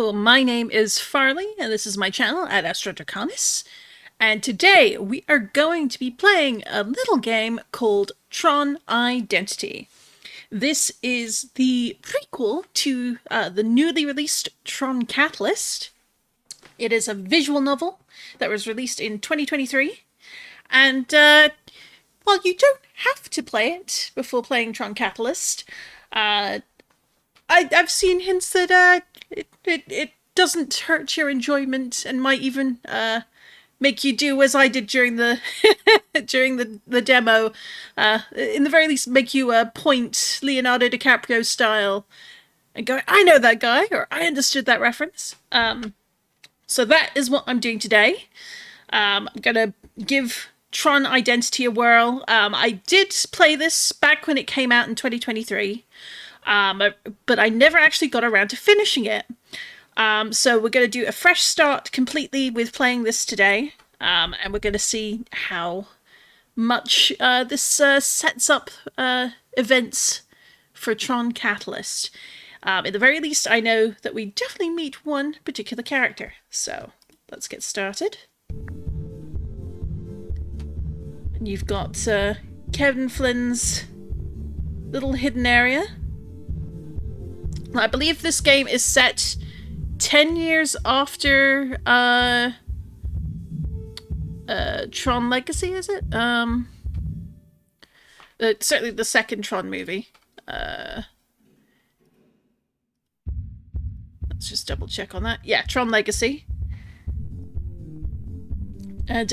Hello, my name is Farley, and this is my channel, AdAstraDraconis. And today we are going to be playing a little game called Tron Identity. This is the prequel to the newly released Tron Catalyst. It is a visual novel that was released in 2023. And, well, you don't have to play it before playing Tron Catalyst. I've seen hints that it doesn't hurt your enjoyment and might even make you do as I did during the during the demo. In the very least, make you point Leonardo DiCaprio style and go, "I know that guy," or "I understood that reference." So that is what I'm doing today. I'm gonna give Tron Identity a whirl. I did play this back when it came out in 2023. But I never actually got around to finishing it. So we're going to do a fresh start completely with playing this today. And we're going to see how much this sets up events for Tron Catalyst. At the very least, I know that we definitely meet one particular character. So let's get started. And you've got Kevin Flynn's little hidden area. I believe this game is set 10 years after Tron Legacy, is it? Certainly the second Tron movie. Let's just double check on that. Yeah, Tron Legacy. And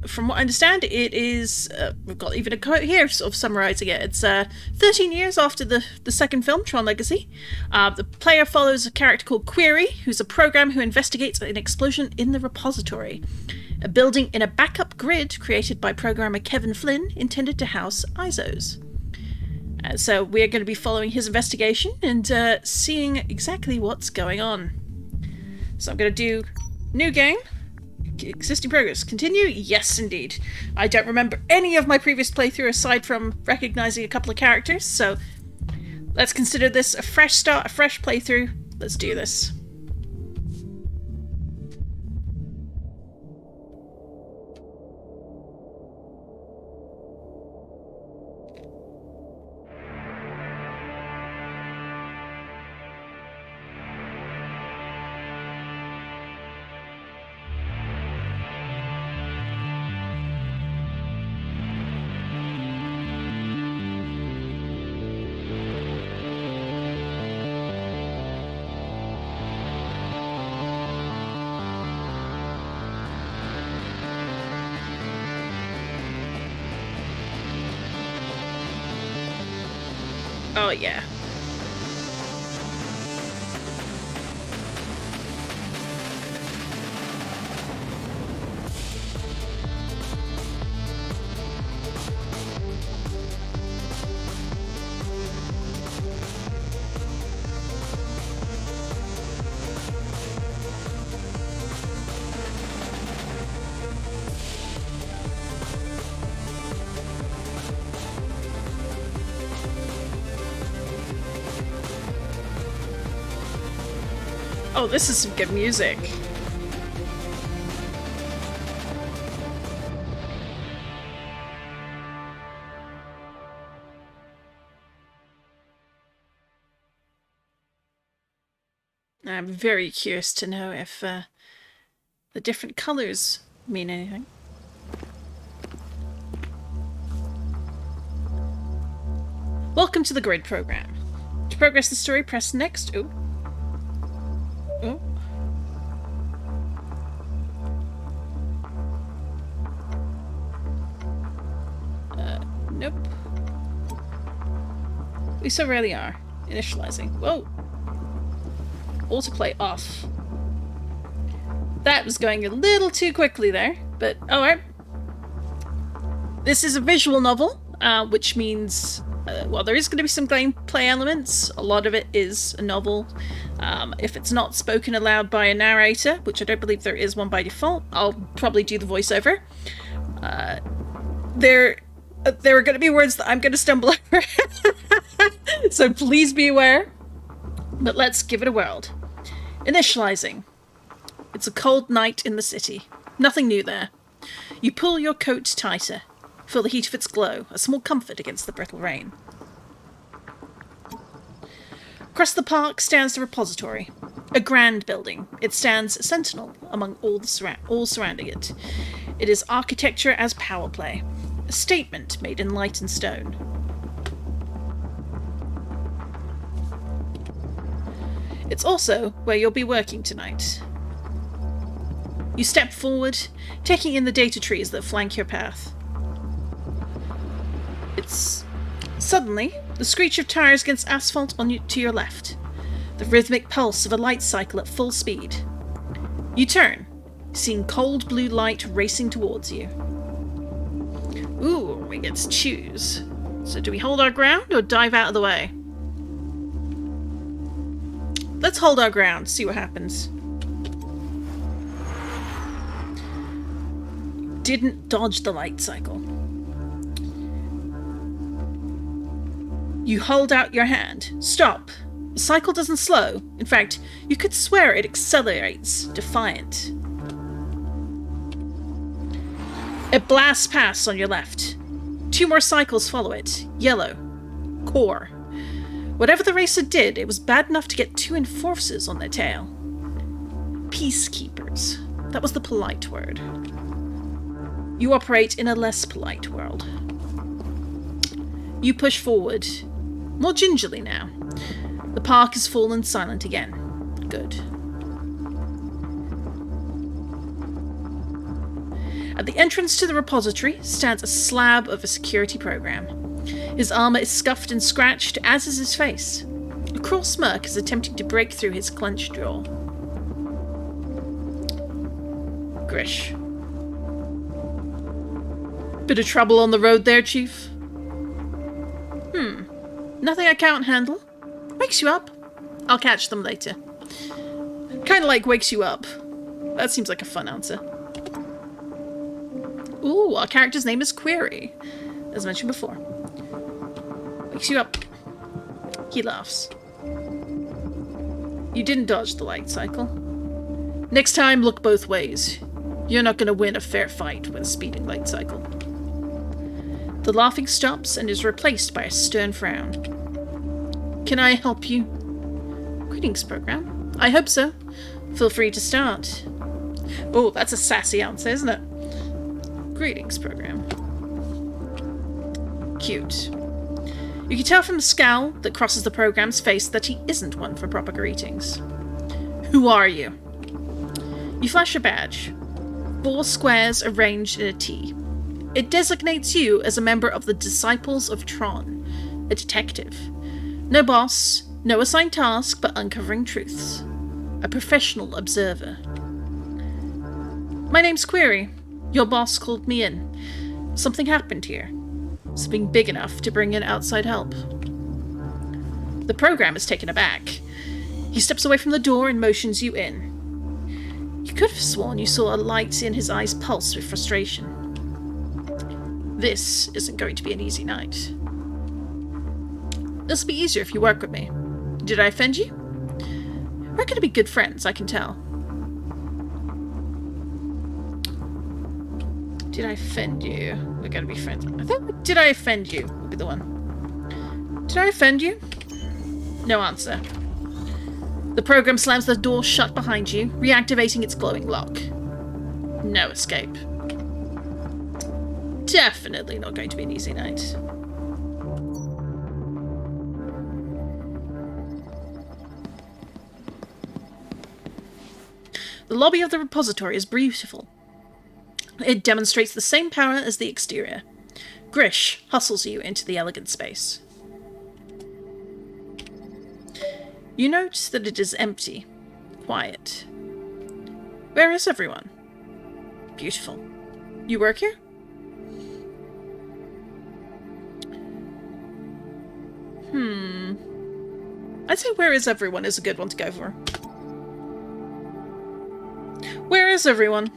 from what I understand, it is, we've got even a quote here sort of summarising it. It's 13 years after the second film, Tron Legacy. The player follows a character called Query, who's a program who investigates an explosion in the repository, a building in a backup grid created by programmer Kevin Flynn, intended to house ISOs. So we're going to be following his investigation and seeing exactly what's going on. So I'm going to do new game. Existing progress. Continue? Yes, indeed. I don't remember any of my previous playthrough aside from recognizing a couple of characters, so let's consider this a fresh start, a fresh playthrough. Let's do this. Oh, yeah. Oh, this is some good music. I'm very curious to know if the different colors mean anything. Welcome to the grid program. To progress the story, press next. Ooh. Oh. Nope. We so rarely are. Initializing. Whoa. Autoplay off. That was going a little too quickly there, but alright. This is a visual novel, which means, well, there is going to be some gameplay elements. A lot of it is a novel. If it's not spoken aloud by a narrator, which I don't believe there is one by default, I'll probably do the voiceover. There are going to be words that I'm going to stumble over, so please be aware. But let's give it a whirl. Initializing. It's a cold night in the city. Nothing new there. You pull your coat tighter. Feel the heat of its glow, a small comfort against the brittle rain. Across the park stands the repository. A grand building. It stands sentinel among all surrounding it. It is architecture as power play. A statement made in light and stone. It's also where you'll be working tonight. You step forward, taking in the data trees that flank your path. Suddenly, the screech of tires against asphalt to your left. The rhythmic pulse of a light cycle at full speed. You turn, seeing cold blue light racing towards you. Ooh, we get to choose. So do we hold our ground or dive out of the way? Let's hold our ground, see what happens. Didn't dodge the light cycle. You hold out your hand. Stop. The cycle doesn't slow. In fact, you could swear it accelerates, defiant. It blasts past on your left. 2 more cycles follow it. Yellow. Core. Whatever the racer did, it was bad enough to get 2 enforcers on their tail. Peacekeepers. That was the polite word. You operate in a less polite world. You push forward. More gingerly now. The park is full and silent again. Good. At the entrance to the repository stands a slab of a security program. His armor is scuffed and scratched, as is his face. A cruel smirk is attempting to break through his clenched jaw. Grish. Bit of trouble on the road there, Chief? Nothing I can't handle. Wakes you up. I'll catch them later. Kinda like wakes you up. That seems like a fun answer. Ooh, our character's name is Query, as mentioned before. Wakes you up. He laughs. You didn't dodge the light cycle. Next time, look both ways. You're not gonna win a fair fight with a speeding light cycle. The laughing stops and is replaced by a stern frown. Can I help you? Greetings, program. I hope so. Feel free to start. Oh, that's a sassy answer, isn't it? Greetings, program. Cute. You can tell from the scowl that crosses the program's face that he isn't one for proper greetings. Who are you? You flash a badge. 4 squares arranged in a T. It designates you as a member of the Disciples of Tron, a detective. No boss, no assigned task, but uncovering truths. A professional observer. My name's Query. Your boss called me in. Something happened here. Something big enough to bring in outside help. The program is taken aback. He steps away from the door and motions you in. You could have sworn you saw a light in his eyes pulse with frustration. This isn't going to be an easy night. This'll be easier if you work with me. Did I offend you? We're going to be good friends, I can tell. Did I offend you? We're going to be friends. I think did I offend you would be the one. Did I offend you? No answer. The program slams the door shut behind you, reactivating its glowing lock. No escape. Definitely not going to be an easy night. The lobby of the repository is beautiful. It demonstrates the same power as the exterior. Grish hustles you into the elegant space. You note that it is empty, quiet. Where is everyone? Beautiful. You work here? I'd say where is everyone is a good one to go for. Where is everyone?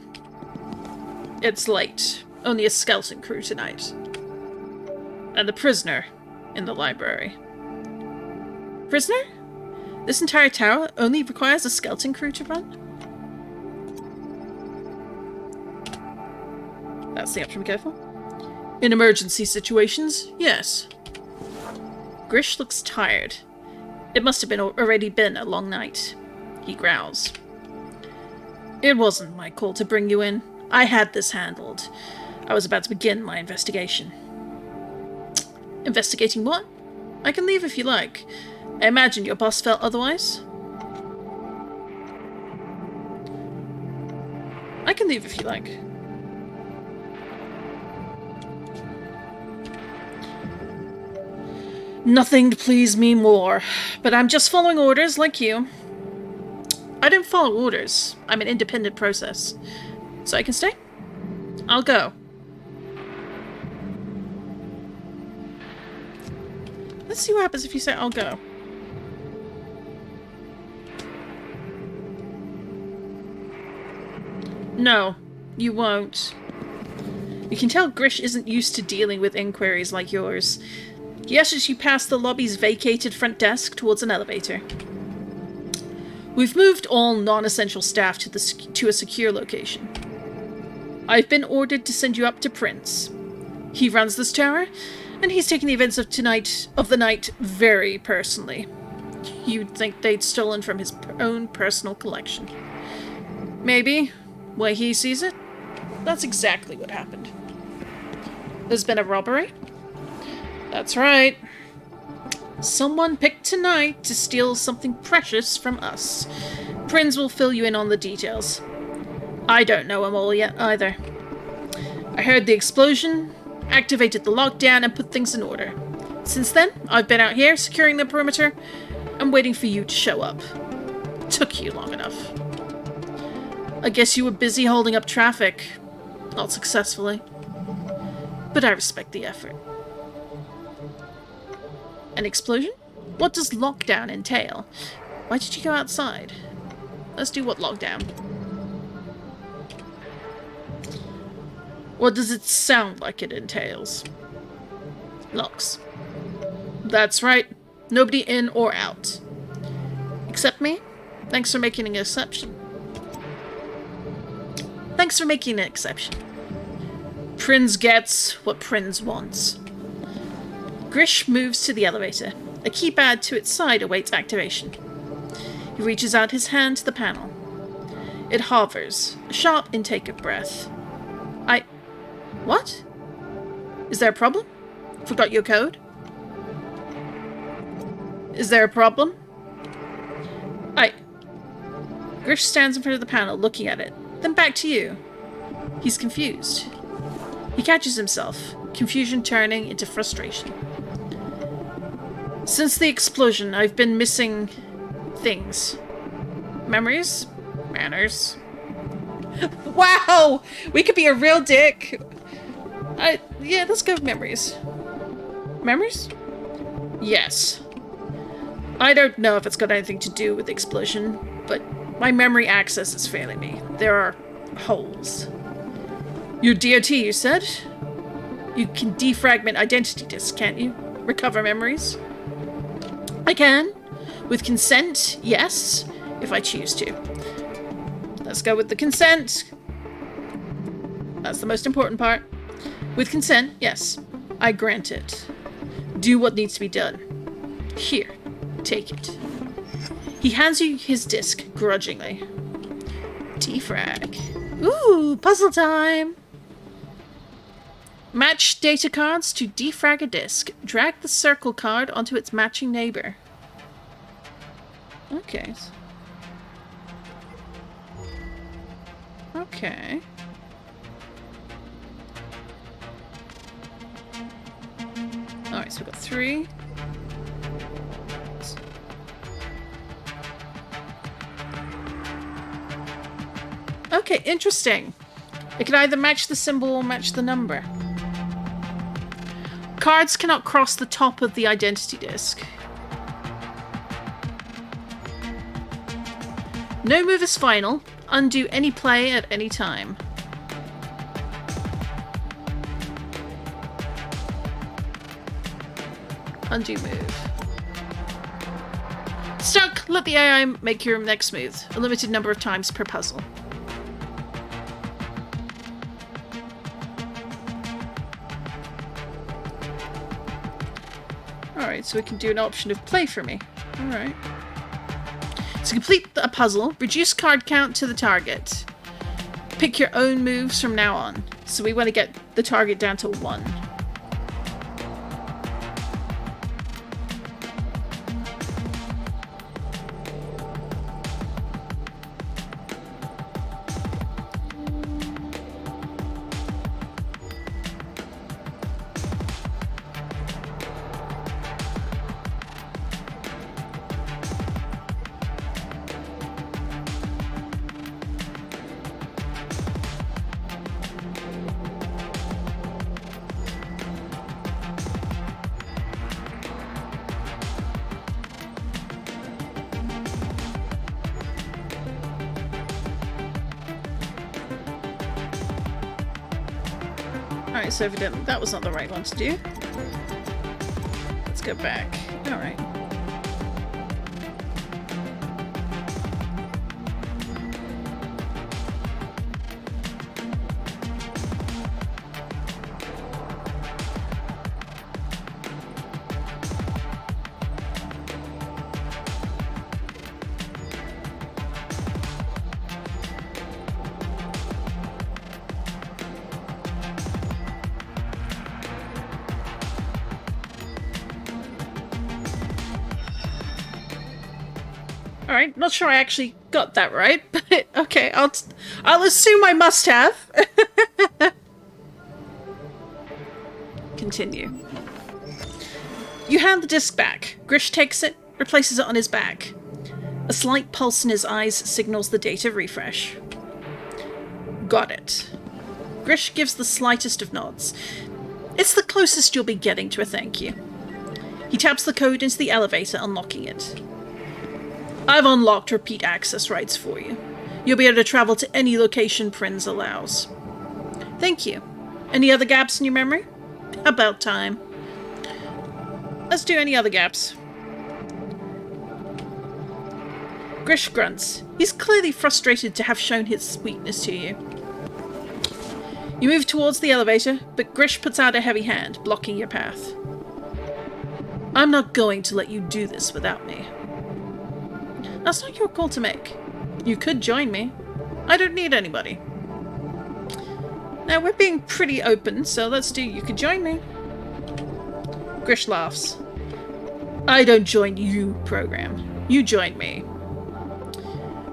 It's late. Only a skeleton crew tonight. And the prisoner in the library. Prisoner? This entire tower only requires a skeleton crew to run? That's the option we go for. In emergency situations, yes. Grish looks tired. It must have already been a long night. He growls. It wasn't my call to bring you in. I had this handled. I was about to begin my investigation. Investigating what? I can leave if you like. I imagine your boss felt otherwise. I can leave if you like. Nothing to please me more, but I'm just following orders like you. I don't follow orders. I'm an independent process. So I can stay? I'll go. Let's see what happens if you say I'll go. No, you won't. You can tell Grish isn't used to dealing with inquiries like yours. He ushers you past the lobby's vacated front desk towards an elevator. We've moved all non-essential staff to a secure location. I've been ordered to send you up to Prince. He runs this tower, and he's taking the events of the night very personally. You'd think they'd stolen from his own personal collection. Maybe, way he sees it, that's exactly what happened. There's been a robbery? That's right. Someone picked tonight to steal something precious from us. Prinz will fill you in on the details. I don't know them all yet, either. I heard the explosion, activated the lockdown, and put things in order. Since then, I've been out here, securing the perimeter, and waiting for you to show up. Took you long enough. I guess you were busy holding up traffic. Not successfully. But I respect the effort. An explosion? What does lockdown entail? Why did you go outside? Let's do what lockdown. What does it sound like it entails? Locks. That's right. Nobody in or out. Except me? Thanks for making an exception. Thanks for making an exception. Prinz gets what Prinz wants. Grish moves to the elevator. A keypad to its side awaits activation. He reaches out his hand to the panel. It hovers, a sharp intake of breath. What? Is there a problem? Forgot your code? Is there a problem? Grish stands in front of the panel, looking at it, then back to you. He's confused. He catches himself, confusion turning into frustration. Since the explosion, I've been missing things. Memories? Manners. Wow! We could be a real dick. Yeah, let's go with memories. Memories? Yes. I don't know if it's got anything to do with the explosion, but my memory access is failing me. There are holes. Your DOT, you said? You can defragment identity disks, can't you? Recover memories? I can. With consent, yes, if I choose to. Let's go with the consent. That's the most important part. With consent, yes, I grant it. Do what needs to be done. Here, take it. He hands you his disc grudgingly. Defrag. Ooh, puzzle time! Match data cards to defrag a disk. Drag the circle card onto its matching neighbor. Okay. Okay. Alright, so we've got 3. Okay, interesting. It can either match the symbol or match the number. Cards cannot cross the top of the identity disc. No move is final. Undo any play at any time. Undo move. Start Let the AI make your next move. A limited number of times per puzzle. Alright, so we can do an option of play for me. Alright. To complete a puzzle, reduce card count to the target. Pick your own moves from now on. So we want to get the target down to 1. Alright, so evidently that was not the right one to do. Let's go back. Alright. Alright, not sure I actually got that right, but okay, I'll assume I must have. Continue. You hand the disc back. Grish takes it, replaces it on his back. A slight pulse in his eyes signals the date of refresh. Got it. Grish gives the slightest of nods. It's the closest you'll be getting to a thank you. He taps the code into the elevator, unlocking it. I've unlocked repeat access rights for you. You'll be able to travel to any location Prinz allows. Thank you. Any other gaps in your memory? About time. Let's do any other gaps. Grish grunts. He's clearly frustrated to have shown his weakness to you. You move towards the elevator, but Grish puts out a heavy hand, blocking your path. I'm not going to let you do this without me. That's not your call to make. You could join me. I don't need anybody. Now, we're being pretty open, so let's do you could join me. Grish laughs. I don't join you, program. You join me.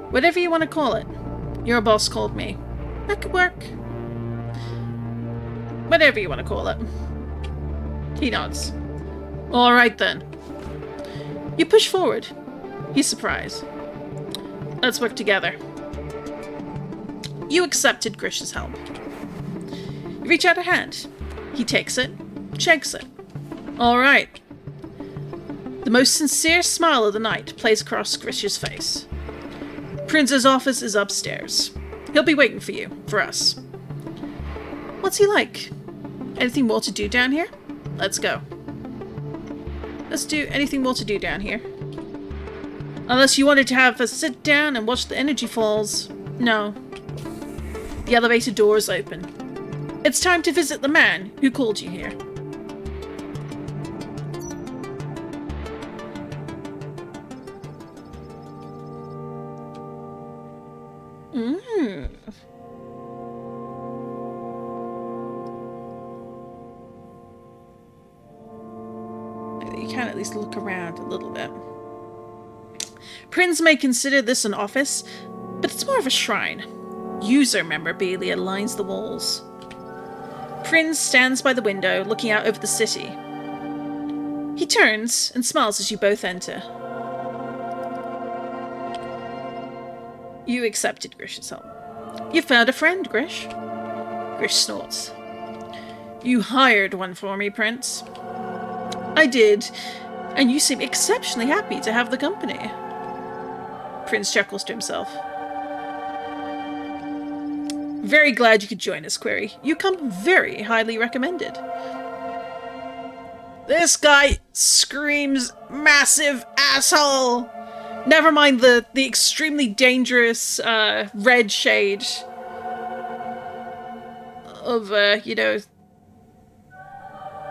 Whatever you want to call it. Your boss called me. That could work. Whatever you want to call it. He nods. Alright then. You push forward. He's surprised. Let's work together. You accepted Grish's help. You reach out a hand. He takes it, shakes it. Alright. The most sincere smile of the night plays across Grish's face. Prinz's office is upstairs. He'll be waiting for you, for us. What's he like? Anything more to do down here? Let's go. Let's do anything more to do down here. Unless you wanted to have a sit down and watch the energy falls. No. The elevator door is open. It's time to visit the man who called you here. You can at least look around a little bit. Prinz may consider this an office, but it's more of a shrine. User memorabilia lines the walls. Prinz stands by the window, looking out over the city. He turns and smiles as you both enter. You accepted Grish's help. You found a friend, Grish. Grish snorts. You hired one for me, Prinz. I did, and you seem exceptionally happy to have the company. Prinz chuckles to himself. Very glad you could join us, Query. You come very highly recommended. This guy screams massive asshole! Never mind the extremely dangerous red shade of, you know,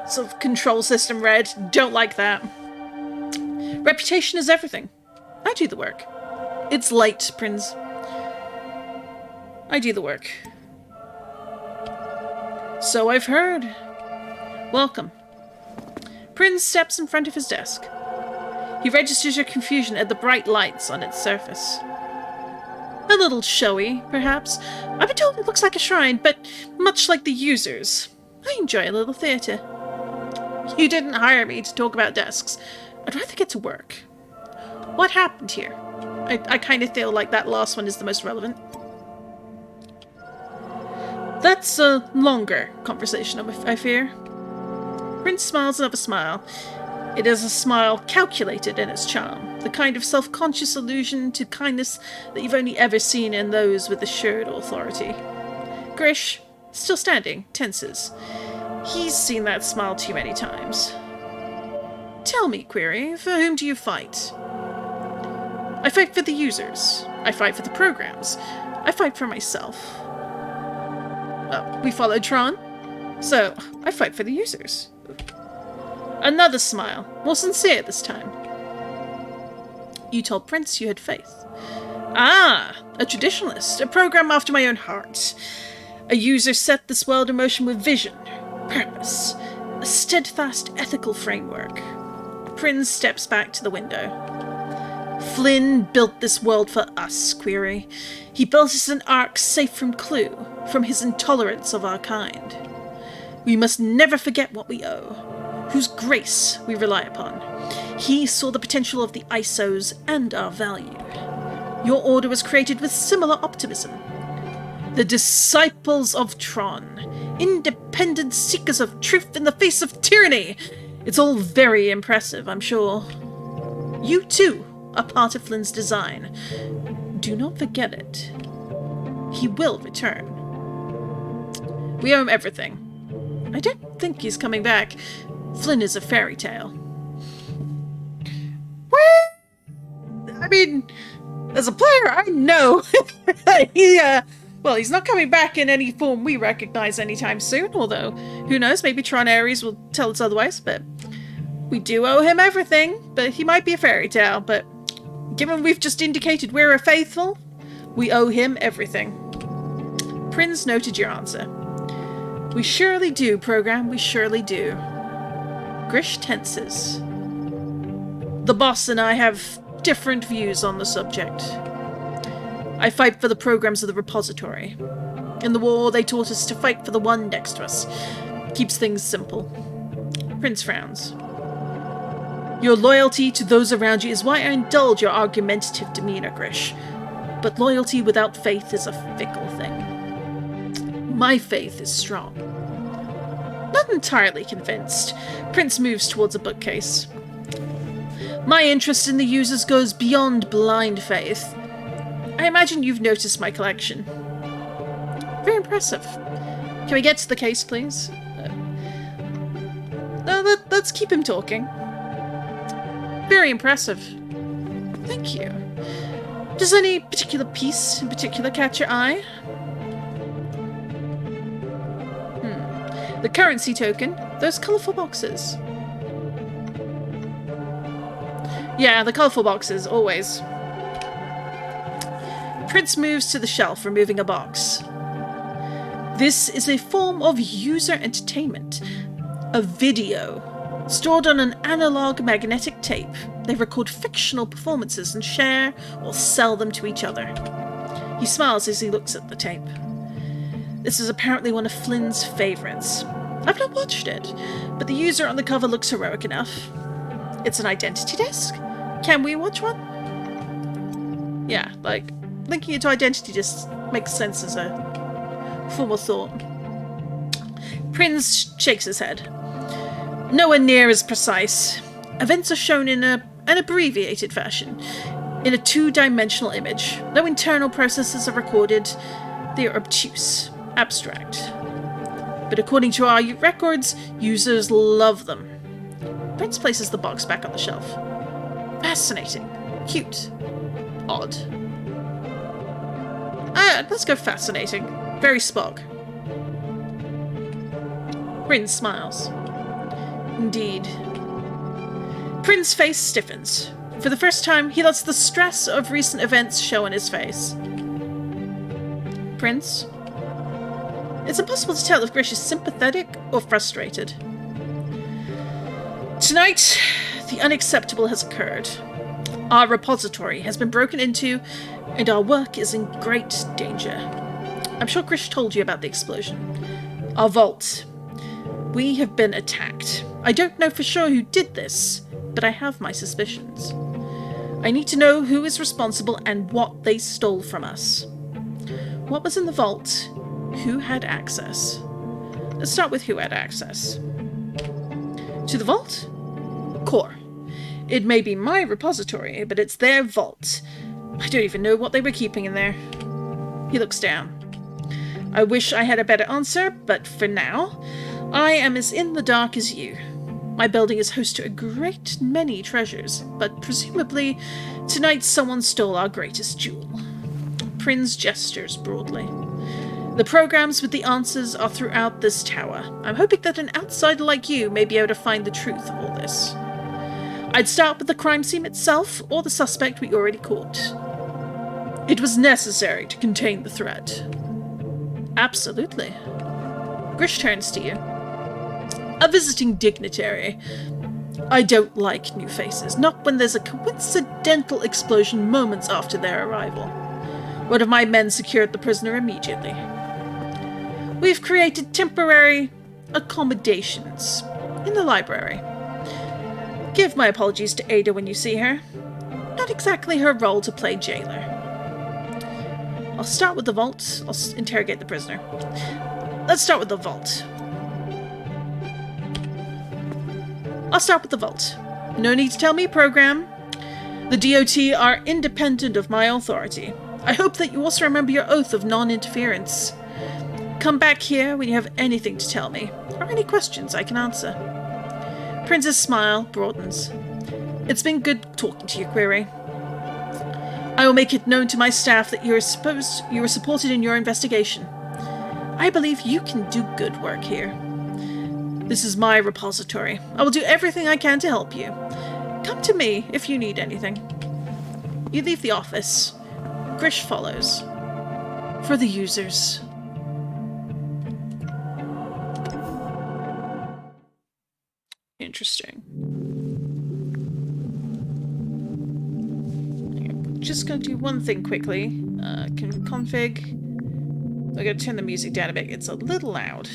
sort of control system red. Don't like that. Reputation is everything. I do the work. It's late, Prince. I do the work. So I've heard. Welcome. Prince steps in front of his desk. He registers your confusion at the bright lights on its surface. A little showy, perhaps. I've been told it looks like a shrine, but much like the users. I enjoy a little theatre. You didn't hire me to talk about desks. I'd rather get to work. What happened here? I kind of feel like that last one is the most relevant. That's a longer conversation, I fear. Prince smiles another smile. It is a smile calculated in its charm, the kind of self-conscious allusion to kindness that you've only ever seen in those with assured authority. Grish, still standing, tenses. He's seen that smile too many times. Tell me, Query, for whom do you fight? I fight for the users. I fight for the programs. I fight for myself. We followed Tron, so I fight for the users. Another smile, more sincere this time. You told Prince you had faith. Ah, a traditionalist, a program after my own heart. A user set this world in motion with vision, purpose, a steadfast ethical framework. Prince steps back to the window. Flynn built this world for us, Query. He built us an ark safe from Clue, from his intolerance of our kind. We must never forget what we owe, whose grace we rely upon. He saw the potential of the ISOs and our value. Your order was created with similar optimism. The disciples of Tron, independent seekers of truth in the face of tyranny. It's all very impressive, I'm sure. You too are part of Flynn's design. Do not forget it. He will return. We owe him everything. I don't think he's coming back. Flynn is a fairy tale. Well, I mean, as a player, I know he's not coming back in any form we recognize anytime soon, although, who knows, maybe Tron Ares will tell us otherwise, but we do owe him everything, but he might be a fairy tale, but given we've just indicated we're a faithful, we owe him everything. Prince noted your answer. We surely do, program, we surely do. Grish tenses. The boss and I have different views on the subject. I fight for the programs of the repository. In the war, they taught us to fight for the one next to us. Keeps things simple. Prince frowns. Your loyalty to those around you is why I indulge your argumentative demeanor, Grish. But loyalty without faith is a fickle thing. My faith is strong. Not entirely convinced. Prince moves towards a bookcase. My interest in the users goes beyond blind faith. I imagine you've noticed my collection. Very impressive. Can we get to the case, please? Let's keep him talking. Very impressive. Thank you. Does any particular piece in particular catch your eye? The currency token. Those colourful boxes. Yeah, the colourful boxes, always. Prince moves to the shelf, removing a box. This is a form of user entertainment. A video. Stored on an analog magnetic tape, they record fictional performances and share or sell them to each other. He smiles as he looks at the tape. This is apparently one of Flynn's favourites. I've not watched it, but the user on the cover looks heroic enough. It's an identity disc? Can we watch one? Yeah, like, linking it to identity discs makes sense as a form of thought. Prince shakes his head. Nowhere near as precise. Events are shown in an abbreviated fashion, in a two-dimensional image. No internal processes are recorded. They are obtuse, abstract. But according to our records, users love them. Prince places the box back on the shelf. Fascinating. Cute. Odd. Let's go fascinating. Very Spock. Prince smiles. Indeed. Prince's face stiffens. For the first time, he lets the stress of recent events show on his face. Prince? It's impossible to tell if Grish is sympathetic or frustrated. Tonight, the unacceptable has occurred. Our repository has been broken into, and our work is in great danger. I'm sure Grish told you about the explosion. Our vault. We have been attacked. I don't know for sure who did this, but I have my suspicions. I need to know who is responsible and what they stole from us. What was in the vault? Who had access? Let's start with who had access. To the vault? Core. It may be my repository, but it's their vault. I don't even know what they were keeping in there. He looks down. I wish I had a better answer, but for now, I am as in the dark as you. My building is host to a great many treasures, but presumably tonight someone stole our greatest jewel. Prince gestures broadly. The programs with the answers are throughout this tower. I'm hoping that an outsider like you may be able to find the truth of all this. I'd start with the crime scene itself, or the suspect we already caught. It was necessary to contain the threat. Absolutely. Grish turns to you. A visiting dignitary. I don't like new faces, not when there's a coincidental explosion moments after their arrival. One of my men secured the prisoner immediately. We've created temporary accommodations in the library. Give my apologies to Ada when you see her. Not exactly her role to play jailer. I'll start with the vault. I'll interrogate the prisoner. Let's start with the vault. I'll start with the vault. No need to tell me program. The DOT are independent of my authority. I hope that you also remember your oath of non-interference. Come back here when you have anything to tell me, or any questions I can answer. Prince's smile broadens. It's been good talking to you, Query. I will make it known to my staff that you are supported in your investigation. I believe you can do good work here. This is my repository. I will do everything I can to help you. Come to me if you need anything. You leave the office. Grish follows. For the users. Interesting. I'm just going to do one thing quickly. Config. I'm going to turn the music down a bit. It's a little loud.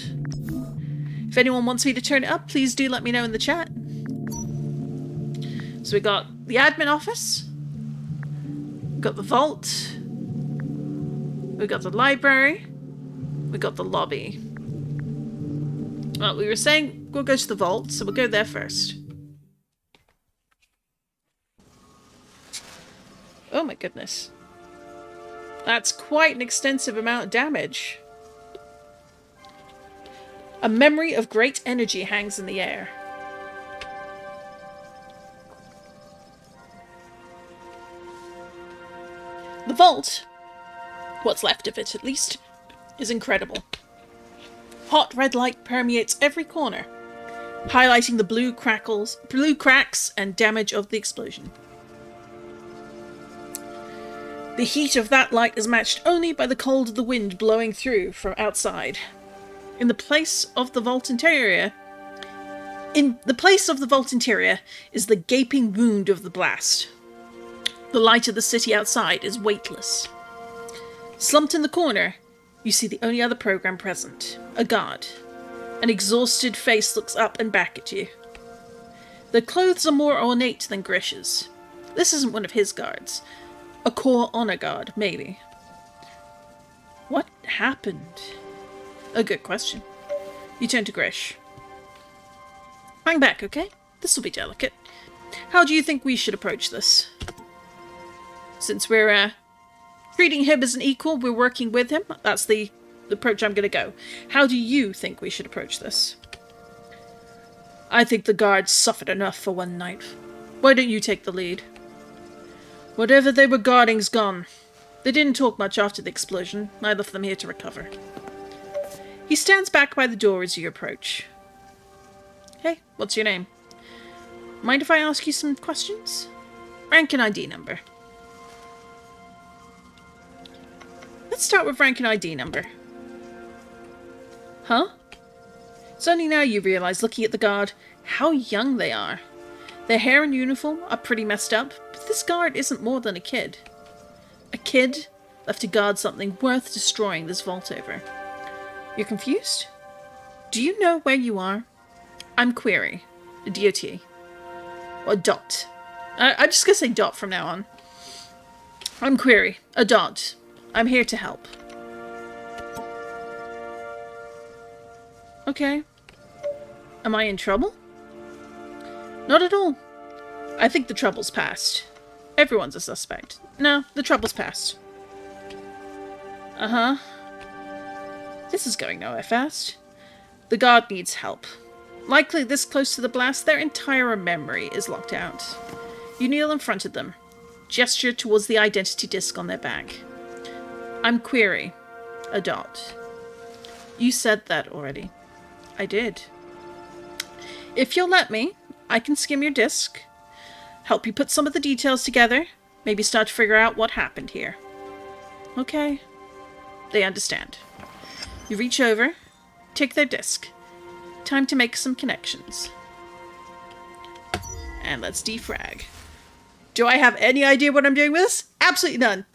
If anyone wants me to turn it up, please do let me know in the chat. So we got the admin office. We got the vault. We got the library. We got the lobby. Well, we were saying we'll go to the vault, so we'll go there first. Oh my goodness. That's quite an extensive amount of damage. A memory of great energy hangs in the air. The vault, what's left of it at least, is incredible. Hot red light permeates every corner, highlighting the blue cracks and damage of the explosion. The heat of that light is matched only by the cold of the wind blowing through from outside. In the place of the vault interior is the gaping wound of the blast. The light of the city outside is weightless. Slumped in the corner, you see the only other program present, a guard. An exhausted face looks up and back at you. The clothes are more ornate than Grish's. This isn't one of his guards. A core honor guard, maybe. What happened? A good question. You turn to Grish. Hang back, okay? This will be delicate. How do you think we should approach this? Since we're treating him as an equal, we're working with him. That's the approach I'm going to go. How do you think we should approach this? I think the guards suffered enough for one night. Why don't you take the lead? Whatever they were guarding's gone. They didn't talk much after the explosion. I left them here to recover. He stands back by the door as you approach. Hey, what's your name? Mind if I ask you some questions? Rank and ID number. Let's start with rank and ID number. Huh? It's only now you realise, looking at the guard, how young they are. Their hair and uniform are pretty messed up, but this guard isn't more than a kid. A kid left to guard something worth destroying this vault over. You're confused? Do you know where you are? I'm Query, a DOT. Or Dot. I'm just gonna say Dot from now on. I'm Query, a Dot. I'm here to help. Okay. Am I in trouble? Not at all. I think the trouble's past. Everyone's a suspect. No, the trouble's past. Uh-huh. This is going nowhere fast. The guard needs help. Likely this close to the blast, their entire memory is locked out. You kneel in front of them. Gesture towards the identity disc on their back. I'm Query, a Dot. You said that already. I did. If you'll let me, I can skim your disc, help you put some of the details together, maybe start to figure out what happened here. Okay. They understand. You reach over, take their disc. Time to make some connections. And let's defrag. Do I have any idea what I'm doing with this? Absolutely none.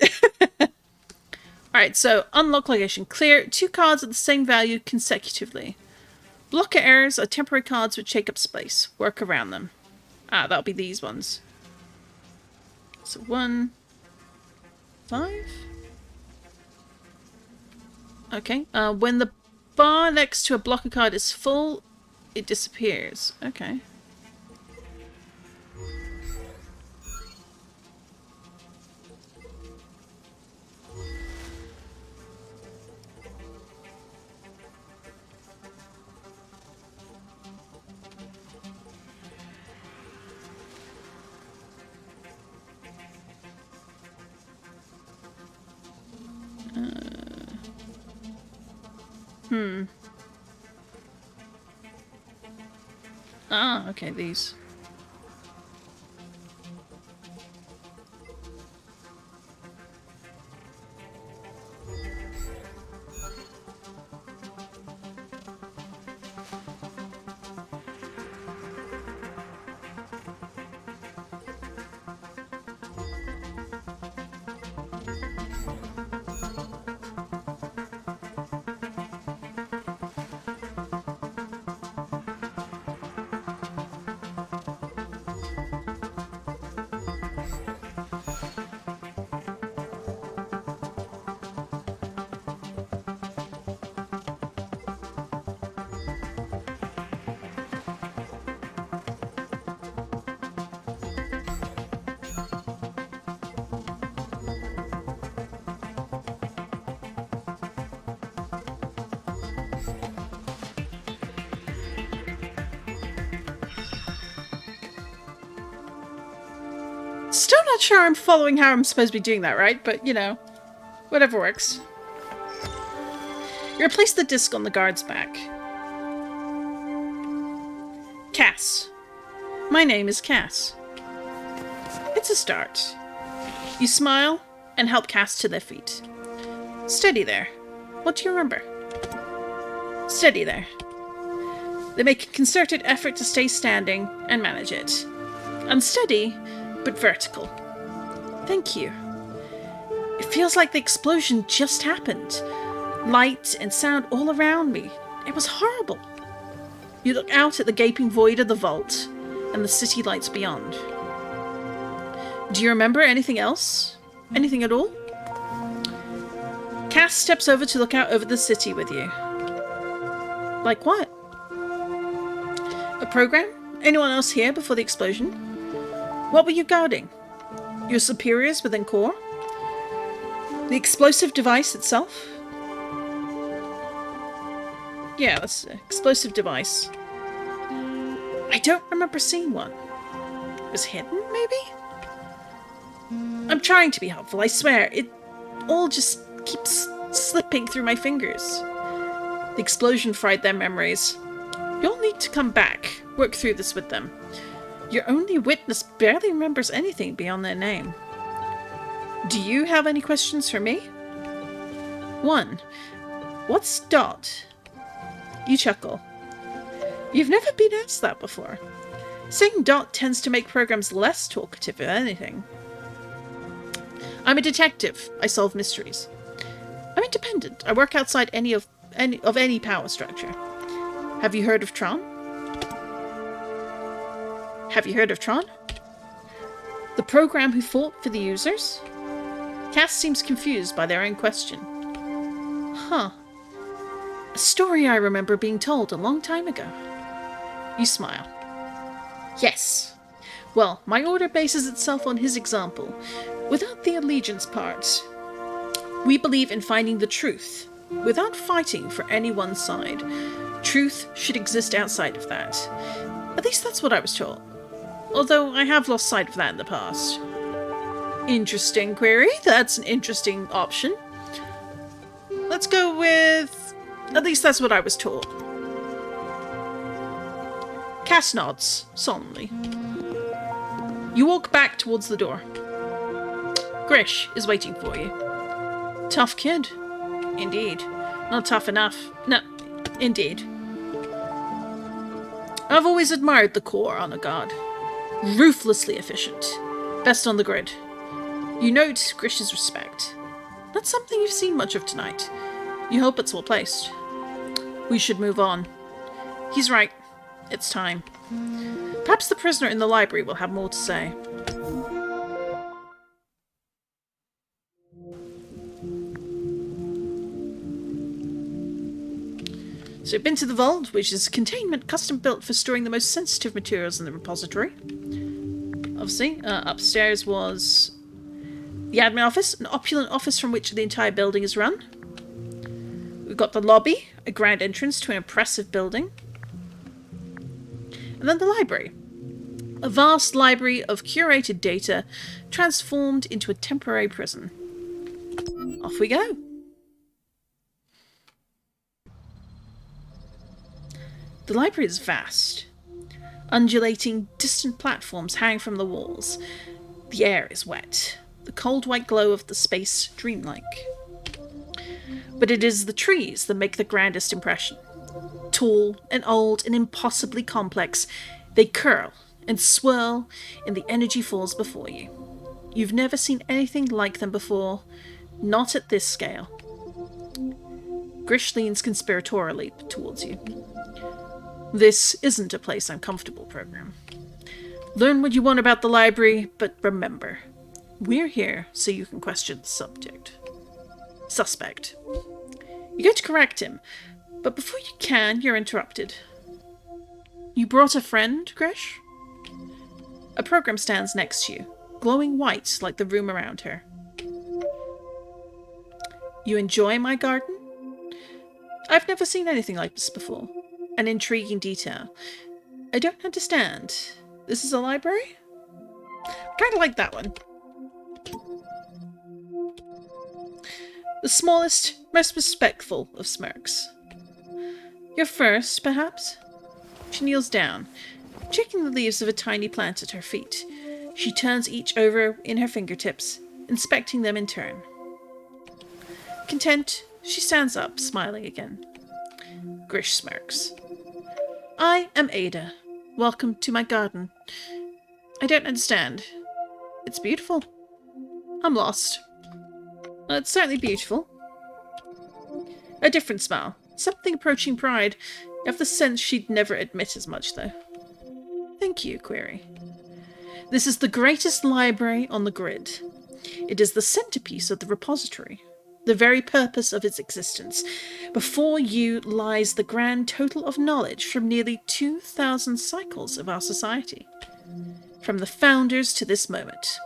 Alright, so unlock location. Clear 2 cards of the same value consecutively. Blocker errors are temporary cards which take up space. Work around them. Ah, that'll be these ones. So 1, 5. Okay. When the bar next to a blocker card is full, it disappears. Okay. Ah, okay, these. Still not sure I'm following how I'm supposed to be doing that, right? But, you know, whatever works. You replace the disc on the guard's back. Cass. My name is Cass. It's a start. You smile and help Cass to their feet. Steady there. What do you remember? Steady there. They make a concerted effort to stay standing and manage it. Unsteady, but vertical. Thank you. It feels like the explosion just happened. Light and sound all around me. It was horrible. You look out at the gaping void of the vault and the city lights beyond. Do you remember anything else? Anything at all? Cass steps over to look out over the city with you. Like what? A program? Anyone else here before the explosion? What were you guarding? Your superiors within core? The explosive device itself? Yeah, that's an explosive device. I don't remember seeing one. It was hidden, maybe? I'm trying to be helpful, I swear. It all just keeps slipping through my fingers. The explosion fried their memories. You'll need to come back, work through this with them. Your only witness barely remembers anything beyond their name. Do you have any questions for me? 1. What's Dot? You chuckle. You've never been asked that before. Saying Dot tends to make programs less talkative, if anything. I'm a detective. I solve mysteries. I'm independent. I work outside any power structure. Have you heard of Tron? Have you heard of Tron? The program who fought for the users? Cass seems confused by their own question. Huh. A story I remember being told a long time ago. You smile. Yes. Well, my order bases itself on his example, without the allegiance part. We believe in finding the truth, without fighting for any one side. Truth should exist outside of that. At least that's what I was taught. Although I have lost sight of that in the past. Interesting query. That's an interesting option. Let's go with... At least that's what I was taught. Cass nods, solemnly. You walk back towards the door. Grish is waiting for you. Tough kid. Indeed. Not tough enough. No, indeed. I've always admired the core honor guard. Ruthlessly efficient. Best on the grid. You note Grish's respect. Not something you've seen much of tonight. You hope it's well placed. We should move on. He's right. It's time. Perhaps the prisoner in the library will have more to say. So we've been to the vault, which is containment custom built for storing the most sensitive materials in the repository. Obviously, upstairs was the admin office, an opulent office from which the entire building is run. We've got the lobby, a grand entrance to an impressive building. And then the library. A vast library of curated data transformed into a temporary prison. Off we go. The library is vast. Undulating, distant platforms hang from the walls. The air is wet. The cold white glow of the space dreamlike. But it is the trees that make the grandest impression. Tall and old and impossibly complex, they curl and swirl and the energy falls before you. You've never seen anything like them before, not at this scale. Grish leans conspiratorially towards you. This isn't a place I'm comfortable, program. Learn what you want about the library, but remember, we're here so you can question the suspect. You go to correct him, but before you can, you're interrupted. You brought a friend, Grish? A program stands next to you, glowing white like the room around her. You enjoy my garden? I've never seen anything like this before. An intriguing detail. I don't understand. This is a library? Kind of like that one. The smallest, most respectful of smirks. You're first, perhaps? She kneels down, checking the leaves of a tiny plant at her feet. She turns each over in her fingertips, inspecting them in turn. Content, she stands up, smiling again. Grish smirks. I am Ada. Welcome to my garden. I don't understand. It's beautiful. I'm lost. Well, it's certainly beautiful. A different smile. Something approaching pride. You have the sense she'd never admit as much, though. Thank you, Query. This is the greatest library on the grid. It is the centerpiece of the repository. The very purpose of its existence. Before you lies the grand total of knowledge from nearly 2,000 cycles of our society. From the founders to this moment.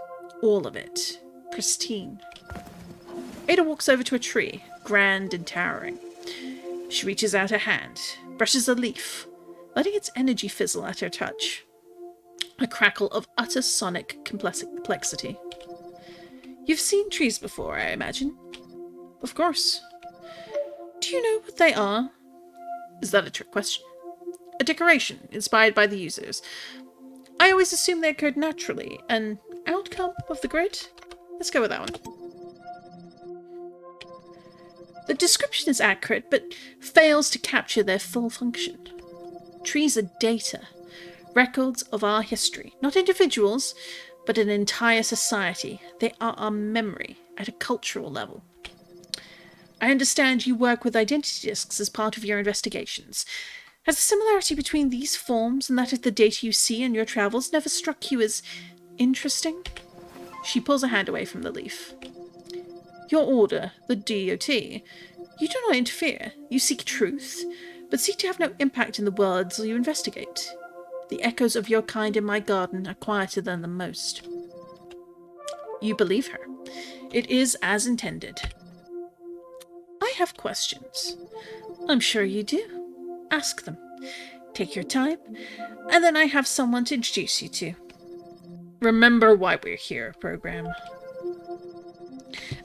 All of it. Pristine. Ada walks over to a tree, grand and towering. She reaches out her hand, brushes a leaf, letting its energy fizzle at her touch. A crackle of utter sonic complexity. You've seen trees before, I imagine? Of course. Do you know what they are? Is that a trick question? A decoration inspired by the users. I always assume they occurred naturally. An outcome of the grid? Let's go with that one. The description is accurate, but fails to capture their full function. Trees are data, records of our history. Not individuals, but an entire society. They are our memory at a cultural level. I understand you work with identity disks as part of your investigations. Has the similarity between these forms and that of the data you see in your travels never struck you as interesting? She pulls a hand away from the leaf. Your order, the DOT, you do not interfere. You seek truth, but seek to have no impact in the worlds you investigate. The echoes of your kind in my garden are quieter than the most. You believe her. It is as intended. I have questions. I'm sure you do. Ask them. Take your time, and then I have someone to introduce you to. Remember why we're here, program.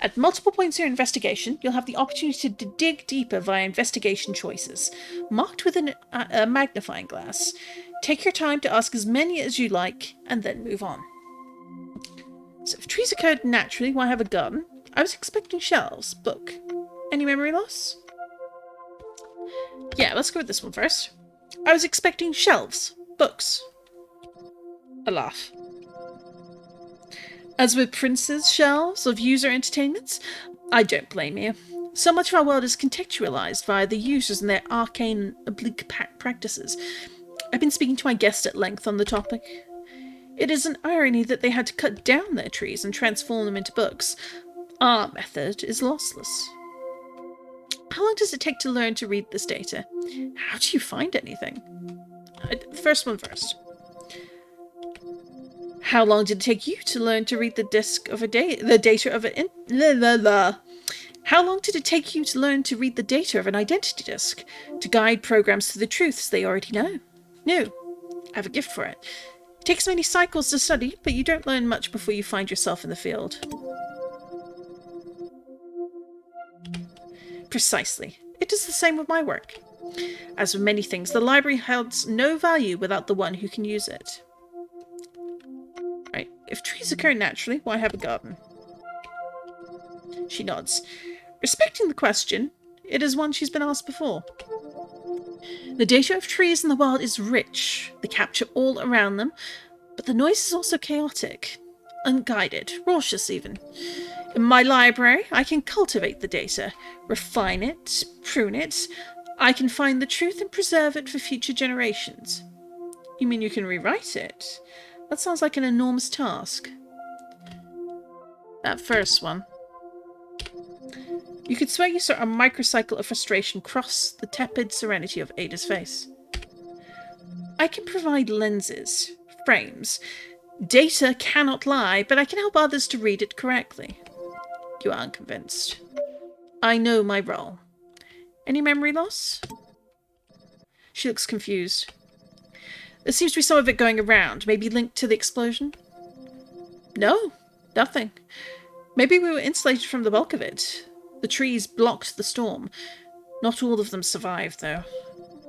At multiple points in your investigation, you'll have the opportunity to dig deeper via investigation choices, marked with a magnifying glass. Take your time to ask as many as you like, and then move on. So if trees occurred naturally, why have a garden? I was expecting shelves. Book. Any memory loss? Yeah, let's go with this one first. I was expecting shelves. Books. A laugh. As with Prince's shelves of user entertainments, I don't blame you. So much of our world is contextualized via the users and their arcane, oblique practices. I've been speaking to my guest at length on the topic. It is an irony that they had to cut down their trees and transform them into books. Our method is lossless. How long does it take to learn to read this data? How do you find anything? First one first. How long did it take you to learn to read the data of How long did it take you to learn to read the data of an identity disk, to guide programs to the truths they already know? No, I have a gift for it. It takes many cycles to study, but you don't learn much before you find yourself in the field. Precisely. It is the same with my work. As with many things, the library holds no value without the one who can use it. Right. If trees occur naturally, why have a garden? She nods. Respecting the question, it is one she's been asked before. The data of trees in the wild is rich. They capture all around them, but the noise is also chaotic, unguided, raucous even. In my library, I can cultivate the data, refine it, prune it. I can find the truth and preserve it for future generations. You mean you can rewrite it? That sounds like an enormous task. That first one. You could swear you saw a microcycle of frustration cross the tepid serenity of Ada's face. I can provide lenses, frames. Data cannot lie, but I can help others to read it correctly. You are unconvinced. I know my role. Any memory loss? She looks confused. There seems to be some of it going around, maybe linked to the explosion. No, nothing. Maybe we were insulated from the bulk of it. The trees blocked the storm. Not all of them survived, though.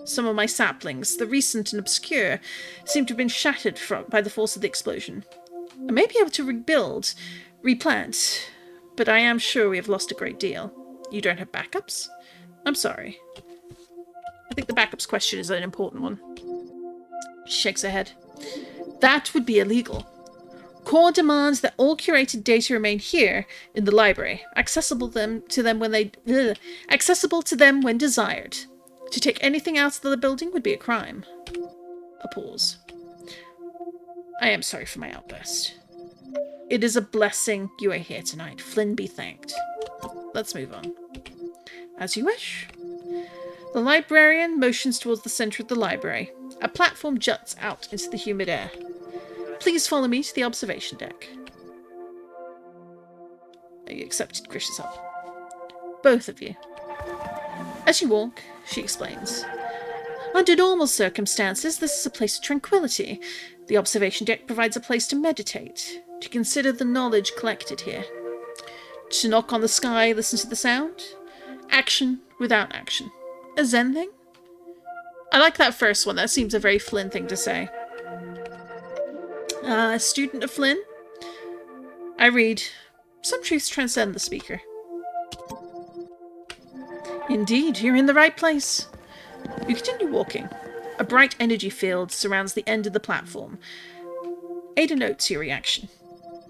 Some of my saplings, the recent and obscure, seem to have been shattered by the force of the explosion. I may be able to rebuild, replant, but I am sure we have lost a great deal. You don't have backups? I'm sorry. I think the backups question is an important one. She shakes her head. That would be illegal. Core demands that all curated data remain here in the library, accessible to them when desired. To take anything out of the building would be a crime. A pause. I am sorry for my outburst. It is a blessing you are here tonight. Flynn be thanked. Let's move on. As you wish. The librarian motions towards the center of the library. A platform juts out into the humid air. Please follow me to the observation deck. You accepted Grish's help. Both of you. As you walk, she explains. Under normal circumstances, this is a place of tranquility. The observation deck provides a place to meditate, to consider the knowledge collected here. To knock on the sky, listen to the sound. Action without action. A Zen thing? I like that first one. That seems a very Flynn thing to say. A student of Flynn? I read, some truths transcend the speaker. Indeed, you're in the right place. You continue walking. A bright energy field surrounds the end of the platform. Ada notes your reaction.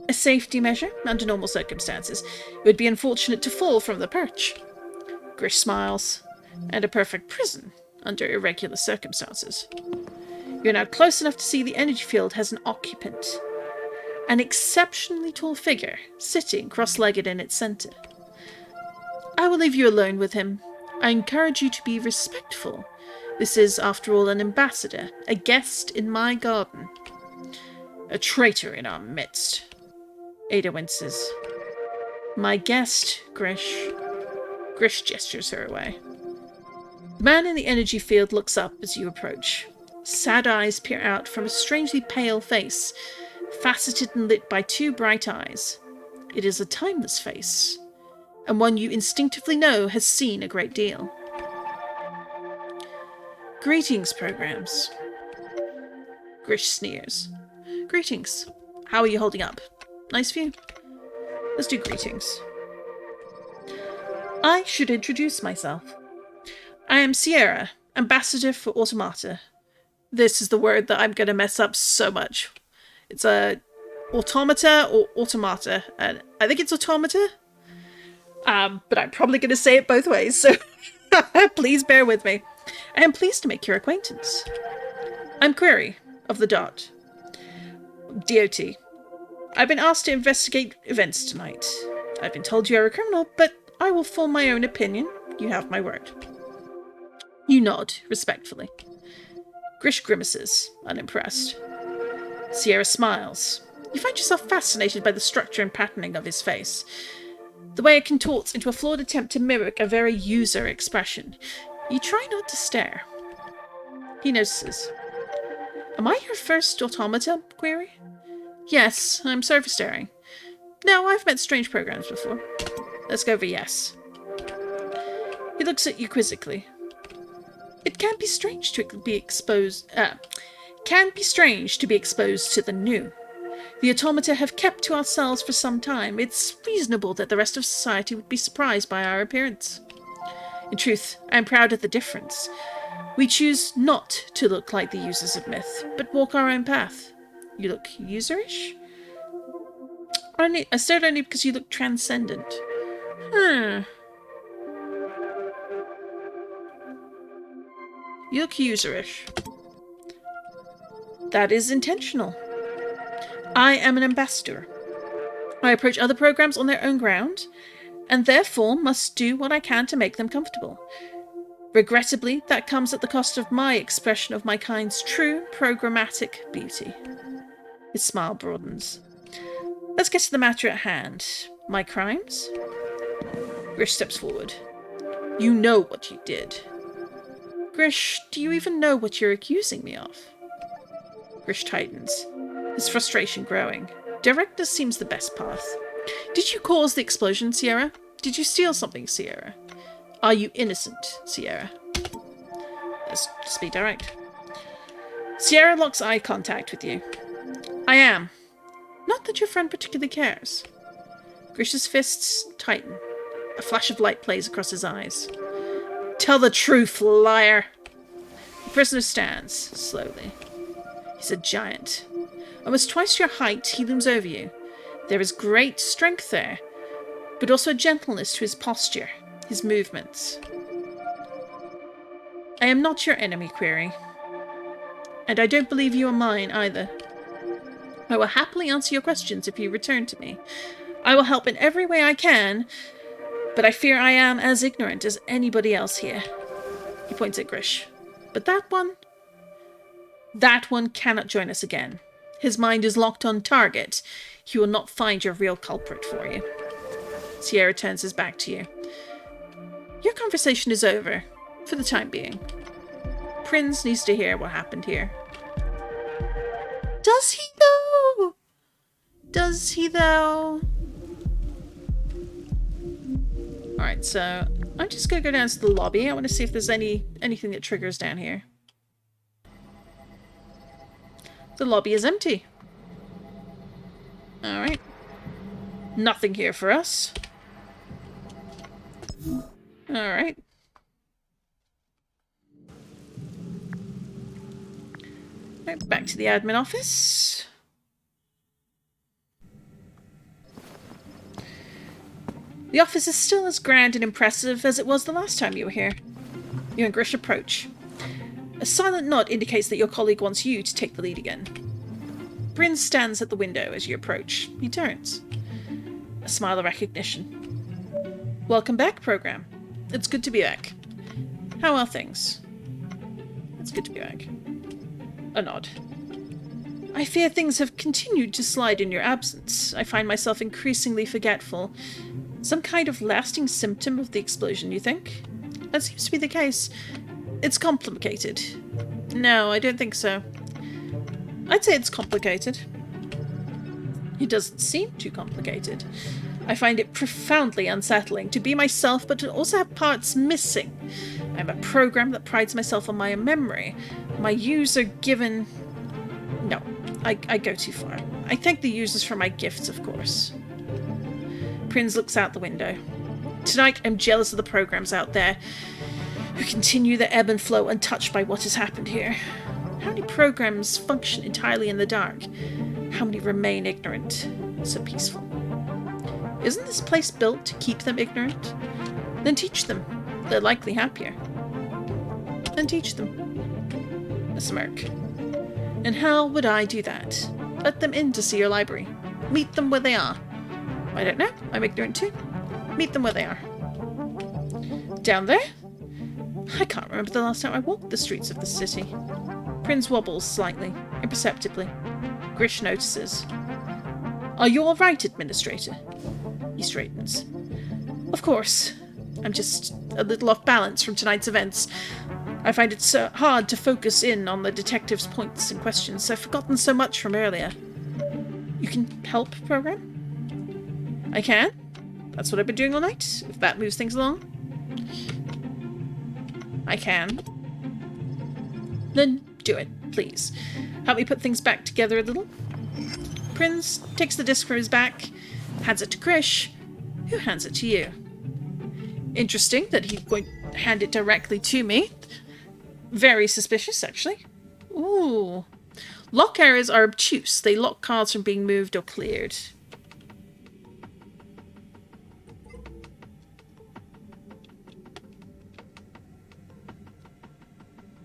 A safety measure under normal circumstances. It would be unfortunate to fall from the perch. Grish smiles. And a perfect prison under irregular circumstances. You're now close enough to see the energy field has an occupant. An exceptionally tall figure, sitting cross-legged in its center. I will leave you alone with him. I encourage you to be respectful. This is, after all, an ambassador, a guest in my garden. A traitor in our midst. Ada winces. My guest, Grish. Grish gestures her away. The man in the energy field looks up as you approach. Sad eyes peer out from a strangely pale face, faceted and lit by two bright eyes. It is a timeless face, and one you instinctively know has seen a great deal. Greetings, programs. Grish sneers. Greetings. How are you holding up? Nice view. Let's do greetings. I should introduce myself. I am Sierra, ambassador for Automata. This is the word that I'm going to mess up so much. It's a Automata or Automata. And I think it's Automata. But I'm probably going to say it both ways, so please bear with me. I am pleased to make your acquaintance. I'm Query, of the DOT. I've been asked to investigate events tonight. I've been told you are a criminal, but I will form my own opinion. You have my word. You nod, respectfully. Grish grimaces, unimpressed. Sierra smiles. You find yourself fascinated by the structure and patterning of his face. The way it contorts into a flawed attempt to mimic a very user expression. You try not to stare. He notices. Am I your first automata, Query? Yes, I'm sorry for staring. No, I've met strange programs before. Let's go for yes. He looks at you quizzically. It can be strange to be exposed to the new. The automata have kept to ourselves for some time. It's reasonable that the rest of society would be surprised by our appearance. In truth, I am proud of the difference. We choose not to look like the users of myth, but walk our own path. You look userish? I stared only because you look transcendent. You look userish. That is intentional. I am an ambassador. I approach other programs on their own ground, and therefore must do what I can to make them comfortable. Regrettably, that comes at the cost of my expression of my kind's true programmatic beauty. His smile broadens. Let's get to the matter at hand. My crimes? Grish steps forward. You know what you did. Grish, do you even know what you're accusing me of? Grish tightens, his frustration growing. Directness seems the best path. Did you cause the explosion, Sierra? Did you steal something, Sierra? Are you innocent, Sierra? Let's just be direct. Sierra locks eye contact with you. I am. Not that your friend particularly cares. Grish's fists tighten. A flash of light plays across his eyes. Tell the truth, liar! The prisoner stands, slowly. He's a giant. Almost twice your height, he looms over you. There is great strength there, but also a gentleness to his posture, his movements. I am not your enemy, Query. And I don't believe you are mine, either. I will happily answer your questions if you return to me. I will help in every way I can, but I fear I am as ignorant as anybody else here. He points at Grish. But that one cannot join us again. His mind is locked on target. He will not find your real culprit for you. Sierra turns his back to you. Your conversation is over, for the time being. Prinz needs to hear what happened here. Does he though? Does he though? Alright, so I'm just going to go down to the lobby. I want to see if there's anything that triggers down here. The lobby is empty. Alright. Nothing here for us. Alright. Right, back to the admin office. The office is still as grand and impressive as it was the last time you were here. You and Grish approach. A silent nod indicates that your colleague wants you to take the lead again. Bryn stands at the window as you approach. He turns. A smile of recognition. Welcome back, program. It's good to be back. How are things? It's good to be back. A nod. I fear things have continued to slide in your absence. I find myself increasingly forgetful. Some kind of lasting symptom of the explosion, you think? That seems to be the case. It's complicated. No, I don't think so. I'd say it's complicated. It doesn't seem too complicated. I find it profoundly unsettling to be myself, but to also have parts missing. I'm a program that prides myself on my memory. My use are given... No, I go too far. I thank the users for my gifts, of course. Prinz looks out the window. Tonight, I'm jealous of the programs out there who continue their ebb and flow untouched by what has happened here. How many programs function entirely in the dark? How many remain ignorant? So peaceful. Isn't this place built to keep them ignorant? Then teach them. They're likely happier. Then teach them. A smirk. And how would I do that? Let them in to see your library. Meet them where they are. I don't know. I'm ignorant too. Meet them where they are. Down there? I can't remember the last time I walked the streets of the city. Prinz wobbles slightly, imperceptibly. Grish notices. Are you all right, Administrator? He straightens. Of course. I'm just a little off balance from tonight's events. I find it so hard to focus in on the detective's points and questions. I've forgotten so much from earlier. You can help, program? I can. That's what I've been doing all night, if that moves things along. I can. Then do it, please. Help me put things back together a little. Prinz takes the disc from his back, hands it to Grish, who hands it to you. Interesting that he's going to hand it directly to me. Very suspicious, actually. Ooh. Lock errors are obtuse. They lock cards from being moved or cleared.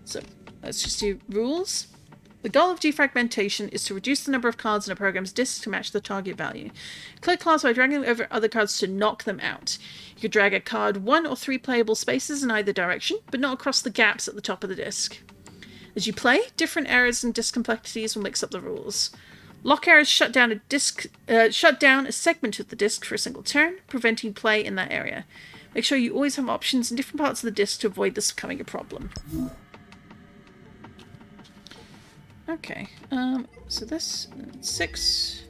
So, let's just do rules. The goal of defragmentation is to reduce the number of cards in a program's disk to match the target value. Clear cards by dragging them over other cards to knock them out. You could drag a card 1 or 3 playable spaces in either direction, but not across the gaps at the top of the disk. As you play, different errors and disk complexities will mix up the rules. Lock errors shut down a segment of the disk for a single turn, preventing play in that area. Make sure you always have options in different parts of the disk to avoid this becoming a problem. Okay, so this 6.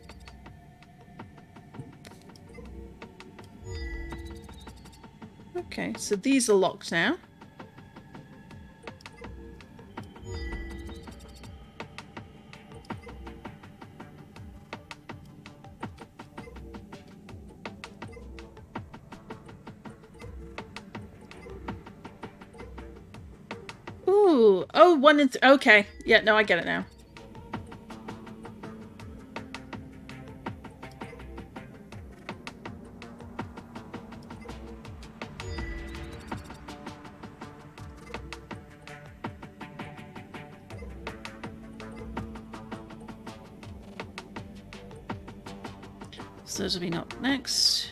Okay, so these are locked now. Ooh, oh, 1 and 3. Okay, yeah, no, I get it now. So those will be knocked next.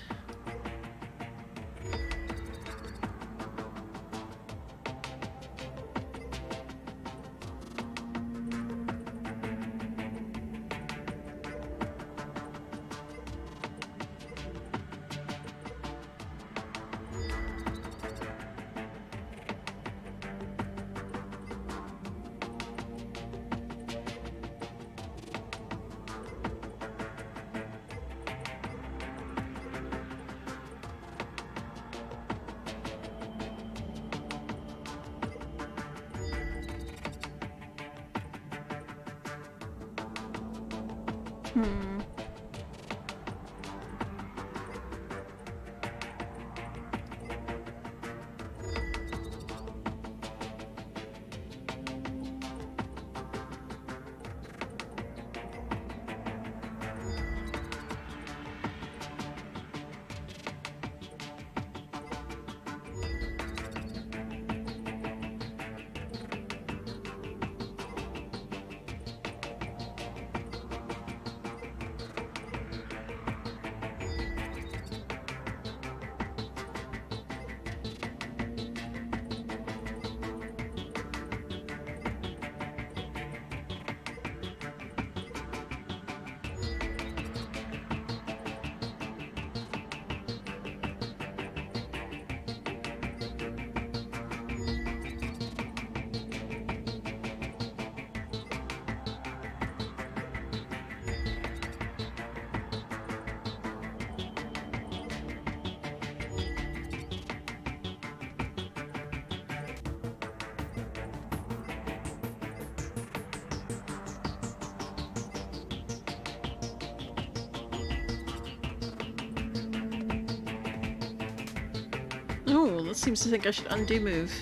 Oh, that seems to think I should undo move.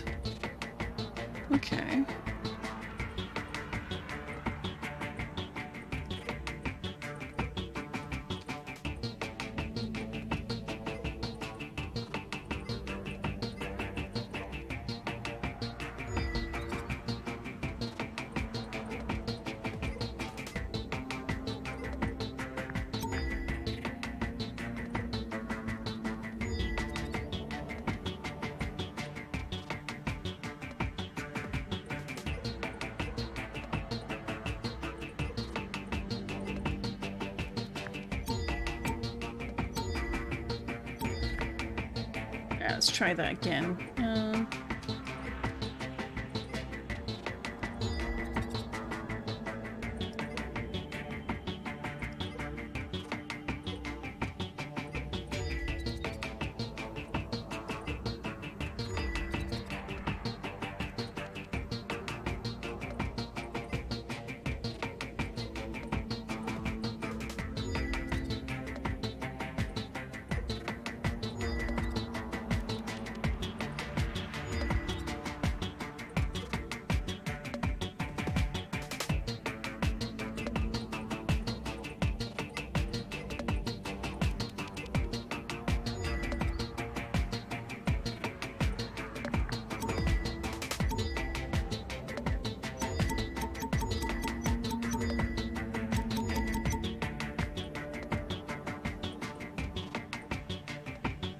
Okay. Yeah, let's try that again.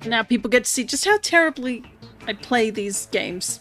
Now people get to see just how terribly I play these games.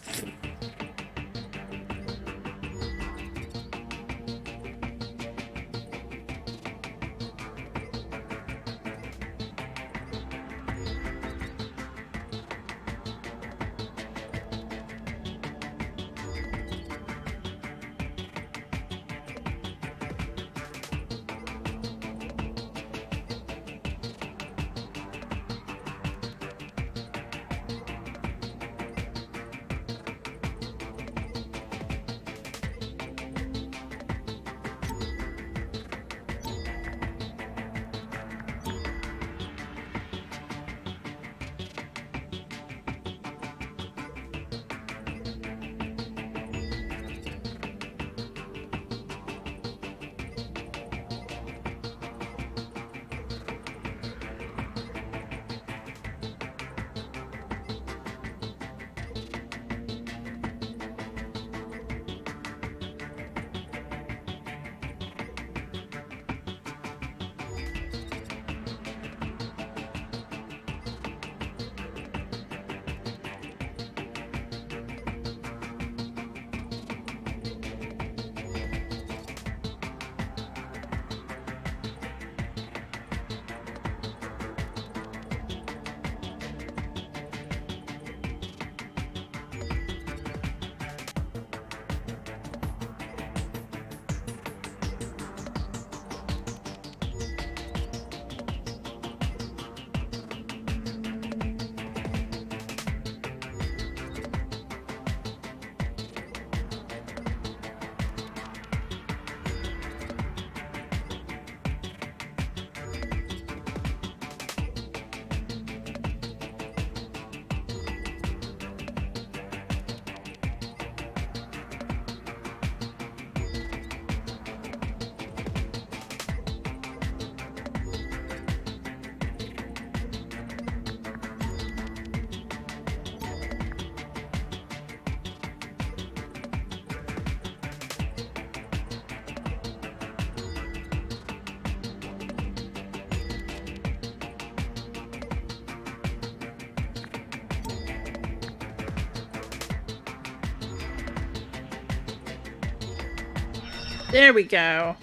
There we go.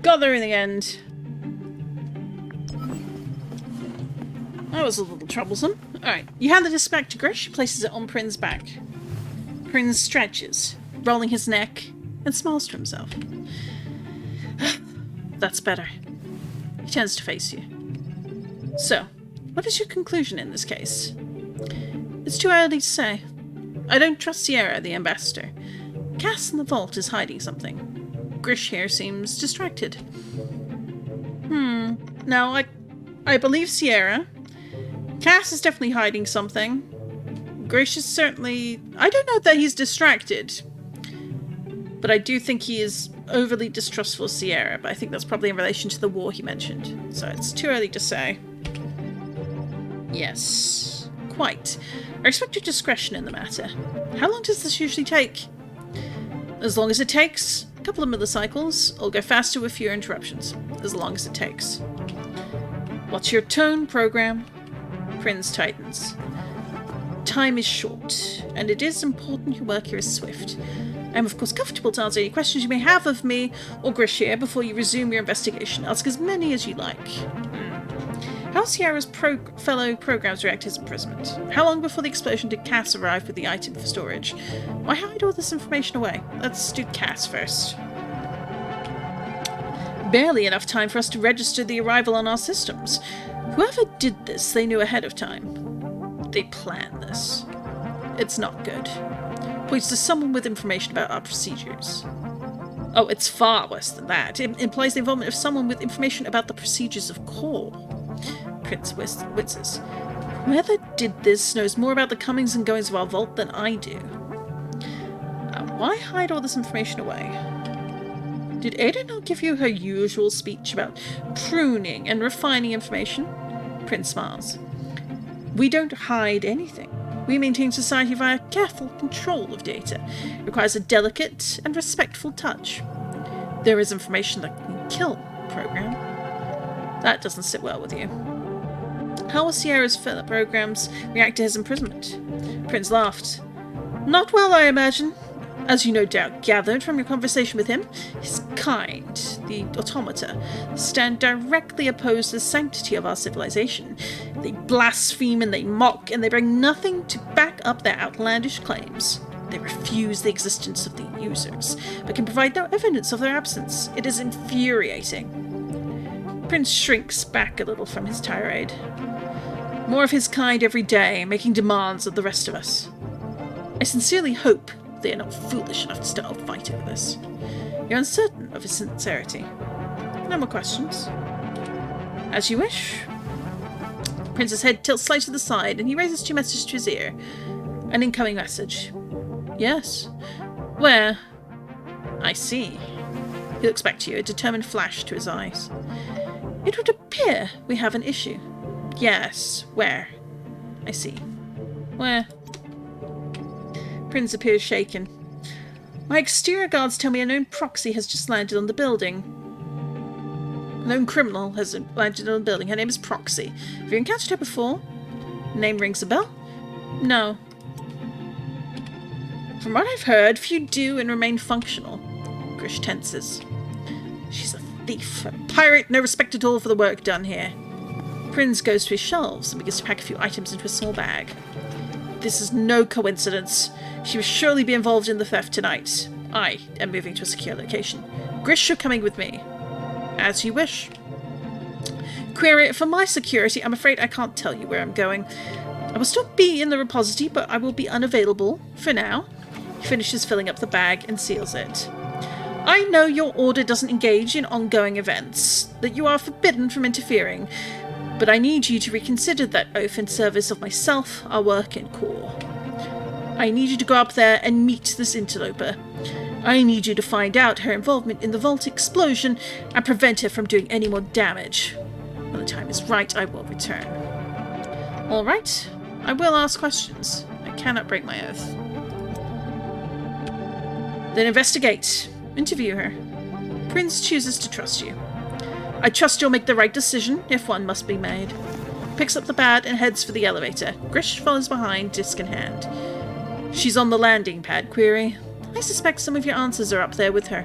Got there in the end. That was a little troublesome. Alright, you hand the disc back to Grish. He places it on Prin's back. Prin stretches, rolling his neck, and smiles to himself. That's better. He turns to face you. So, what is your conclusion in this case? It's too early to say. I don't trust Sierra, the ambassador. Cass in the vault is hiding something. Grish here seems distracted. No, I believe Sierra. Cass is definitely hiding something. Grish is certainly... I don't know that he's distracted. But I do think he is overly distrustful of Sierra, but I think that's probably in relation to the war he mentioned. So it's too early to say. Yes, quite. I respect your discretion in the matter. How long does this usually take? As long as it takes. A couple of millicycles. I'll go faster with fewer interruptions. As long as it takes. What's your tone, program? Prince tightens. Time is short, and it is important your work here is swift. I am of course comfortable to answer any questions you may have of me or Grish here before you resume your investigation. Ask as many as you like. How Sierra's fellow programs react to his imprisonment? How long before the explosion did Cass arrive with the item for storage? Why hide all this information away? Let's do Cass first. Barely enough time for us to register the arrival on our systems. Whoever did this, they knew ahead of time. They planned this. It's not good. Points to someone with information about our procedures. Oh, it's far worse than that. It implies the involvement of someone with information about the procedures of core. Prince winces. Whoever did this knows more about the comings and goings of our vault than I do. Why hide all this information away? Did Ada not give you her usual speech about pruning and refining information? Prince smiles. We don't hide anything. We maintain society via careful control of data. It requires a delicate and respectful touch. There is information that can kill, program. That doesn't sit well with you. How will Sierra's fellow programs react to his imprisonment? Prince laughed. Not well, I imagine. As you no doubt gathered from your conversation with him, his kind, the Automata, stand directly opposed to the sanctity of our civilization. They blaspheme and they mock, and they bring nothing to back up their outlandish claims. They refuse the existence of the users, but can provide no evidence of their absence. It is infuriating. Prince shrinks back a little from his tirade. More of his kind every day, making demands of the rest of us. I sincerely hope they are not foolish enough to start a fight over this. You're uncertain of his sincerity. No more questions. As you wish. Prince's head tilts slightly to the side, and he raises two messages to his ear. An incoming message. Yes. Where? I see. He looks back to you, a determined flash to his eyes. It would appear we have an issue. Yes. Where? I see. Where? Prince appears shaken. My exterior guards tell me a known proxy has just landed on the building. A known criminal has landed on the building. Her name is Proxy. Have you encountered her before? Name rings a bell? No. From what I've heard, few do and remain functional. Grish tenses. She's a thief, a pirate, no respect at all for the work done here. Prince goes to his shelves and begins to pack a few items into a small bag. This is no coincidence. She will surely be involved in the theft tonight. I am moving to a secure location. Grish, you're coming with me. As you wish. Query, for my security, I'm afraid I can't tell you where I'm going. I will still be in the repository, but I will be unavailable for now. He finishes filling up the bag and seals it. I know your order doesn't engage in ongoing events, that you are forbidden from interfering, but I need you to reconsider that oath in service of myself, our work, and core. I need you to go up there and meet this interloper. I need you to find out her involvement in the vault explosion and prevent her from doing any more damage. When the time is right, I will return. All right, I will ask questions. I cannot break my oath. Then investigate. Interview her. Prince chooses to trust you. I trust you'll make the right decision, if one must be made. Picks up the pad and heads for the elevator. Grish follows behind, disc in hand. She's on the landing pad, Query. I suspect some of your answers are up there with her.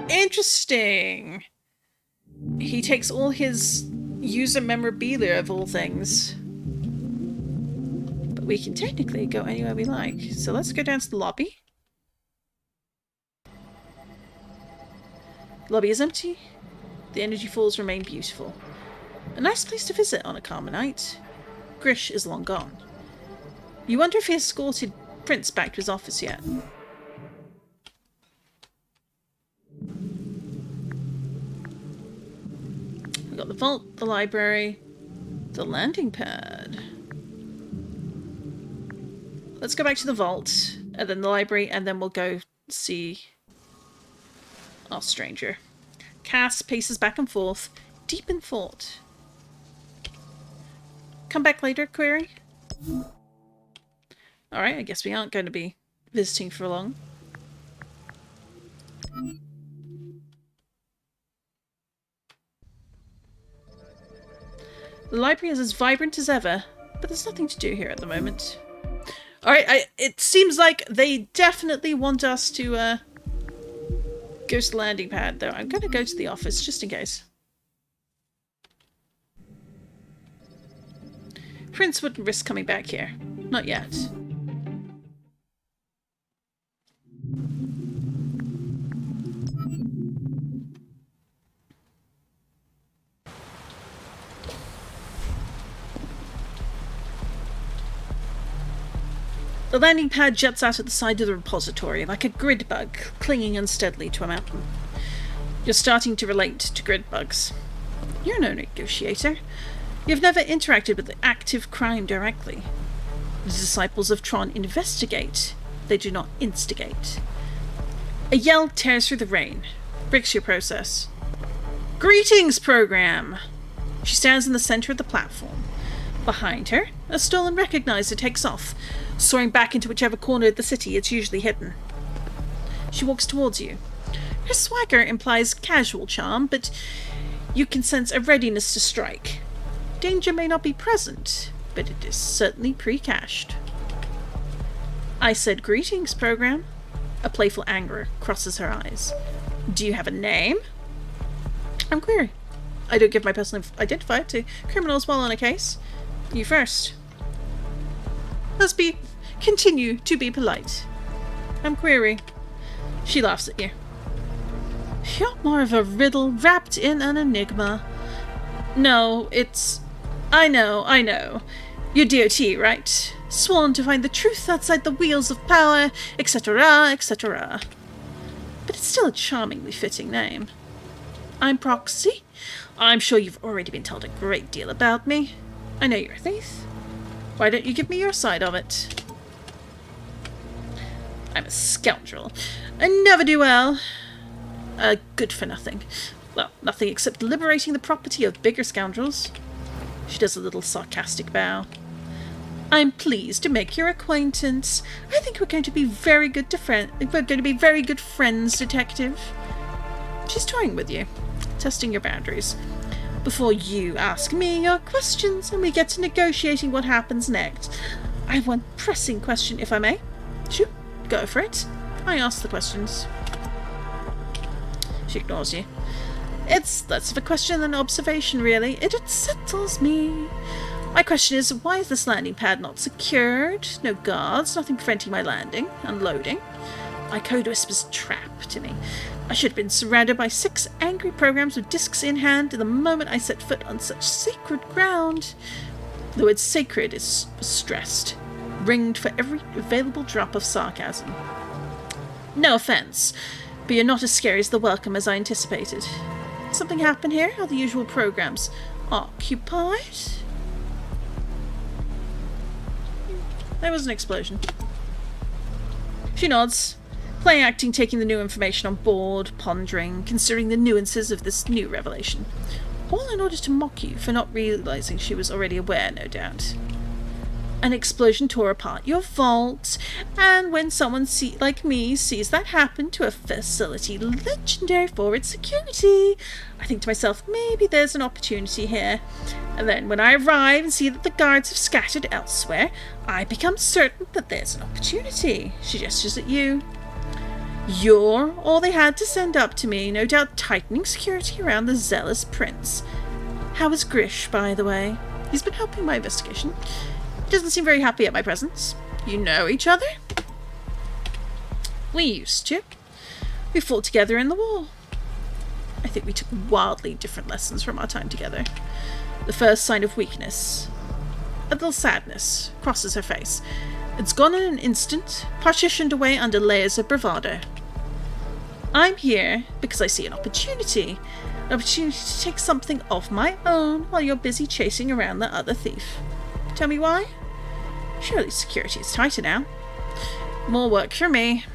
Interesting. He takes all his user memorabilia of all things. But we can technically go anywhere we like. So let's go down to the lobby. The lobby is empty. The energy falls remain beautiful. A nice place to visit on a calmer night. Grish is long gone. You wonder if he escorted Prince back to his office yet. We've got the vault, the library, the landing pad. Let's go back to the vault, and then the library, and then we'll go see our stranger. Cass paces back and forth, deep in thought. Come back later, query? Alright, I guess we aren't going to be visiting for long. The library is as vibrant as ever, but there's nothing to do here at the moment. Alright, it seems like they definitely want us to go to the landing pad, though. I'm going to go to the office, just in case. Prince wouldn't risk coming back here. Not yet. The landing pad juts out at the side of the repository, like a grid bug clinging unsteadily to a mountain. You're starting to relate to grid bugs. You're no negotiator. You've never interacted with active crime directly. The disciples of Tron investigate. They do not instigate. A yell tears through the rain, breaks your process. Greetings, program! She stands in the center of the platform. Behind her, a stolen recognizer takes off, soaring back into whichever corner of the city it's usually hidden. She walks towards you. Her swagger implies casual charm, but you can sense a readiness to strike. Danger may not be present, but it is certainly pre-cached. I said greetings, program. A playful anger crosses her eyes. Do you have a name? I'm query. I don't give my personal identifier to criminals while on a case. You first. Continue to be polite. I'm query. She laughs at you. You're more of a riddle wrapped in an enigma. No, it's... I know. You're DOT, right? Sworn to find the truth outside the wheels of power, etc., etc. But it's still a charmingly fitting name. I'm Proxy. I'm sure you've already been told a great deal about me. I know you're a thief. Why don't you give me your side of it? I'm a scoundrel. I never do well. Good for nothing. Well, nothing except liberating the property of bigger scoundrels. She does a little sarcastic bow. I'm pleased to make your acquaintance. I think we're going to be very good friends, detective. She's toying with you, testing your boundaries. Before you ask me your questions and we get to negotiating what happens next, I have one pressing question, if I may. Shoot, go for it. I ask the questions. She ignores you. It's less of a question than an observation, really. It unsettles me. My question is, why is this landing pad not secured? No guards, nothing preventing my landing, unloading. My code whispers trap to me. I should have been surrounded by 6 angry programs with discs in hand the moment I set foot on such sacred ground. The word sacred is stressed, ringed for every available drop of sarcasm. No offense, but you're not as scary as the welcome as I anticipated. Something happened here? Are the usual programs occupied? There was an explosion. She nods, play acting, taking the new information on board, pondering, considering the nuances of this new revelation. All in order to mock you for not realizing she was already aware, no doubt. An explosion tore apart your vault, and when someone like me sees that happen to a facility legendary for its security, I think to myself, maybe there's an opportunity here. And then when I arrive and see that the guards have scattered elsewhere, I become certain that there's an opportunity. She gestures at you. You're all they had to send up to me, no doubt tightening security around the zealous prince. How is Grish, by the way? He's been helping my investigation. He doesn't seem very happy at my presence. You know each other? We used to. We fought together in the war. I think we took wildly different lessons from our time together. The first sign of weakness, a little sadness, crosses her face. It's gone in an instant, partitioned away under layers of bravado. I'm here because I see an opportunity to take something of my own while you're busy chasing around the other thief. Tell me why? Surely security is tighter now. More work for me.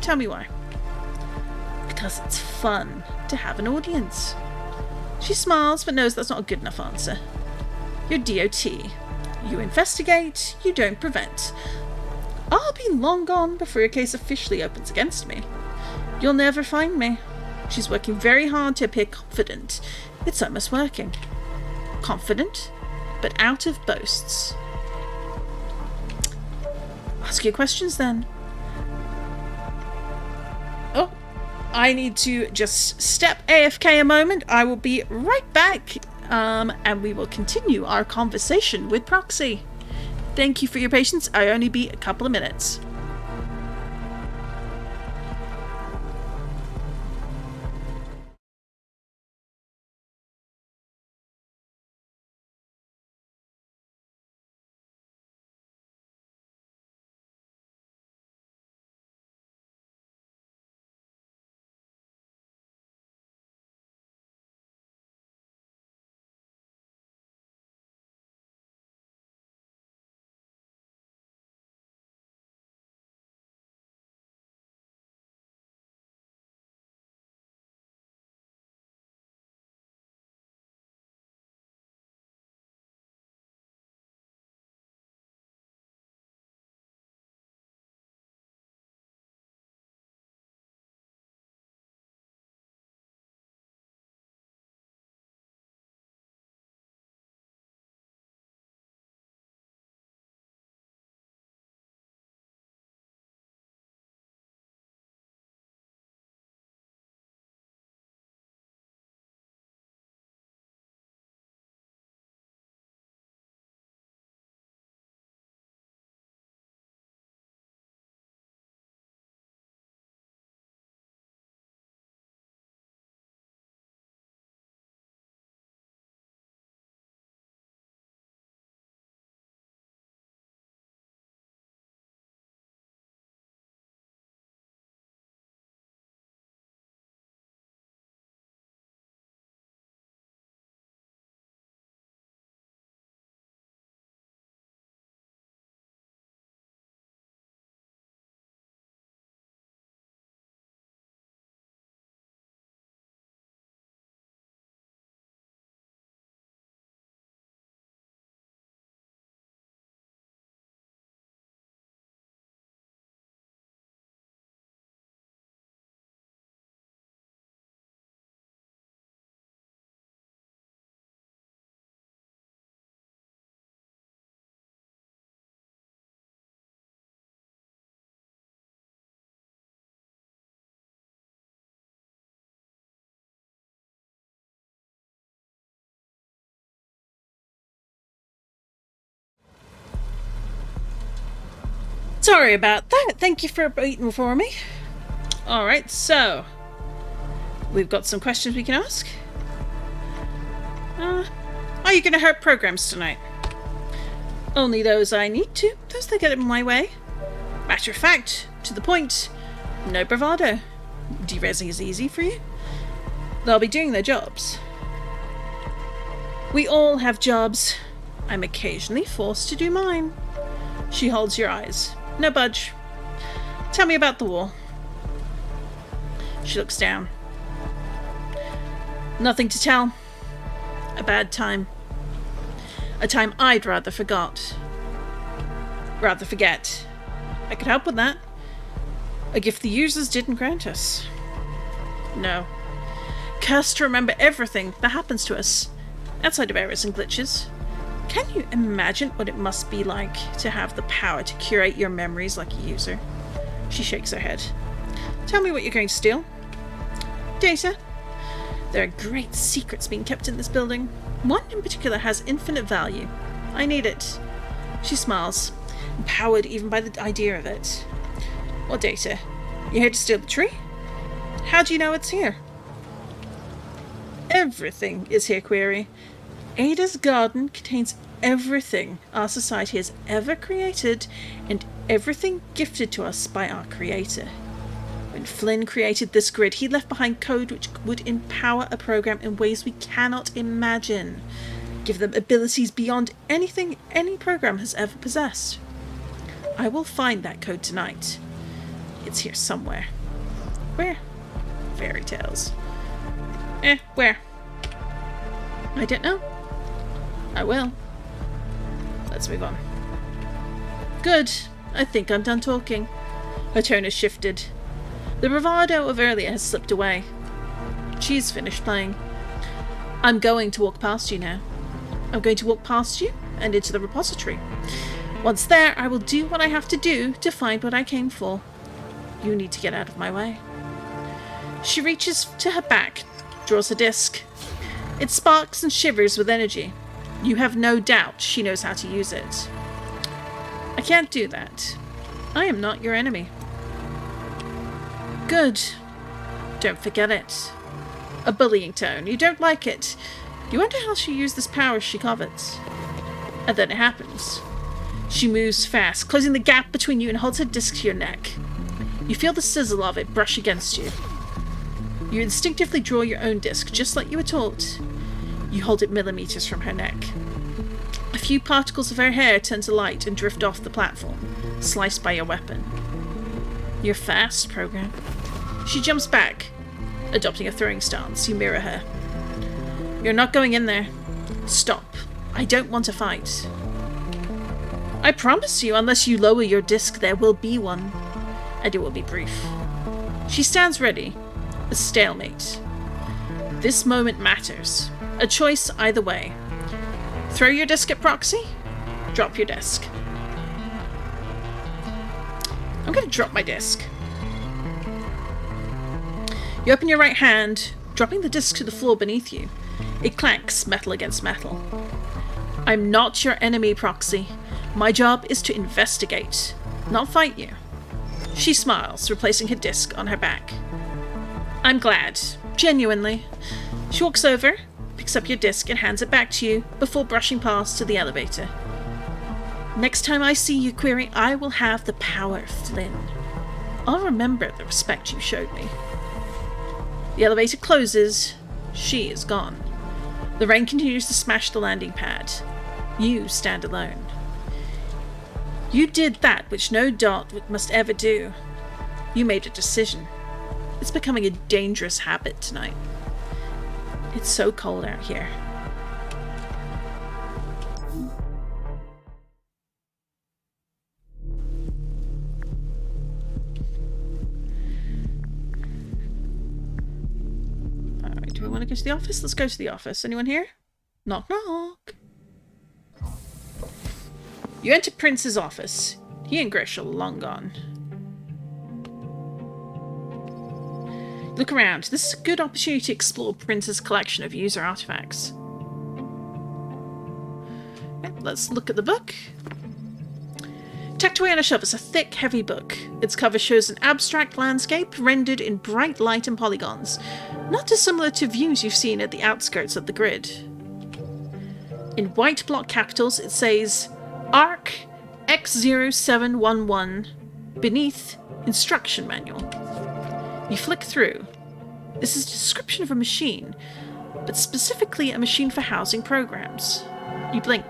Tell me why. Because it's fun to have an audience. She smiles but knows that's not a good enough answer. You're DOT. You investigate, you don't prevent. I'll be long gone before your case officially opens against me. You'll never find me. She's working very hard to appear confident. It's almost working. Confident, but out of boasts. Ask your questions then. Oh, I need to just step AFK a moment. I will be right back. And we will continue our conversation with Proxy. Thank you for your patience. I'll only be a couple of minutes. Sorry about that. Thank you for waiting for me. Alright, so we've got some questions we can ask. Are you going to hurt programs tonight? Only those I need to. Those that get in my way. Matter of fact, to the point. No bravado. Derezzing is easy for you. They'll be doing their jobs. We all have jobs. I'm occasionally forced to do mine. She holds your eyes. No budge. Tell me about the war. She looks down. Nothing to tell. A bad time. A time I'd rather forget. I could help with that. A gift the users didn't grant us. No. Cursed to remember everything that happens to us, outside of errors and glitches. Can you imagine what it must be like to have the power to curate your memories like a user? She shakes her head. Tell me what you're going to steal. Data. There are great secrets being kept in this building. One in particular has infinite value. I need it. She smiles, empowered even by the idea of it. What data? You here to steal the tree? How do you know it's here? Everything is here, Query. Ada's garden contains everything our society has ever created and everything gifted to us by our creator. When Flynn created this grid, he left behind code which would empower a program in ways we cannot imagine, give them abilities beyond anything any program has ever possessed. I will find that code tonight. It's here somewhere. Where? Fairy tales. Where? I don't know. I will. Let's move on. Good. I think I'm done talking. Her tone has shifted. The bravado of earlier has slipped away. She's finished playing. I'm going to walk past you now. I'm going to walk past you and into the repository. Once there, I will do what I have to do to find what I came for. You need to get out of my way. She reaches to her back, draws a disc. It sparks and shivers with energy. You have no doubt she knows how to use it. I can't do that. I am not your enemy. Good. Don't forget it. A bullying tone. You don't like it. You wonder how she used this power she covets. And then it happens. She moves fast, closing the gap between you and holds her disc to your neck. You feel the sizzle of it brush against you. You instinctively draw your own disc, just like you were taught. You hold it millimeters from her neck. A few particles of her hair turn to light and drift off the platform, sliced by your weapon. You're fast, program. She jumps back, adopting a throwing stance. You mirror her. You're not going in there. Stop. I don't want to fight. I promise you, unless you lower your disc, there will be one. And it will be brief. She stands ready. A stalemate. This moment matters. A choice either way. Throw your disc at proxy. Drop your disc. I'm going to drop my disc. You open your right hand, dropping the disc to the floor beneath you. It clanks, metal against metal. I'm not your enemy, Proxy. My job is to investigate, not fight you. She smiles, replacing her disc on her back. I'm glad. Genuinely. She walks over, picks up your disc and hands it back to you before brushing past to the elevator. Next time I see you, Query, I will have the power of Flynn. I'll remember the respect you showed me. The elevator closes. She is gone. The rain continues to smash the landing pad. You stand alone. You did that which no dot must ever do. You made a decision. It's becoming a dangerous habit tonight. It's so cold out here. Alright, do we want to go to the office? Let's go to the office. Anyone here? Knock knock. You enter Prince's office. He and Grish are long gone. Look around. This is a good opportunity to explore Prince's collection of user artifacts. Okay, let's look at the book. Tucked away on a shelf is a thick, heavy book. Its cover shows an abstract landscape rendered in bright light and polygons, not dissimilar to views you've seen at the outskirts of the grid. In white block capitals, it says ARC X0711 beneath Instruction Manual. You flick through. This is a description of a machine, but specifically a machine for housing programs. You blink.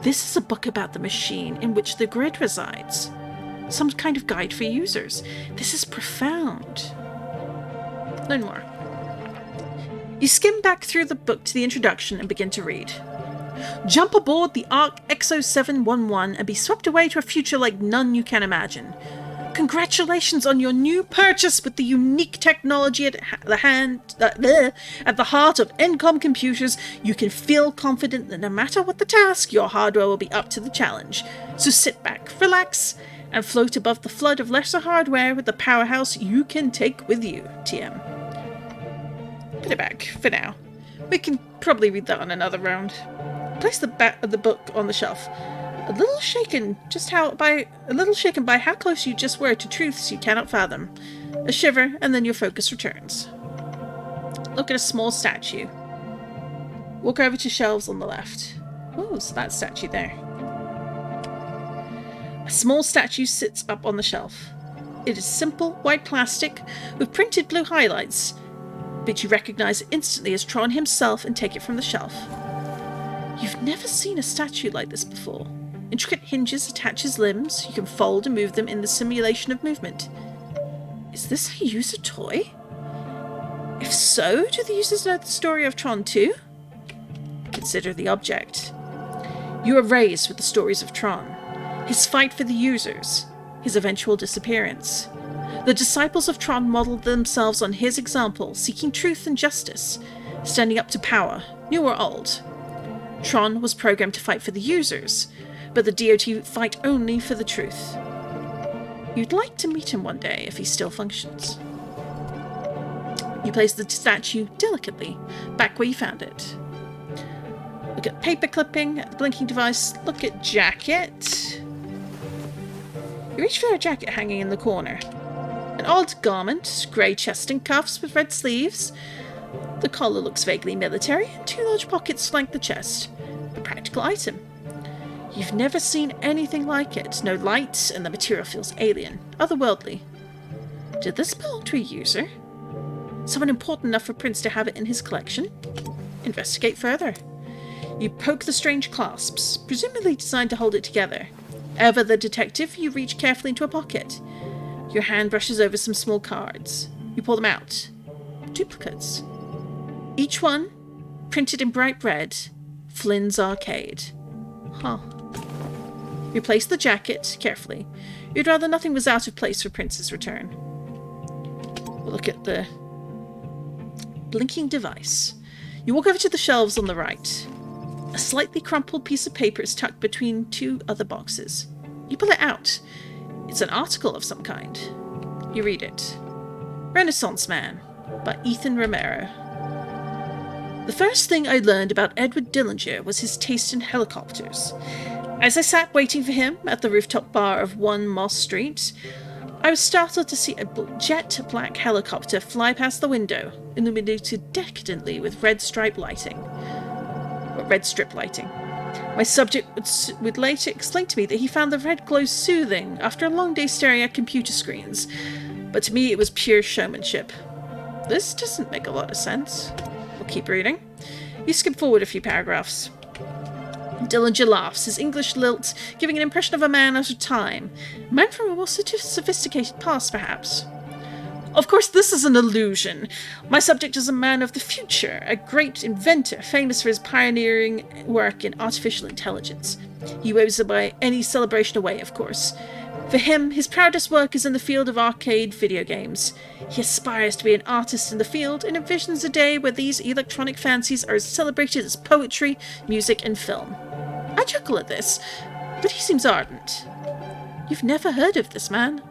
This is a book about the machine in which the grid resides. Some kind of guide for users. This is profound. Learn more. You skim back through the book to the introduction and begin to read. Jump aboard the ARC X0711 and be swept away to a future like none you can imagine. Congratulations on your new purchase with the unique technology at the heart of Encom computers. You can feel confident that no matter what the task, your hardware will be up to the challenge. So sit back, relax, and float above the flood of lesser hardware with the powerhouse you can take with you, TM. Put it back, for now. We can probably read that on another round. Place the back of the book on the shelf. A little shaken by how close you just were to truths you cannot fathom. A shiver, and then your focus returns. Look at a small statue. Walk over to shelves on the left. Oh, so that statue there. A small statue sits up on the shelf. It is simple, white plastic, with printed blue highlights, but you recognize it instantly as Tron himself and take it from the shelf. You've never seen a statue like this before. Intricate hinges attach his limbs. You can fold and move them in the simulation of movement. Is this a user toy? If so, do the users know the story of Tron too? Consider the object. You are raised with the stories of Tron. His fight for the users. His eventual disappearance. The disciples of Tron modeled themselves on his example, seeking truth and justice, standing up to power, new or old. Tron was programmed to fight for the users, but the DOT fight only for the truth. You'd like to meet him one day if he still functions. You place the statue delicately back where you found it. Look at paper clipping, at the blinking device, look at jacket. You reach for a jacket hanging in the corner. An odd garment, grey chest and cuffs with red sleeves. The collar looks vaguely military, and two large pockets flank the chest. A practical item. You've never seen anything like it. No light, and the material feels alien, otherworldly. Did this belong to a user? Someone important enough for Prince to have it in his collection? Investigate further. You poke the strange clasps, presumably designed to hold it together. Ever the detective, you reach carefully into a pocket. Your hand brushes over some small cards. You pull them out. Duplicates. Each one, printed in bright red, Flynn's Arcade. Huh. You place the jacket carefully. You'd rather nothing was out of place for Prince's return. We'll look at the blinking device. You walk over to the shelves on the right. A slightly crumpled piece of paper is tucked between two other boxes. You pull it out. It's an article of some kind. You read it. Renaissance Man by Ethan Romero. The first thing I learned about Edward Dillinger was his taste in helicopters. As I sat waiting for him at the rooftop bar of 1 Moss Street, I was startled to see a jet black helicopter fly past the window, illuminated decadently with red strip lighting. My subject would later explain to me that he found the red glow soothing after a long day staring at computer screens, but to me it was pure showmanship. This doesn't make a lot of sense. We'll keep reading. You skip forward a few paragraphs. Dillinger laughs, his English lilt giving an impression of a man out of time. A man from a more sophisticated past, perhaps. Of course, this is an illusion. My subject is a man of the future, a great inventor, famous for his pioneering work in artificial intelligence. He waves away any celebration away, of course. For him, his proudest work is in the field of arcade video games. He aspires to be an artist in the field and envisions a day where these electronic fancies are as celebrated as poetry, music, and film. I chuckle at this, but he seems ardent. You've never heard of this man?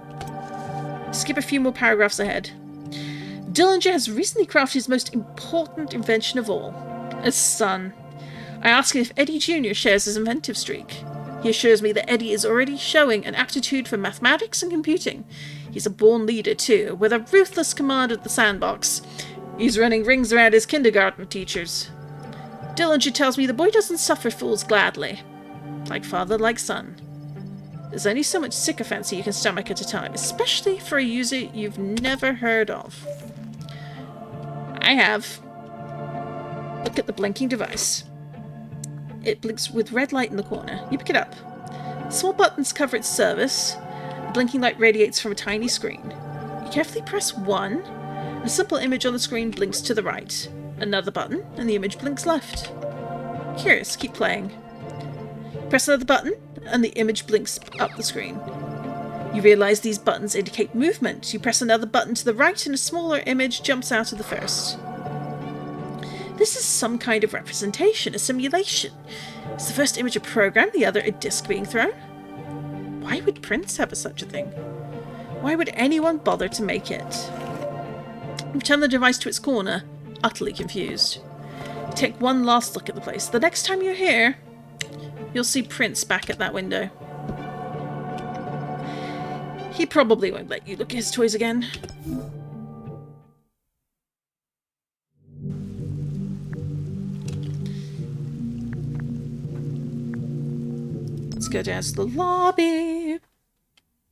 Skip a few more paragraphs ahead. Dillinger has recently crafted his most important invention of all, a son. I ask him if Eddie Jr. shares his inventive streak. He assures me that Eddie is already showing an aptitude for mathematics and computing. He's a born leader, too, with a ruthless command of the sandbox. He's running rings around his kindergarten teachers. Dillinger tells me the boy doesn't suffer fools gladly. Like father, like son. There's only so much sycophancy you can stomach at a time, especially for a user you've never heard of. I have. Look at the blinking device. It blinks with red light in the corner. You pick it up. Small buttons cover its surface. The blinking light radiates from a tiny screen. You carefully press 1. A simple image on the screen blinks to the right. Another button, and the image blinks left. Curious, keep playing. Press another button, and the image blinks up the screen. You realize these buttons indicate movement. You press another button to the right, and a smaller image jumps out of the first. This is some kind of representation, a simulation. Is the first image a program, the other a disc being thrown? Why would Prince have such a thing? Why would anyone bother to make it? Return the device to its corner, utterly confused. Take one last look at the place. The next time you're here, you'll see Prince back at that window. He probably won't let you look at his toys again. Let's go down to the lobby.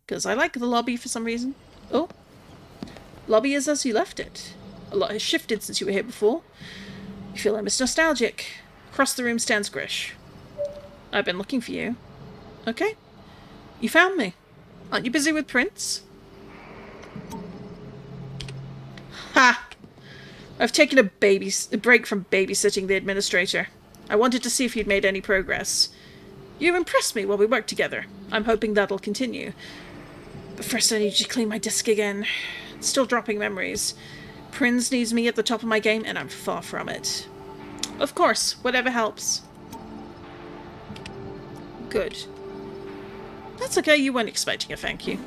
Because I like the lobby for some reason. Oh. Lobby is as you left it. A lot has shifted since you were here before. You feel almost nostalgic. Across the room stands Grish. I've been looking for you. Okay. You found me. Aren't you busy with Prince? Ha! I've taken a break from babysitting the administrator. I wanted to see if you'd made any progress. You impressed me while we worked together. I'm hoping that'll continue. But first I need you to clean my disk again. Still dropping memories. Prince needs me at the top of my game, and I'm far from it. Of course, whatever helps. Good. That's okay, you weren't expecting a thank you.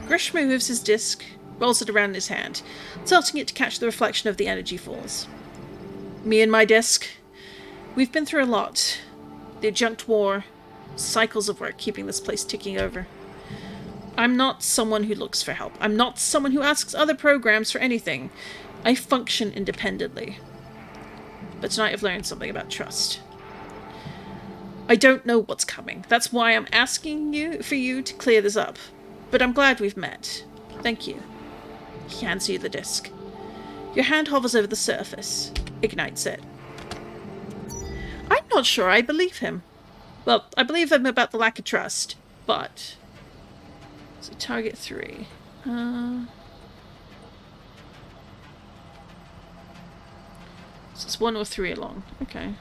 Grish moves his disc, rolls it around in his hand, tilting it to catch the reflection of the energy falls. Me and my disc. We've been through a lot. The adjunct war, cycles of work keeping this place ticking over. I'm not someone who looks for help. I'm not someone who asks other programs for anything. I function independently. But tonight I've learned something about trust. I don't know what's coming. That's why I'm asking for you to clear this up. But I'm glad we've met. Thank you. He hands you the disc. Your hand hovers over the surface, ignites it. I'm not sure I believe him. Well, I believe him about the lack of trust, but... So target 3. So it's 1 or 3 along. Okay.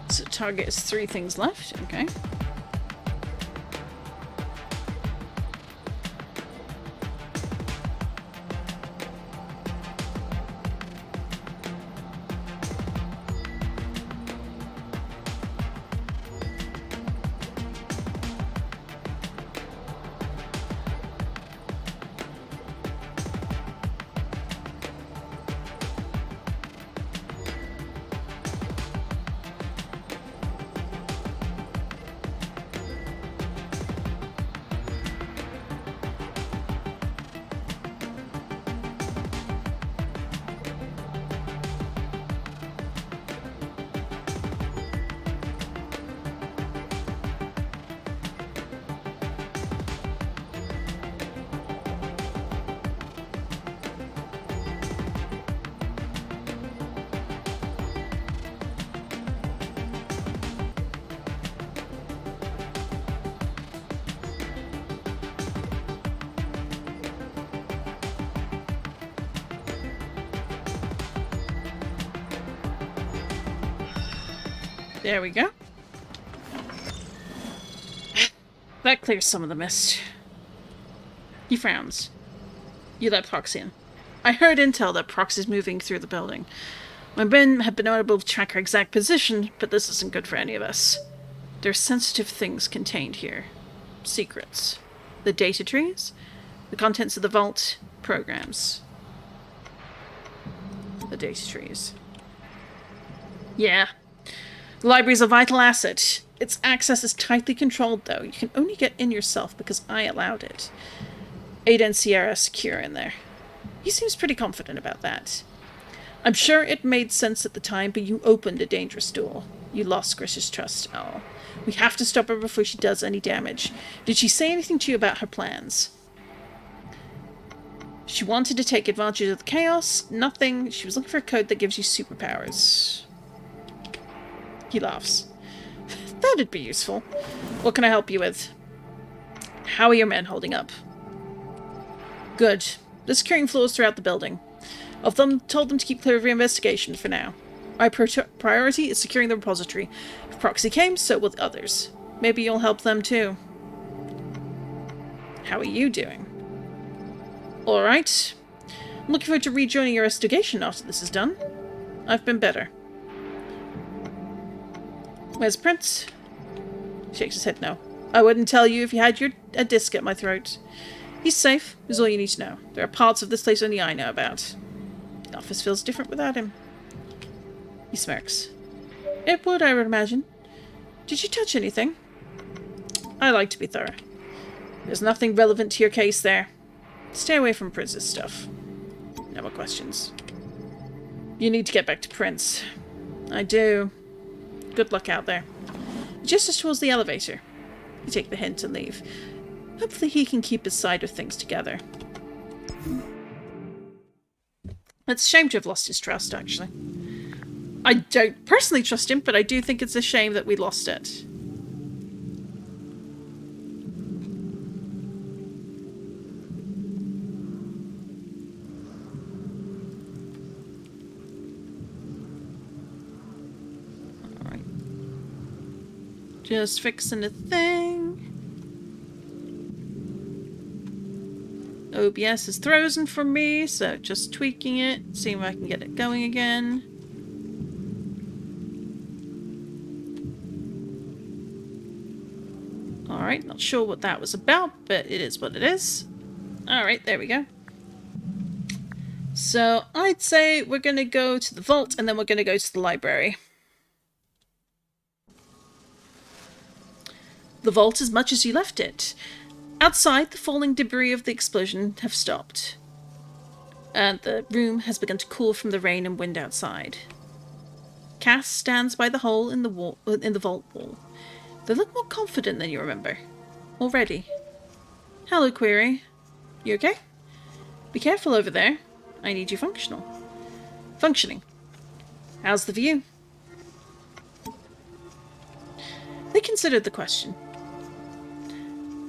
So target is 3 things left. Okay. There we go. That clears some of the mist. He frowns. You let Proxy in. I heard intel that Proxy's moving through the building. My men have been unable to track her exact position, but this isn't good for any of us. There are sensitive things contained here. Secrets. The data trees, the contents of the vault, programs. The data trees. Yeah. The library's a vital asset. Its access is tightly controlled, though. You can only get in yourself because I allowed it. Ada and Sierra are secure in there. He seems pretty confident about that. I'm sure it made sense at the time, but you opened a dangerous door. You lost Grish's trust. Oh. We have to stop her before she does any damage. Did she say anything to you about her plans? She wanted to take advantage of the chaos. Nothing. She was looking for a code that gives you superpowers. He laughs. That'd be useful. What can I help you with? How are your men holding up? Good. They're securing floors throughout the building. Of them, told them to keep clear of reinvestigation for now. My priority is securing the repository. If Proxy came, so will the others. Maybe you'll help them too. How are you doing? Alright. I'm looking forward to rejoining your investigation after this is done. I've been better. Where's Prince? Shakes his head no. I wouldn't tell you if you had a disc at my throat. He's safe, is all you need to know. There are parts of this place only I know about. The office feels different without him. He smirks. It would, I would imagine. Did you touch anything? I like to be thorough. There's nothing relevant to your case there. Stay away from Prince's stuff. No more questions. You need to get back to Prince. I do. Good luck out there. He gestures towards the elevator. You take the hint and leave. Hopefully he can keep his side of things together. It's a shame to have lost his trust, actually. I don't personally trust him, but I do think it's a shame that we lost it. Alright. Just fixing a thing. OBS is frozen for me, so just tweaking it, seeing if I can get it going again. Alright, not sure what that was about, but it is what it is. Alright, there we go. So, I'd say we're going to go to the vault, and then we're going to go to the library. The vault is much as you left it. Outside, the falling debris of the explosion have stopped. And the room has begun to cool from the rain and wind outside. Cass stands by the hole in the vault wall. They look more confident than you remember. Already. Hello, Query. You okay? Be careful over there. I need you functioning. How's the view? They considered the question.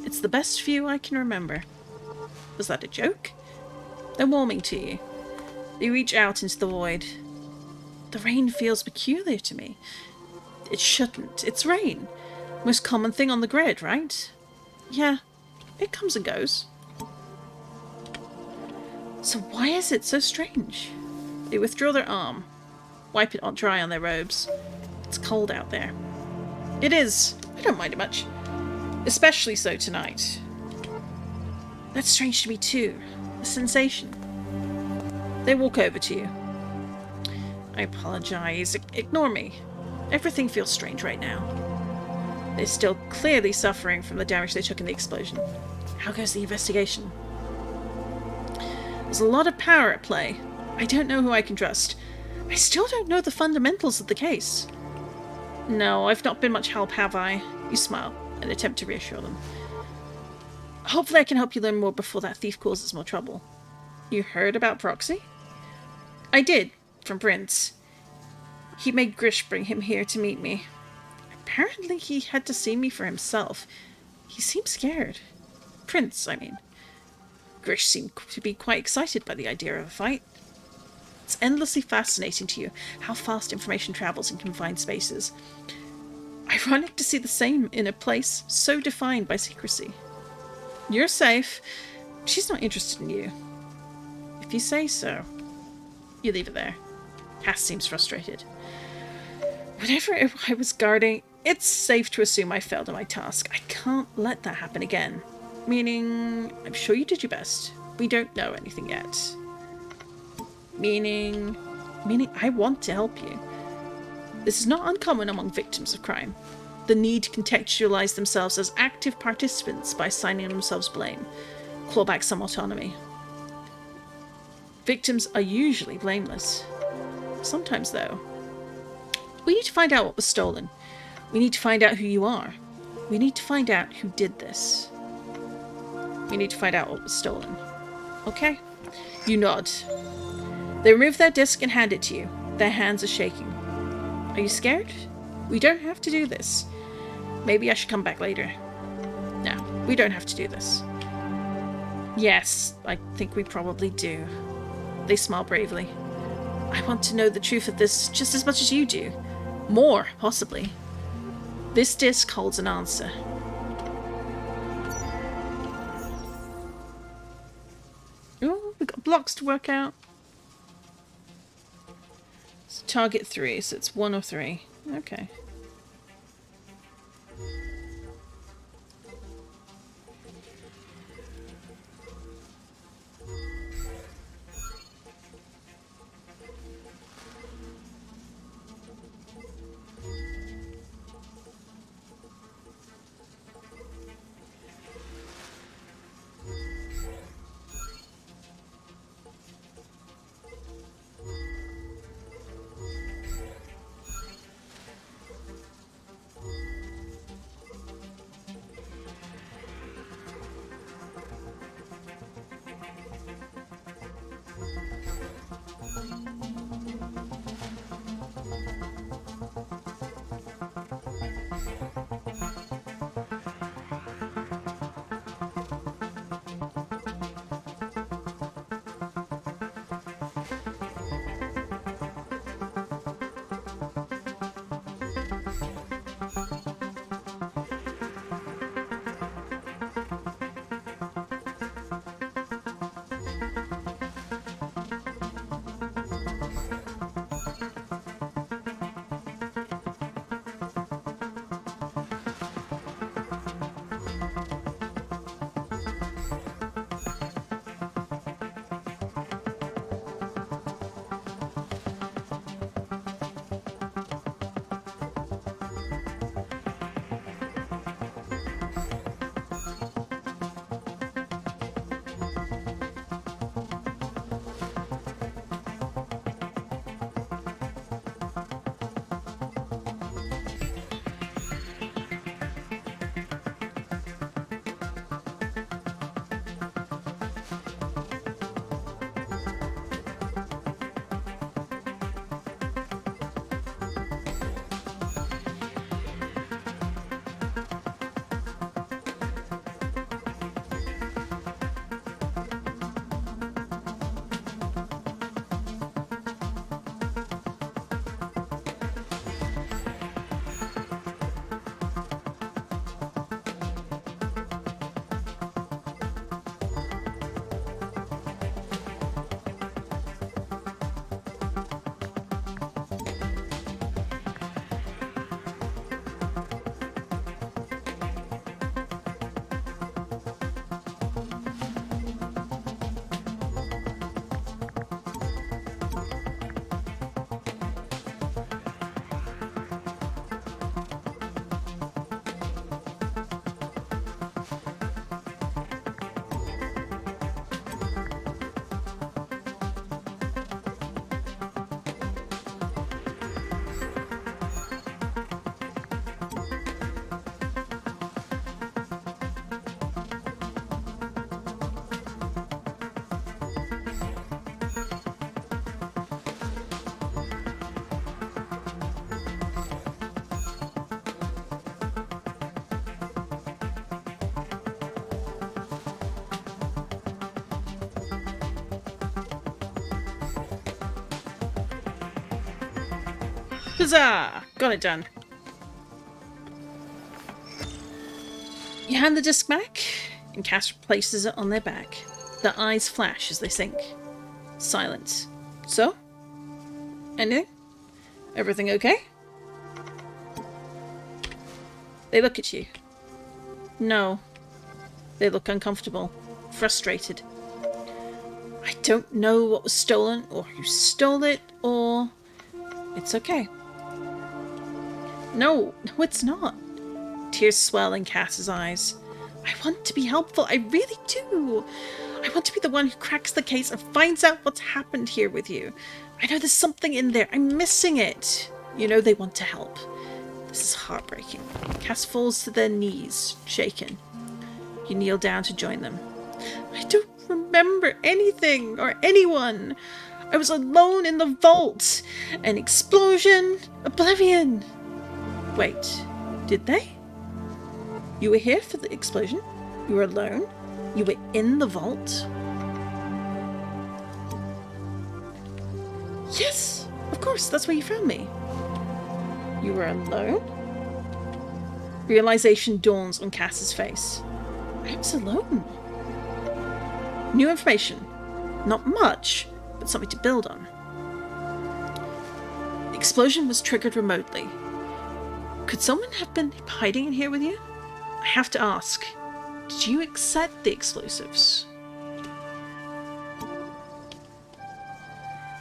It's the best view I can remember. Was that a joke? They're warming to you. They reach out into the void. The rain feels peculiar to me. It shouldn't. It's rain. Most common thing on the grid, right? Yeah, it comes and goes. So why is it so strange? They withdraw their arm. Wipe it dry on their robes. It's cold out there. It is. I don't mind it much. Especially so tonight. That's strange to me too. A sensation. They walk over to you. I apologize. Ignore me. Everything feels strange right now. They're still clearly suffering from the damage they took in the explosion. How goes the investigation? There's a lot of power at play. I don't know who I can trust. I still don't know the fundamentals of the case. No, I've not been much help, have I? You smile and attempt to reassure them. Hopefully I can help you learn more before that thief causes more trouble. You heard about Proxy? I did, from Prince. He made Grish bring him here to meet me. Apparently he had to see me for himself. He seemed scared. Prince, I mean. Grish seemed to be quite excited by the idea of a fight. It's endlessly fascinating to you how fast information travels in confined spaces. Ironic to see the same in a place so defined by secrecy. You're safe. She's not interested in you. If you say so. You leave it there. Cass seems frustrated. Whatever I was guarding, it's safe to assume I failed in my task. I can't let that happen again. Meaning, I'm sure you did your best. We don't know anything yet. Meaning I want to help you. This is not uncommon among victims of crime. The need to contextualize themselves as active participants by assigning themselves blame. Claw back some autonomy. Victims are usually blameless. Sometimes, though. We need to find out what was stolen. We need to find out who you are. We need to find out who did this. We need to find out what was stolen. Okay? You nod. They remove their disc and hand it to you. Their hands are shaking. Are you scared? We don't have to do this. Maybe I should come back later. No, we don't have to do this. Yes, I think we probably do. They smile bravely. I want to know the truth of this just as much as you do. More, possibly. This disc holds an answer. Oh, we've got blocks to work out. It's target 3, so it's 1 or 3. Okay. Huzzah! Got it done. You hand the disc back, and Cass places it on their back. Their eyes flash as they sync. Silence. So? Anything? Everything okay? They look at you. No. They look uncomfortable. Frustrated. I don't know what was stolen, or who stole it, or... It's okay. No, it's not. Tears swell in Cass's eyes. I want to be helpful, I really do. I want to be the one who cracks the case and finds out what's happened here with you. I know there's something in there. I'm missing it. You know they want to help. This is heartbreaking. Cass falls to their knees, shaken. You kneel down to join them. I don't remember anything or anyone. I was alone in the vault. An explosion. Oblivion. Wait, did they? You were here for the explosion? You were alone? You were in the vault? Yes, of course, that's where you found me. You were alone? Realization dawns on Cass's face. I was alone. New information. Not much, but something to build on. The explosion was triggered remotely. Could someone have been hiding in here with you? I have to ask. Did you accept the explosives?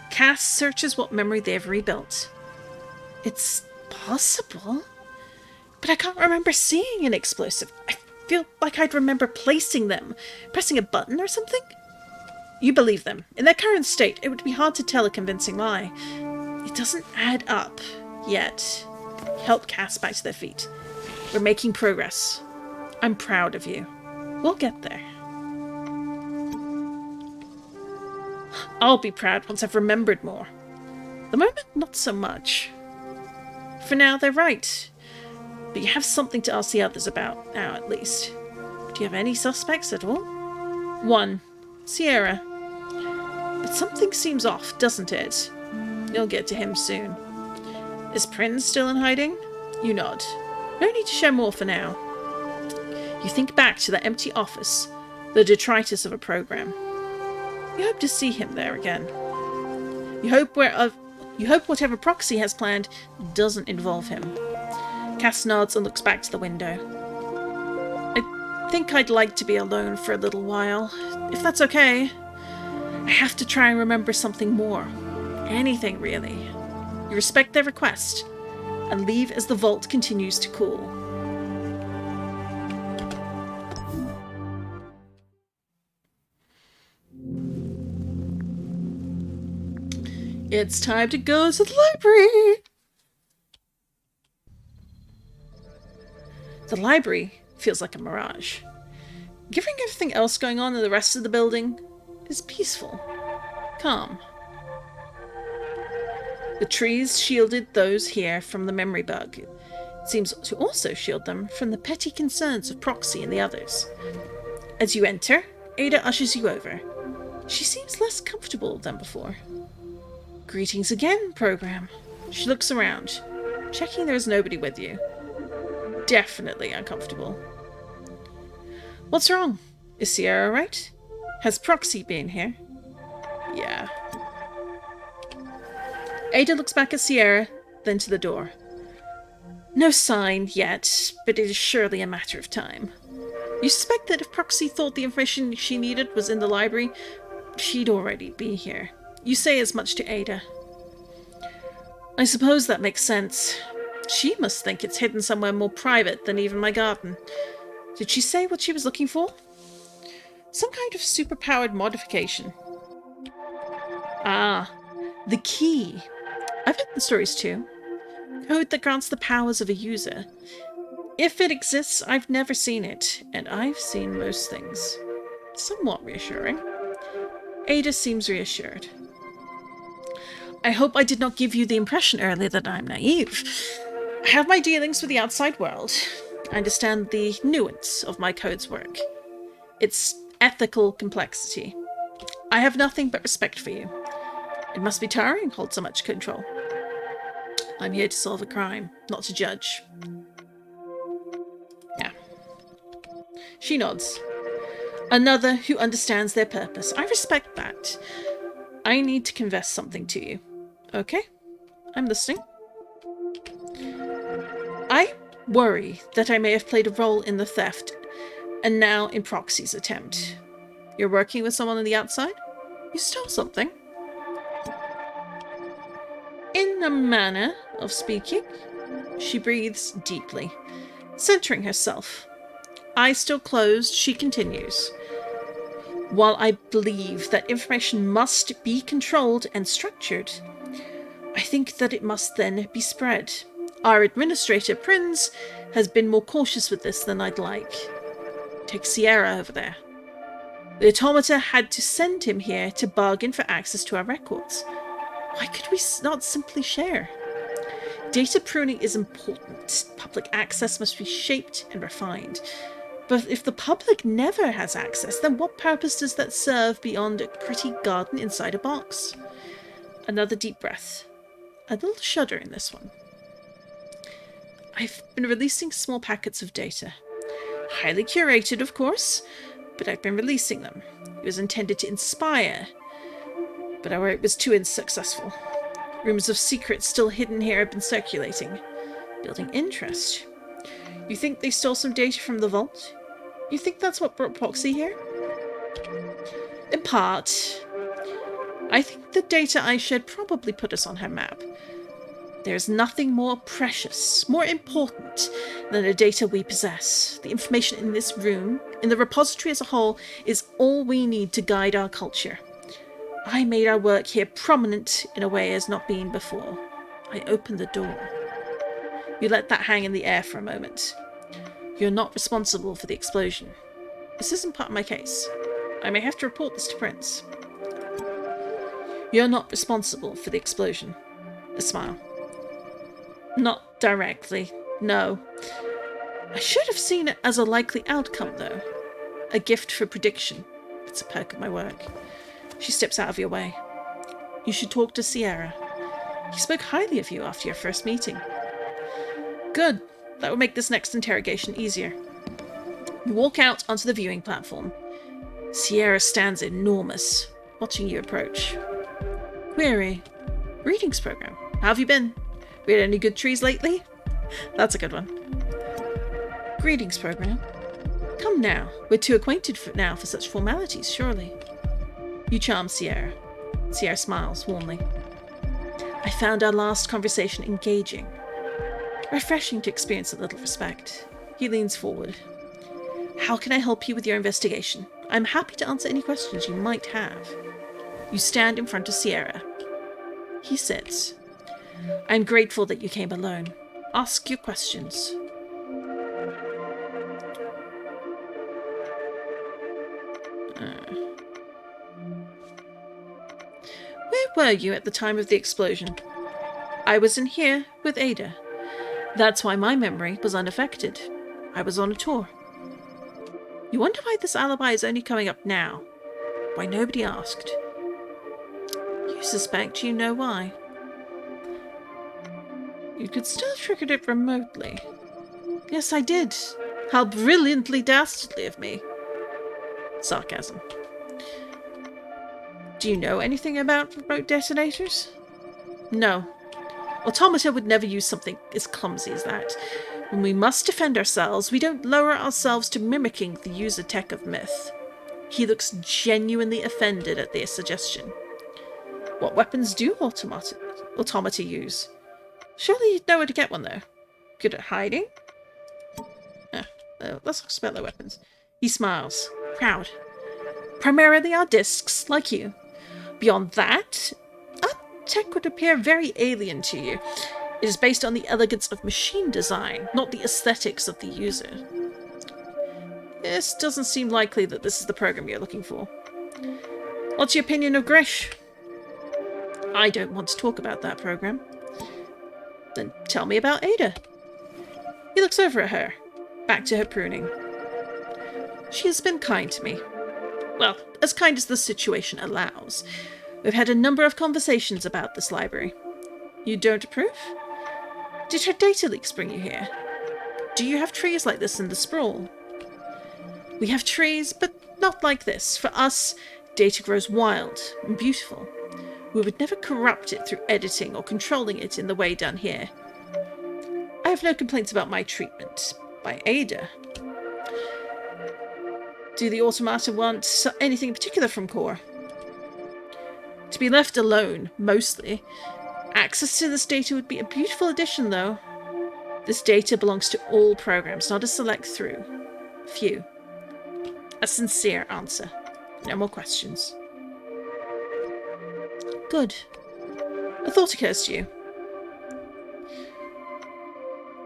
Cass searches what memory they've rebuilt. It's possible, but I can't remember seeing an explosive. I feel like I'd remember placing them, pressing a button or something. You believe them. In their current state, it would be hard to tell a convincing lie. It doesn't add up yet. Help Cass back to their feet. We're making progress. I'm proud of you. We'll get there. I'll be proud once I've remembered more. The moment, not so much. For now, they're right. But you have something to ask the others about, now at least. Do you have any suspects at all? One. Sierra. But something seems off, doesn't it? You'll get to him soon. Is Prince still in hiding? You nod. No need to share more for now. You think back to that empty office, the detritus of a program. You hope to see him there again. You hope whatever Proxy has planned doesn't involve him. Cass nods and looks back to the window. I think I'd like to be alone for a little while, if that's okay. I have to try and remember something more. Anything, really. You respect their request, and leave as the vault continues to cool. It's time to go to the library! The library feels like a mirage. Given everything else going on in the rest of the building, it's peaceful, calm. The trees shielded those here from the memory bug. It seems to also shield them from the petty concerns of Proxy and the others. As you enter, Ada ushers you over. She seems less comfortable than before. Greetings again, program. She looks around, checking there's nobody with you. Definitely uncomfortable. What's wrong? Is Sierra right? Has Proxy been here? Yeah. Ada looks back at Sierra, then to the door. No sign yet, but it is surely a matter of time. You suspect that if Proxy thought the information she needed was in the library, she'd already be here. You say as much to Ada. I suppose that makes sense. She must think it's hidden somewhere more private than even my garden. Did she say what she was looking for? Some kind of superpowered modification. Ah, the key. I've heard the stories too. Code that grants the powers of a user. If it exists, I've never seen it, and I've seen most things. Somewhat reassuring. Ada seems reassured. I hope I did not give you the impression earlier that I'm naive. I have my dealings with the outside world. I understand the nuance of my code's work. Its ethical complexity. I have nothing but respect for you. It must be tiring to hold so much control. I'm here to solve a crime, not to judge. Yeah. She nods. Another who understands their purpose. I respect that. I need to confess something to you. Okay? I'm listening. I worry that I may have played a role in the theft, and now in Proxy's attempt. You're working with someone on the outside? You stole something? In a manner of speaking, she breathes deeply, centering herself. Eyes still closed, she continues. While I believe that information must be controlled and structured, I think that it must then be spread. Our administrator, Prinz, has been more cautious with this than I'd like. Take Sierra over there. The Automata had to send him here to bargain for access to our records. Why could we not simply share? Data pruning is important. Public access must be shaped and refined. But if the public never has access, then what purpose does that serve beyond a pretty garden inside a box? Another deep breath. A little shudder in this one. I've been releasing small packets of data. Highly curated, of course, but I've been releasing them. It was intended to inspire, but I worry it was too unsuccessful. Rumors of secrets still hidden here have been circulating, building interest. You think they stole some data from the vault? You think that's what brought Proxy here? In part. I think the data I shared probably put us on her map. There's nothing more precious, more important than the data we possess. The information in this room, in the repository as a whole, is all we need to guide our culture. I made our work here prominent in a way as not been before. I opened the door. You let that hang in the air for a moment. You're not responsible for the explosion. This isn't part of my case. I may have to report this to Prinz. You're not responsible for the explosion. A smile. Not directly, no. I should have seen it as a likely outcome, though. A gift for prediction. It's a perk of my work. She steps out of your way. You should talk to Sierra. He spoke highly of you after your first meeting. Good. That would make this next interrogation easier. You walk out onto the viewing platform. Sierra stands enormous, watching you approach. Query. Readings program. How have you been? Read any good trees lately? That's a good one. Greetings program. Come now. We're too acquainted now for such formalities, surely. You charm Sierra. Sierra smiles warmly. I found our last conversation engaging. Refreshing to experience a little respect. He leans forward. How can I help you with your investigation? I'm happy to answer any questions you might have. You stand in front of Sierra. He sits. I'm grateful that you came alone. Ask your questions. Where were you at the time of the explosion? I was in here with Ada. That's why my memory was unaffected. I was on a tour. You wonder why this alibi is only coming up now? Why nobody asked? You suspect you know why. You could still have triggered it remotely. Yes, I did. How brilliantly dastardly of me. Sarcasm. Do you know anything about remote detonators? No. Automata would never use something as clumsy as that. When we must defend ourselves, we don't lower ourselves to mimicking the user tech of myth. He looks genuinely offended at their suggestion. What weapons do automata use? Surely you'd know where to get one, though. Good at hiding? Let's talk about their weapons. He smiles, proud. Primarily our discs, like you. Beyond that, our tech would appear very alien to you. It is based on the elegance of machine design, not the aesthetics of the user. This doesn't seem likely that this is the program you're looking for. What's your opinion of Grish? I don't want to talk about that program. Then tell me about Ada. He looks over at her, back to her pruning. She has been kind to me. Well, as kind as the situation allows. We've had a number of conversations about this library. You don't approve? Did her data leaks bring you here? Do you have trees like this in the sprawl? We have trees, but not like this. For us, data grows wild and beautiful. We would never corrupt it through editing or controlling it in the way done here. I have no complaints about my treatment. By Ada. Do the Automata want anything in particular from Core? To be left alone, mostly. Access to this data would be a beautiful addition, though. This data belongs to all programs, not a select few. A sincere answer. No more questions. Good. A thought occurs to you.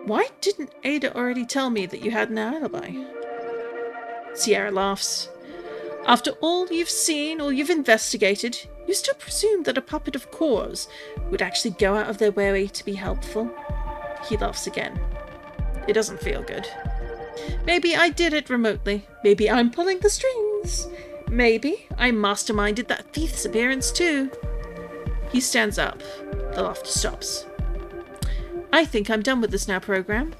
Why didn't Ada already tell me that you had an alibi? Sierra laughs. After all you've seen, all you've investigated, you still presume that a puppet of Core's would actually go out of their way to be helpful? He laughs again. It doesn't feel good. Maybe I did it remotely. Maybe I'm pulling the strings. Maybe I masterminded that thief's appearance too. He stands up. The laughter stops. I think I'm done with this now, program.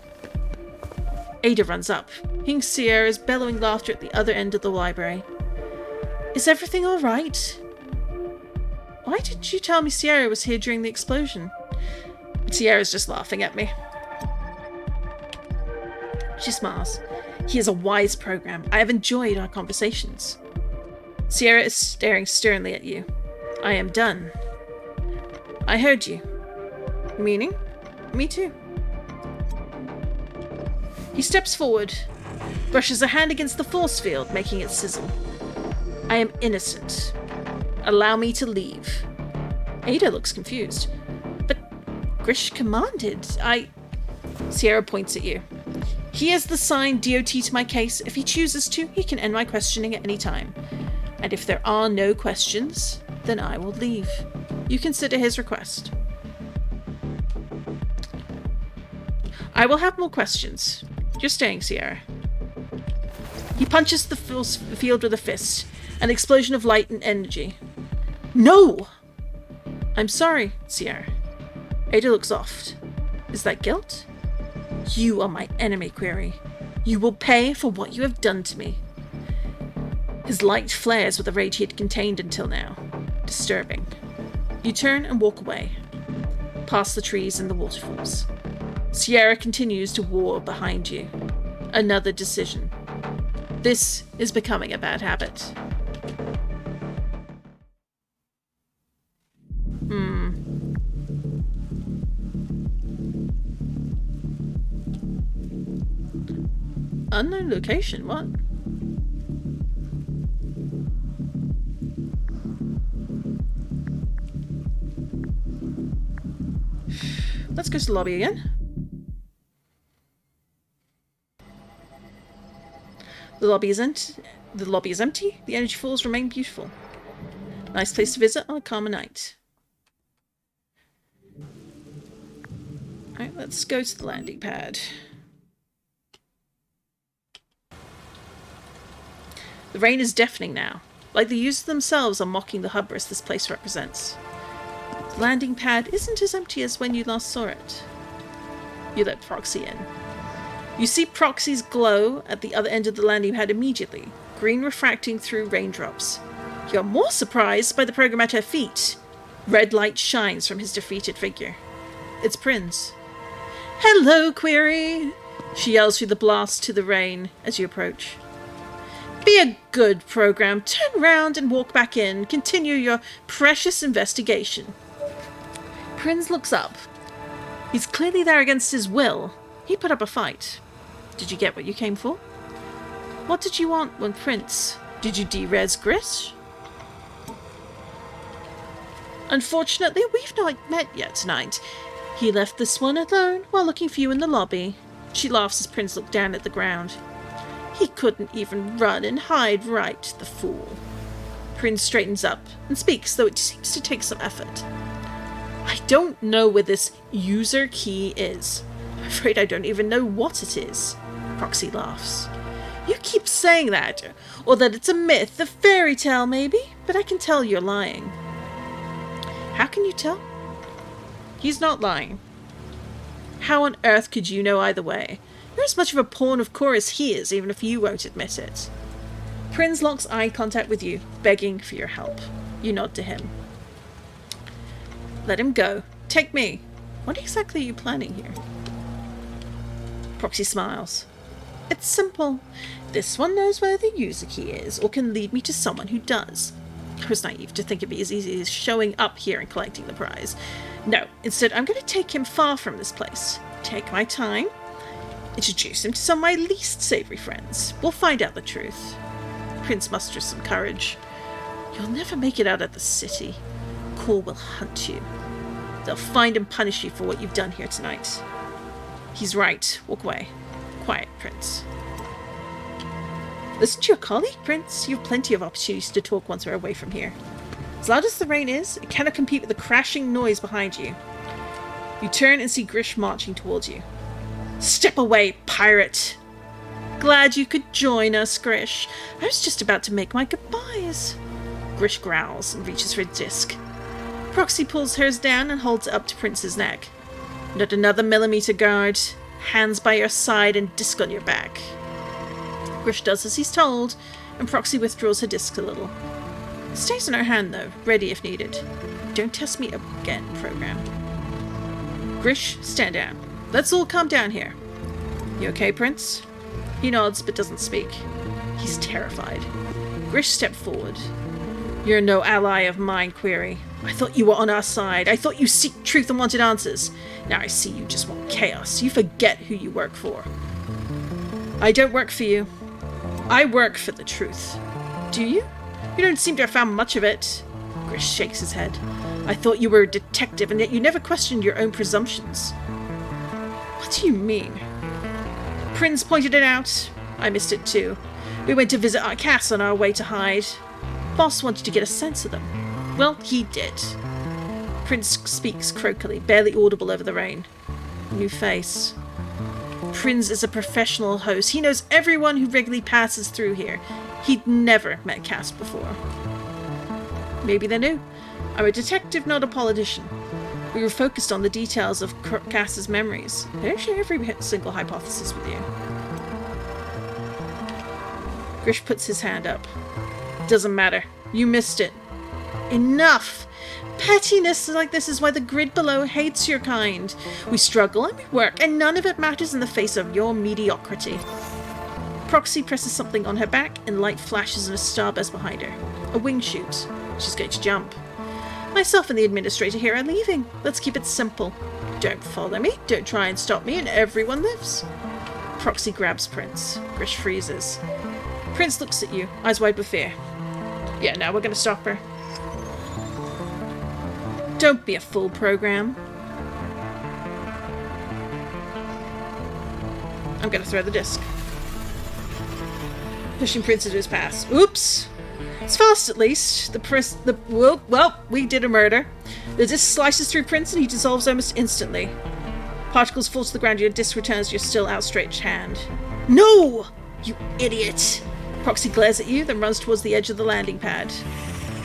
Ada runs up. Hearing Sierra's bellowing laughter at the other end of the library. Is everything all right? Why didn't you tell me Sierra was here during the explosion? Sierra's just laughing at me. She smiles. He is a wise program. I have enjoyed our conversations. Sierra is staring sternly at you. I am done. I heard you. Meaning? Me too. He steps forward, brushes a hand against the force field, making it sizzle. I am innocent. Allow me to leave. Ada looks confused. But Grish commanded. Sierra points at you. He has the signed DOT to my case. If he chooses to, he can end my questioning at any time. And if there are no questions, then I will leave. You consider his request. I will have more questions. You're staying, Sierra. He punches the field with a fist. An explosion of light and energy. No! I'm sorry, Sierra. Ada looks off. Is that guilt? You are my enemy, Query. You will pay for what you have done to me. His light flares with the rage he had contained until now. Disturbing. You turn and walk away. Past the trees and the waterfalls. Sierra continues to war behind you. Another decision. This is becoming a bad habit. Unknown location, what? Let's go to the lobby again. The lobby is empty. The energy falls remain beautiful. Nice place to visit on a calmer night. Alright, let's go to the landing pad. The rain is deafening now. Like the users themselves are mocking the hubris this place represents. The landing pad isn't as empty as when you last saw it. You let Proxy in. You see Proxy's glow at the other end of the landing pad immediately, green refracting through raindrops. You're more surprised by the program at her feet. Red light shines from his defeated figure. It's Prinz. Hello, Query! She yells through the blast to the rain as you approach. Be a good program. Turn round and walk back in. Continue your precious investigation. Prinz looks up. He's clearly there against his will. He put up a fight. Did you get what you came for? What did you want when Prince? Did you de-res Grish? Unfortunately, we've not met yet tonight. He left this one alone while looking for you in the lobby. She laughs as Prinz looks down at the ground. He couldn't even run and hide right, the fool. Prinz straightens up and speaks, though it seems to take some effort. I don't know where this user key is. I'm afraid I don't even know what it is. Proxy laughs. You keep saying that, or that it's a myth, a fairy tale maybe, but I can tell you're lying. How can you tell? He's not lying. How on earth could you know either way? You're as much of a pawn of Core as he is, even if you won't admit it. Prince locks eye contact with you, begging for your help. You nod to him. Let him go. Take me. What exactly are you planning here? Proxy smiles. It's simple. This one knows where the user key is, or can lead me to someone who does. I was naive to think it'd be as easy as showing up here and collecting the prize. No, instead I'm going to take him far from this place. Take my time. Introduce him to some of my least savory friends. We'll find out the truth. Prince musters some courage. You'll never make it out of the city. Core will hunt you. They'll find and punish you for what you've done here tonight. He's right. Walk away. Quiet, Prince. Listen to your colleague, Prince. You have plenty of opportunities to talk once we're away from here. As loud as the rain is, it cannot compete with the crashing noise behind you. You turn and see Grish marching towards you. Step away, pirate! Glad you could join us, Grish. I was just about to make my goodbyes. Grish growls and reaches for a disc. Proxy pulls hers down and holds it up to Prince's neck. Not another millimeter, guard. Hands by your side and disc on your back. Grish does as he's told, and Proxy withdraws her disc a little. It stays in her hand, though, ready if needed. Don't test me again, program. Grish, stand down. Let's all calm down here. You okay, Prince? He nods, but doesn't speak. He's terrified. Grish stepped forward. You're no ally of mine, Query. I thought you were on our side. I thought you seek truth and wanted answers. Now I see you just want chaos. You forget who you work for. I don't work for you. I work for the truth. Do you? You don't seem to have found much of it. Grish shakes his head. I thought you were a detective, and yet you never questioned your own presumptions. What do you mean? Prince pointed it out. I missed it too. We went to visit our cast on our way to hide. Boss wanted to get a sense of them. Well, he did. Prince speaks croakily, barely audible over the rain. New face. Prince is a professional host. He knows everyone who regularly passes through here. He'd never met Cass before. Maybe they're new. I'm a detective, not a politician. We were focused on the details of Cass's memories. I don't share every single hypothesis with you. Grish puts his hand up. Doesn't matter. You missed it. Enough! Pettiness like this is why the grid below hates your kind. We struggle and we work, and none of it matters in the face of your mediocrity. Proxy presses something on her back, and light flashes in a starburst behind her. A wing shoot. She's going to jump. Myself and the administrator here are leaving. Let's keep it simple. Don't follow me, don't try and stop me, and everyone lives. Proxy grabs Prince. Grish freezes. Prince looks at you, eyes wide with fear. Yeah, now we're going to stop her. Don't be a fool, program. I'm going to throw the disc. Pushing Prince into his path. Oops! It's fast, at least. Well, we did a murder. The disc slices through Prince and he dissolves almost instantly. Particles fall to the ground. Your disc returns to your still outstretched hand. No! You idiot! Proxy glares at you, then runs towards the edge of the landing pad.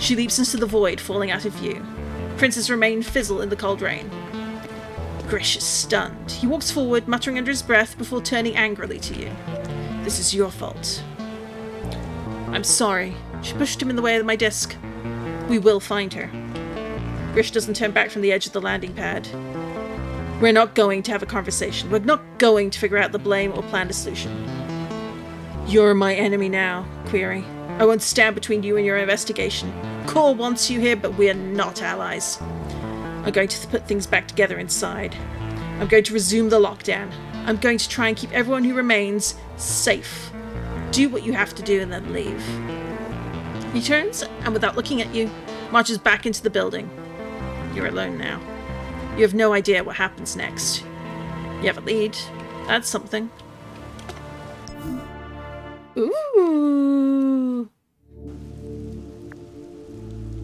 She leaps into the void, falling out of view. Prince's remain fizzle in the cold rain. Grish is stunned. He walks forward, muttering under his breath, before turning angrily to you. This is your fault. I'm sorry. She pushed him in the way of my disc. We will find her. Grish doesn't turn back from the edge of the landing pad. We're not going to have a conversation. We're not going to figure out the blame or plan a solution. You're my enemy now, Query. I won't stand between you and your investigation. Core wants you here, but we're not allies. I'm going to put things back together inside. I'm going to resume the lockdown. I'm going to try and keep everyone who remains safe. Do what you have to do and then leave. He turns, and without looking at you, marches back into the building. You're alone now. You have no idea what happens next. You have a lead. That's something. Ooh.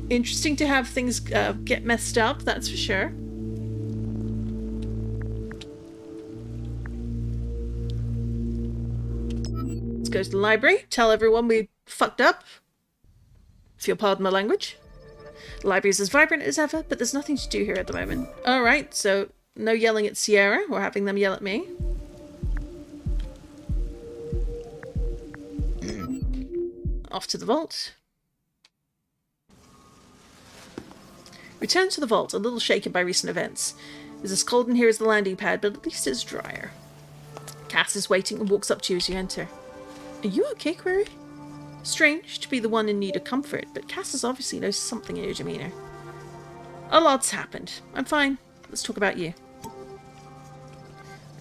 Interesting to have things get messed up, that's for sure. Let's go to the library, tell everyone we fucked up. If you'll pardon my language. The library is as vibrant as ever, but there's nothing to do here at the moment. Alright, so no yelling at Sierra, or having them yell at me. off to the vault. Return to the vault, a little shaken by recent events. It's as cold in here as the landing pad, but at least it's drier. Cass is waiting and walks up to you as you enter. Are you okay, Query? Strange to be the one in need of comfort, but Cass has obviously noticed something in your demeanour. A lot's happened. I'm fine. Let's talk about you.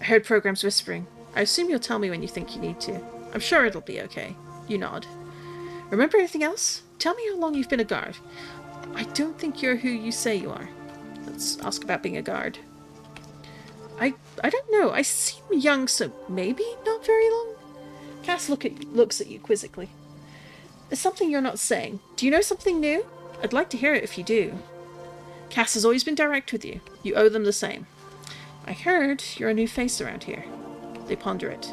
I heard programs whispering. I assume you'll tell me when you think you need to. I'm sure it'll be okay. You nod. Remember anything else? Tell me how long you've been a guard. I don't think you're who you say you are. Let's ask about being a guard. I don't know. I seem young, so maybe not very long? Cass looks at you quizzically. There's something you're not saying. Do you know something new? I'd like to hear it if you do. Cass has always been direct with you. You owe them the same. I heard you're a new face around here. They ponder it.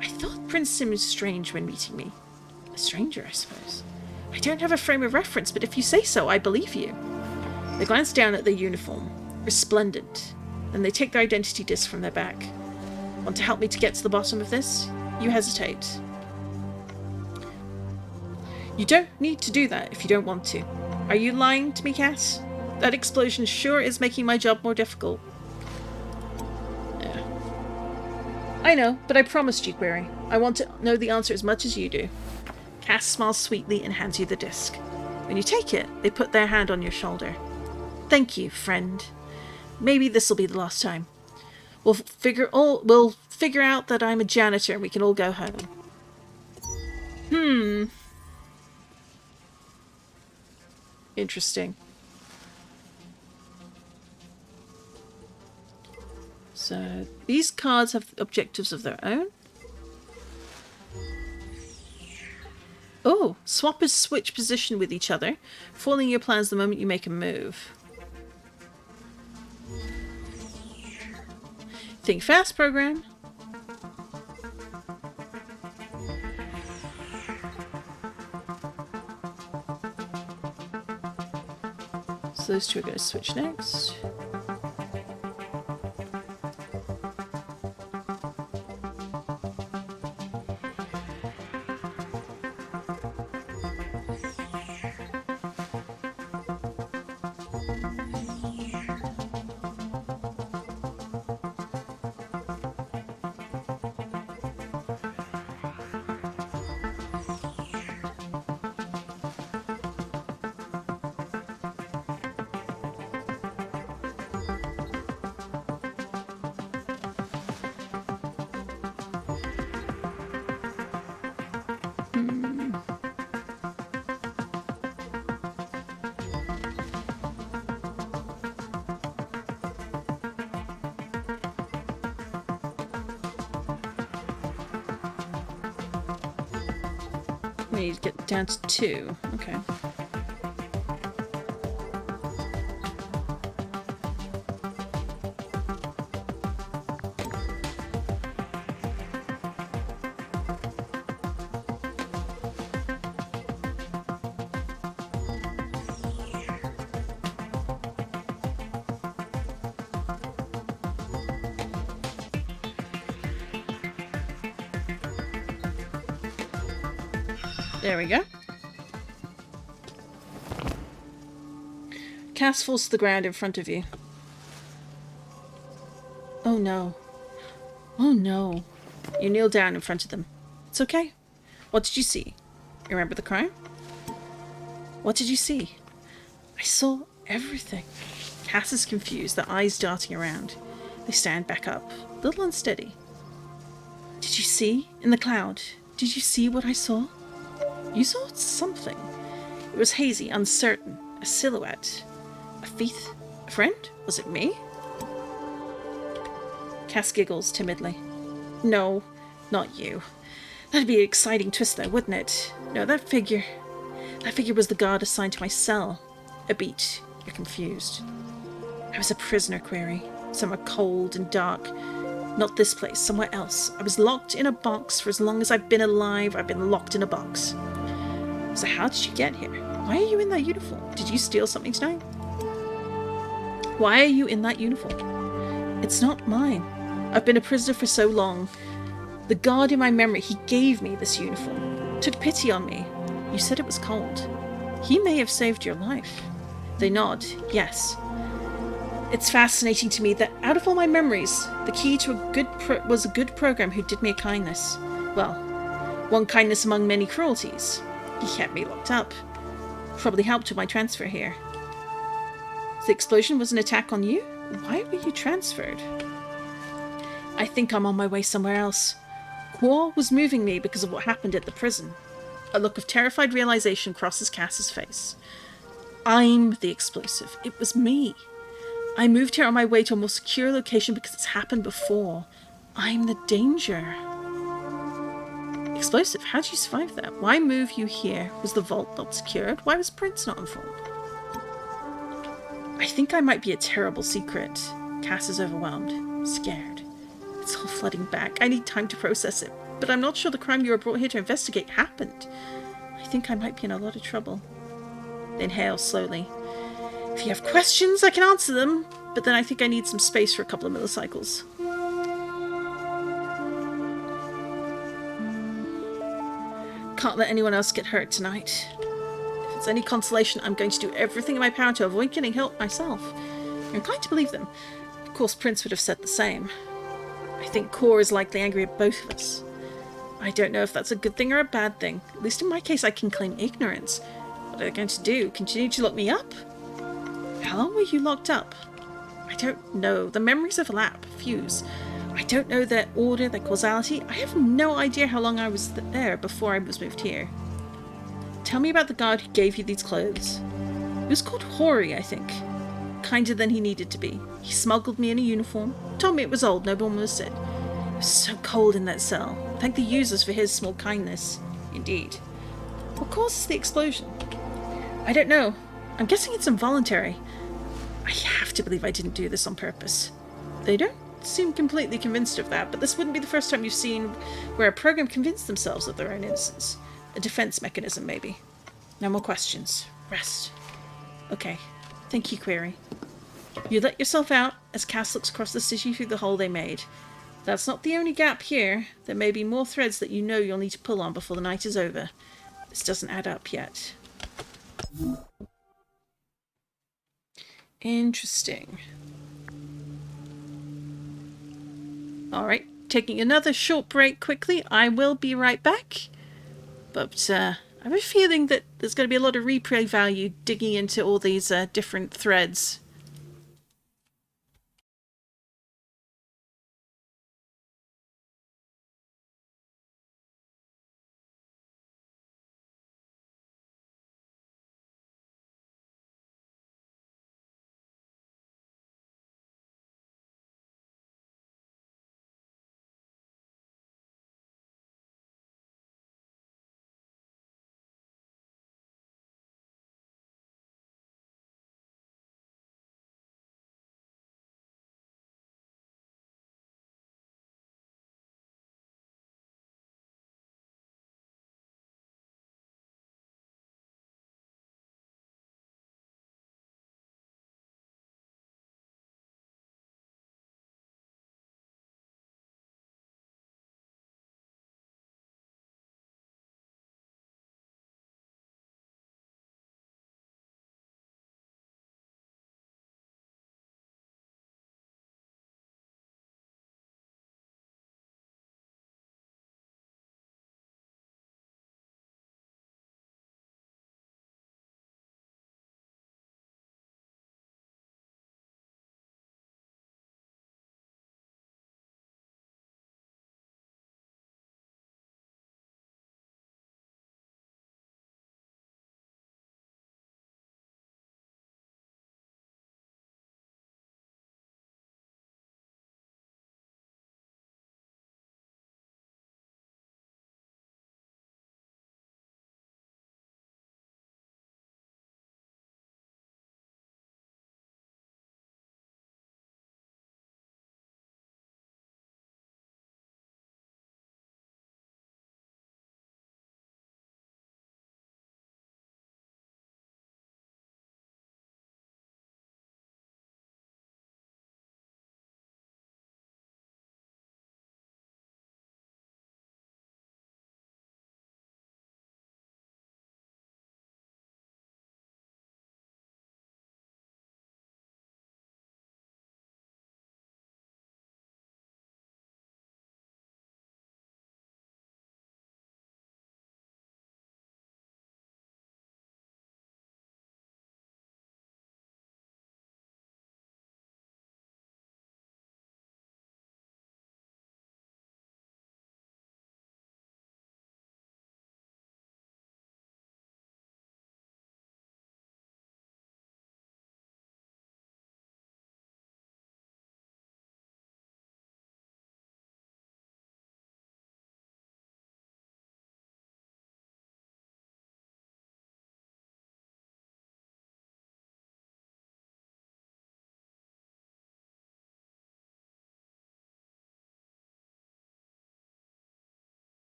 I thought Prince Sim was strange when meeting me. A stranger, I suppose. I don't have a frame of reference, but if you say so, I believe you. They glance down at their uniform. Resplendent. Then they take their identity disc from their back. Want to help me to get to the bottom of this? You hesitate. You don't need to do that if you don't want to. Are you lying to me, Cass? That explosion sure is making my job more difficult. Yeah. I know, but I promised you, Query. I want to know the answer as much as you do. Cass smiles sweetly and hands you the disc. When you take it, they put their hand on your shoulder. Thank you, friend. Maybe this'll be the last time. We'll figure out that I'm a janitor and we can all go home. Interesting. So, these cards have objectives of their own. Oh, swappers switch position with each other, foiling your plans the moment you make a move. Think fast, program. So those two are going to switch next. We need to get down to 2. Okay. There we go. Cass falls to the ground in front of you. Oh no. Oh no. You kneel down in front of them. It's okay. What did you see? You remember the crime? What did you see? I saw everything. Cass is confused, their eyes darting around. They stand back up, a little unsteady. Did you see? In the cloud. Did you see what I saw? You saw something. It was hazy, uncertain. A silhouette. A thief? A friend? Was it me? Cass giggles timidly. No, not you. That'd be an exciting twist though, wouldn't it? No, that figure was the guard assigned to my cell. A beat. You're confused. I was a prisoner, Query. Somewhere cold and dark. Not this place, somewhere else. I was locked in a box. For as long as I've been alive, I've been locked in a box. So how did you get here? Why are you in that uniform? Did you steal something tonight? Why are you in that uniform? It's not mine. I've been a prisoner for so long. The guard in my memory, he gave me this uniform. took pity on me. You said it was cold. He may have saved your life. They nod. Yes. It's fascinating to me that out of all my memories, the key to was a good program who did me a kindness. Well, one kindness among many cruelties. He kept me locked up. Probably helped with my transfer here. The explosion was an attack on you? Why were you transferred? I think I'm on my way somewhere else. Quor was moving me because of what happened at the prison. A look of terrified realization crosses Cass's face. I'm the explosive. It was me. I moved here on my way to a more secure location because it's happened before. I'm the danger. Explosive? How did you survive that? Why move you here? Was the vault not secured? Why was Prince not informed? I think I might be a terrible secret. Cass is overwhelmed. Scared. It's all flooding back. I need time to process it. But I'm not sure the crime you were brought here to investigate happened. I think I might be in a lot of trouble. Inhale slowly. If you have questions, I can answer them. But then I think I need some space for a couple of millicycles. Can't let anyone else get hurt tonight. If it's any consolation, I'm going to do everything in my power to avoid getting help myself. You're inclined to believe them. Of course, Prince would have said the same. I think Quor is likely angry at both of us. I don't know if that's a good thing or a bad thing. At least in my case, I can claim ignorance. What are they going to do? Continue to lock me up? How long were you locked up? I don't know. The memories overlap, fuse. I don't know their order, their causality. I have no idea how long I was there before I was moved here. Tell me about the guard who gave you these clothes. He was called Hori, I think. Kinder than he needed to be. He smuggled me in a uniform. Told me it was old, no one was said. It was so cold in that cell. Thank the users for his small kindness. Indeed. What causes the explosion? I don't know. I'm guessing it's involuntary. I have to believe I didn't do this on purpose. They don't seem completely convinced of that, but this wouldn't be the first time you've seen where a program convinced themselves of their own innocence. A defense mechanism, maybe. No more questions. Rest. Okay. Thank you, Query. You let yourself out as Cass looks across the city through the hole they made. That's not the only gap here. There may be more threads that you know you'll need to pull on before the night is over. This doesn't add up yet. Interesting. Alright, taking another short break quickly. I will be right back. But I have a feeling that there's going to be a lot of replay value digging into all these different threads.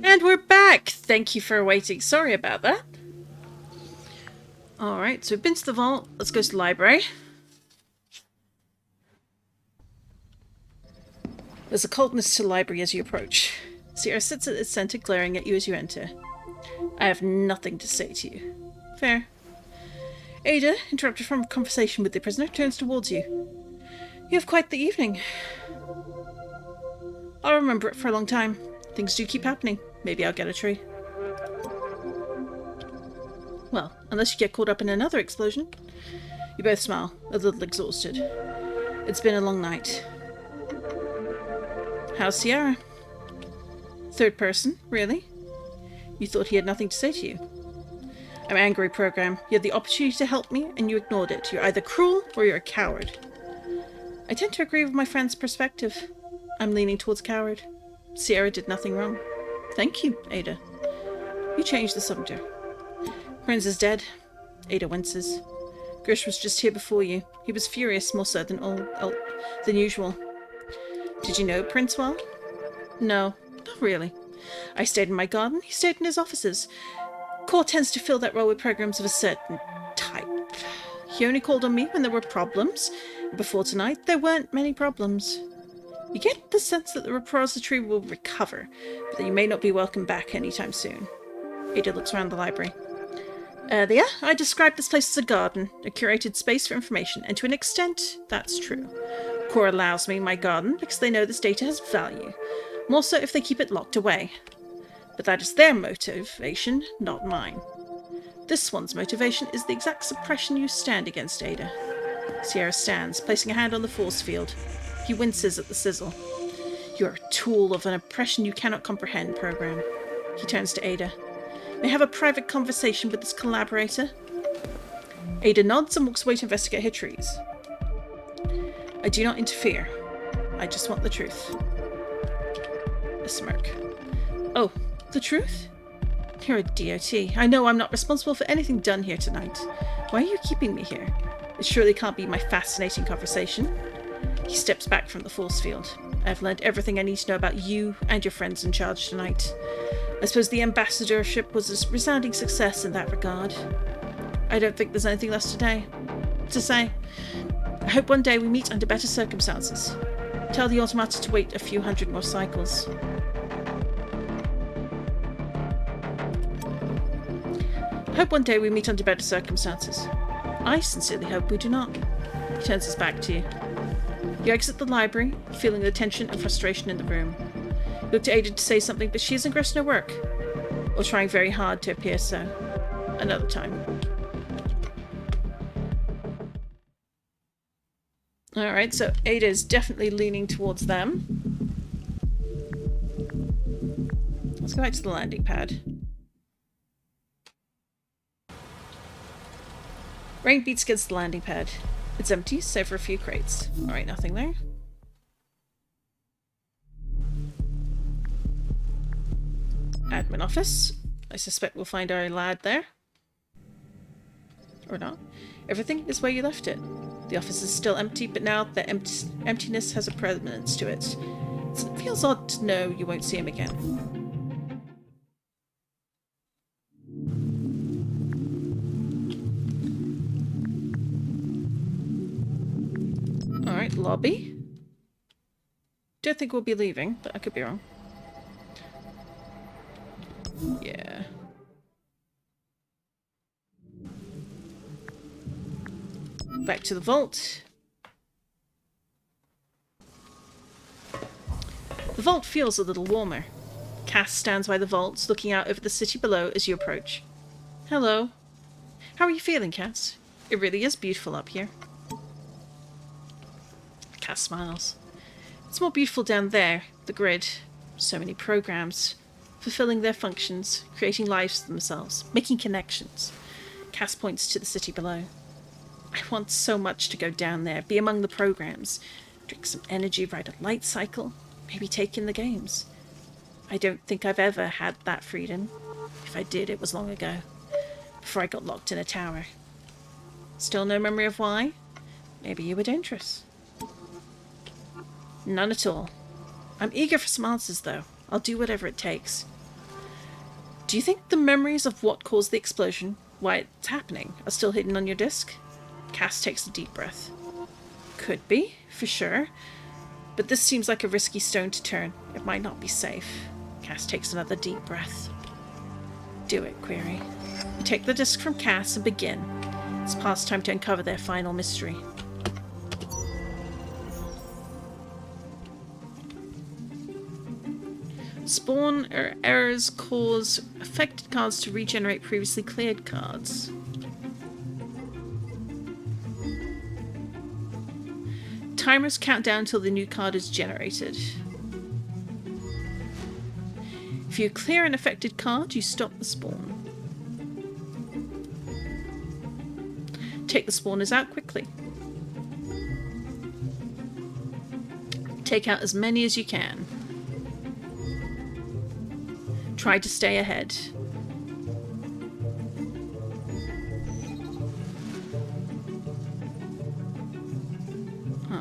And we're back! Thank you for waiting. Sorry about that. Alright, so we've been to the vault. Let's go to the library. There's a coldness to the library as you approach. Sierra sits at its center, glaring at you as you enter. I have nothing to say to you. Fair. Ada, interrupted from a conversation with the prisoner, turns towards you. You have quite the evening. I'll remember it for a long time. Things do keep happening. Maybe I'll get a tree. Well, unless you get caught up in another explosion. You both smile, a little exhausted. It's been a long night. How's Sierra? Third person, really? You thought he had nothing to say to you? I'm angry, program. You had the opportunity to help me, and you ignored it. You're either cruel, or you're a coward. I tend to agree with my friend's perspective. I'm leaning towards coward. Sierra did nothing wrong. Thank you, Ada. You changed the subject. Prince is dead. Ada winces. Grish was just here before you. He was furious, more so than usual. Did you know Prince well? No, not really. I stayed in my garden, he stayed in his offices. Core tends to fill that role with programs of a certain type. He only called on me when there were problems. Before tonight, there weren't many problems. You get the sense that the repository will recover, but that you may not be welcome back anytime soon. Ada looks around the library. Earlier, I described this place as a garden, a curated space for information, and to an extent, that's true. Core allows me my garden because they know this data has value, more so if they keep it locked away. But that is their motivation, not mine. This one's motivation is the exact suppression you stand against, Ada. Sierra stands, placing a hand on the force field. He winces at the sizzle. You're a tool of an oppression you cannot comprehend, program. He turns to Ada. May I have a private conversation with this collaborator? Ada nods and walks away to investigate her trees. I do not interfere. I just want the truth. A smirk. Oh, the truth? You're a DOT. I know I'm not responsible for anything done here tonight. Why are you keeping me here? It surely can't be my fascinating conversation. He steps back from the force field. I've learned everything I need to know about you and your friends in charge tonight. I suppose the ambassadorship was a resounding success in that regard. I don't think there's anything less to say. I hope one day we meet under better circumstances. Tell the Automata to wait a few hundred more cycles. I hope one day we meet under better circumstances. I sincerely hope we do not. He turns his back to you. You exit the library, feeling the tension and frustration in the room. You look to Ada to say something, but she is engrossed in her work, or trying very hard to appear so. Another time. Alright, so Ada is definitely leaning towards them. Let's go back to the landing pad. Rain beats against the landing pad. It's empty, save for a few crates. Alright, nothing there. Admin office. I suspect we'll find our lad there. Or not. Everything is where you left it. The office is still empty, but now the emptiness has a permanence to it. It feels odd to know you won't see him again. Alright, lobby. Don't think we'll be leaving, but I could be wrong. Yeah. Back to the vault. The vault feels a little warmer. Cass stands by the vault, looking out over the city below as you approach. Hello. How are you feeling, Cass? It really is beautiful up here. Cass smiles. It's more beautiful down there, the grid. So many programs, fulfilling their functions, creating lives for themselves, making connections. Cass points to the city below. I want so much to go down there, be among the programs, drink some energy, ride a light cycle, maybe take in the games. I don't think I've ever had that freedom. If I did, it was long ago, before I got locked in a tower. Still no memory of why? Maybe you were dangerous. None at all. I'm eager for some answers, though. I'll do whatever it takes. Do you think the memories of what caused the explosion, why it's happening, are still hidden on your disk? Cass takes a deep breath. Could be, for sure. But this seems like a risky stone to turn. It might not be safe. Cass takes another deep breath. Do it, Query. You take the disc from Cass and begin. It's past time to uncover their final mystery. Spawn errors cause affected cards to regenerate previously cleared cards. Timers count down until the new card is generated. If you clear an affected card, you stop the spawn. Take the spawners out quickly. Take out as many as you can. Try to stay ahead.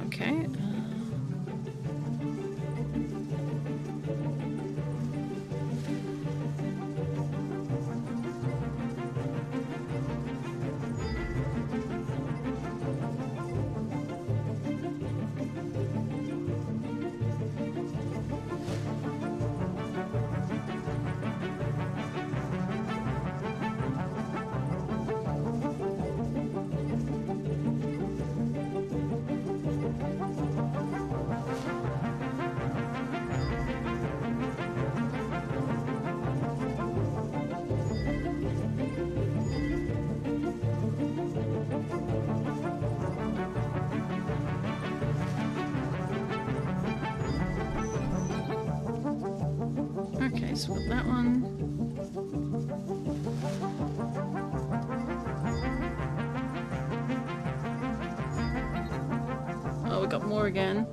Okay. Okay, so we've got that one. Oh, we got more again.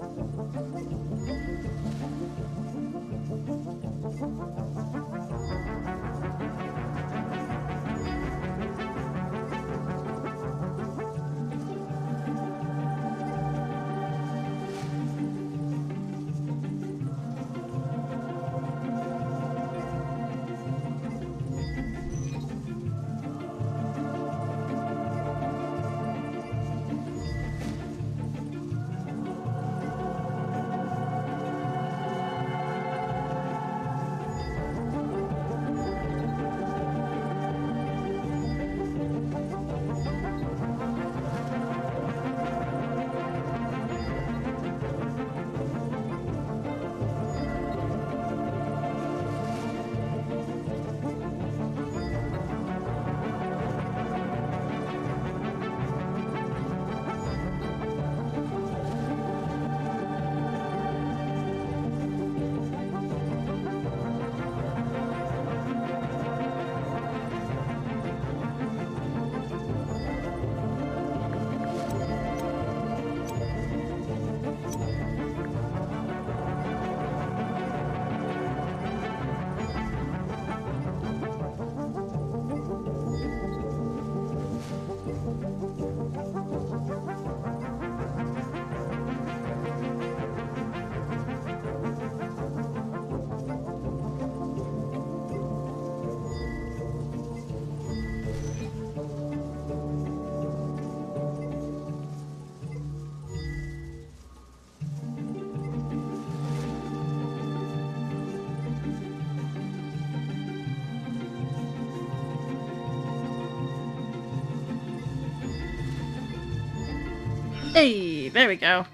Hey, there we go.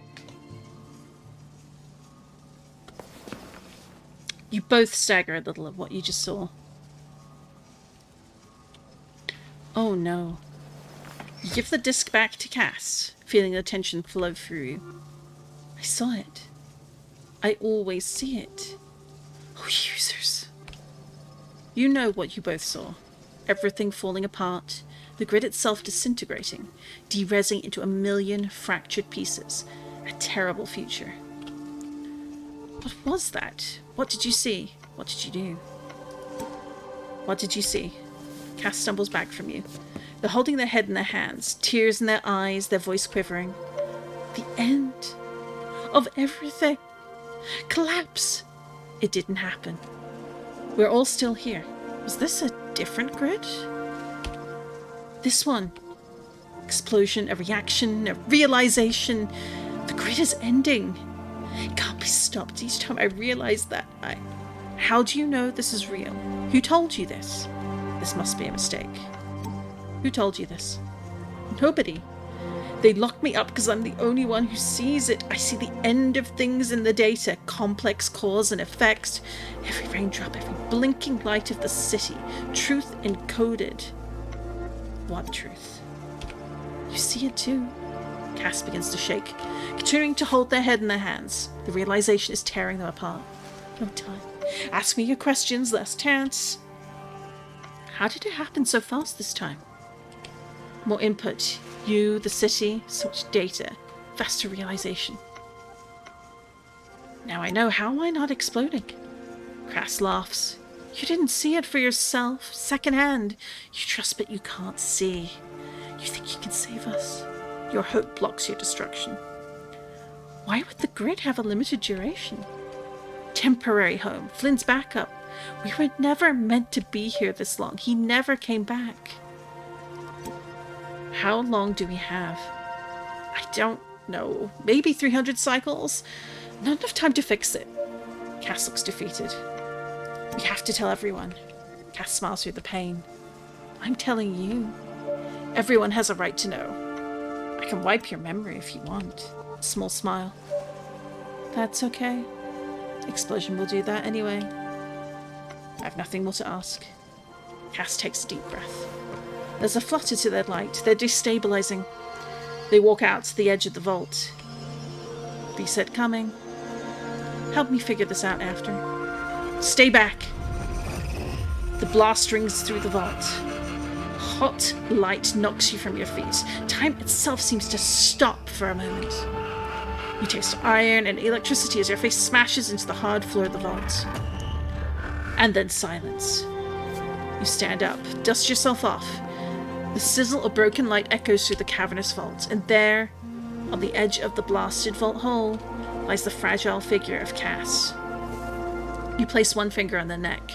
You both stagger a little at what you just saw. Oh no. You give the disc back to Cass, feeling the tension flow through you. I saw it. I always see it. Oh, users. You know what you both saw. Everything falling apart, the grid itself disintegrating, de-resing into a million fractured pieces. A terrible future. What was that? What did you see? What did you do? What did you see? Cass stumbles back from you. They're holding their head in their hands, tears in their eyes, their voice quivering. The end of everything. Collapse. It didn't happen. We're all still here. Was this a different grid? This one. Explosion, a reaction, a realization. The grid is ending. It can't be stopped. Each time I realize that, How do you know this is real? Who told you this? This must be a mistake. Who told you this? Nobody. They locked me up because I'm the only one who sees it. I see the end of things in the data. Complex cause and effect. Every raindrop, every blinking light of the city. Truth encoded. What truth? You see it too. Cass begins to shake, continuing to hold their head in their hands. The realization is tearing them apart. No time. Ask me your questions, less tense. How did it happen so fast this time? More input. You, the city, so much data. Faster realization. Now I know. How am I not exploding? Cass laughs. You didn't see it for yourself. Secondhand. You trust but you can't see. You think you can save us? Your hope blocks your destruction. Why would the grid have a limited duration? Temporary home. Flynn's backup. We were never meant to be here this long. He never came back. How long do we have? I don't know. Maybe 300 cycles? Not enough time to fix it. Cass looks defeated. We have to tell everyone. Cass smiles through the pain. I'm telling you. Everyone has a right to know. I can wipe your memory if you want. A small smile. That's okay. Explosion will do that anyway. I have nothing more to ask. Cass takes a deep breath. There's a flutter to their light. They're destabilizing. They walk out to the edge of the vault. Reset coming. Help me figure this out after. Stay back. The blast rings through the vault. Hot light knocks you from your feet. Time itself seems to stop for a moment. You taste iron and electricity as your face smashes into the hard floor of the vault. And then silence. You stand up, dust yourself off. The sizzle of broken light echoes through the cavernous vault, and there, on the edge of the blasted vault hole, lies the fragile figure of Cass. You place one finger on their neck,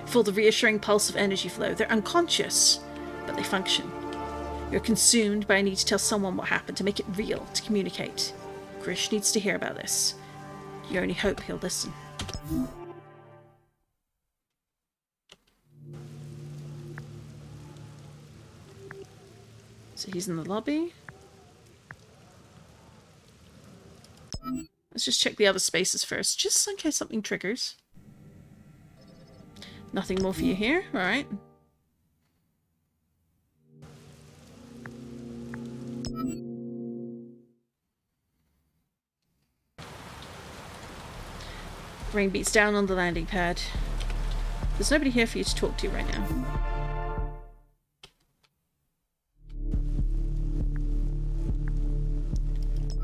feel the reassuring pulse of energy flow. They're unconscious, but they function. You're consumed by a need to tell someone what happened, to make it real, to communicate. Grish needs to hear about this. You only hope he'll listen. So he's in the lobby. Let's just check the other spaces first, just in case something triggers. Nothing more for you here, alright. Rain beats down on the landing pad. There's nobody here for you to talk to right now.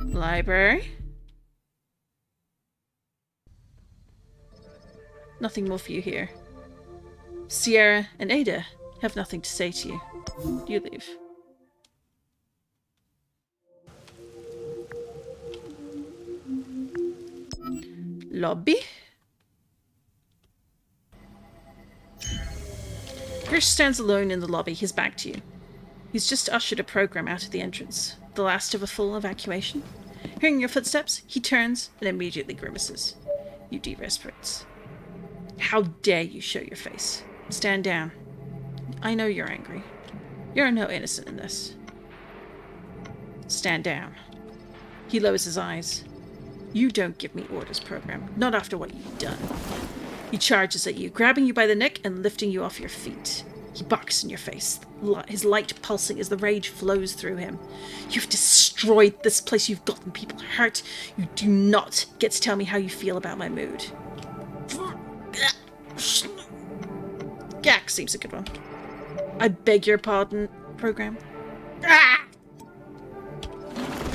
Library. Nothing more for you here. Sierra and Ada have nothing to say to you. You leave. Lobby. Grish stands alone in the lobby, his back to you. He's just ushered a program out of the entrance, the last of a full evacuation. Hearing your footsteps, he turns and immediately grimaces. You de-respirates. How dare you show your face? Stand down. I know you're angry. You're no innocent in this. Stand down. He lowers his eyes. You don't give me orders, program. Not after what you've done. He charges at you, grabbing you by the neck and lifting you off your feet. He barks in your face, his light pulsing as the rage flows through him. You've destroyed this place. You've gotten people hurt. You do not get to tell me how you feel about my mood. Gak seems a good one. I beg your pardon, program.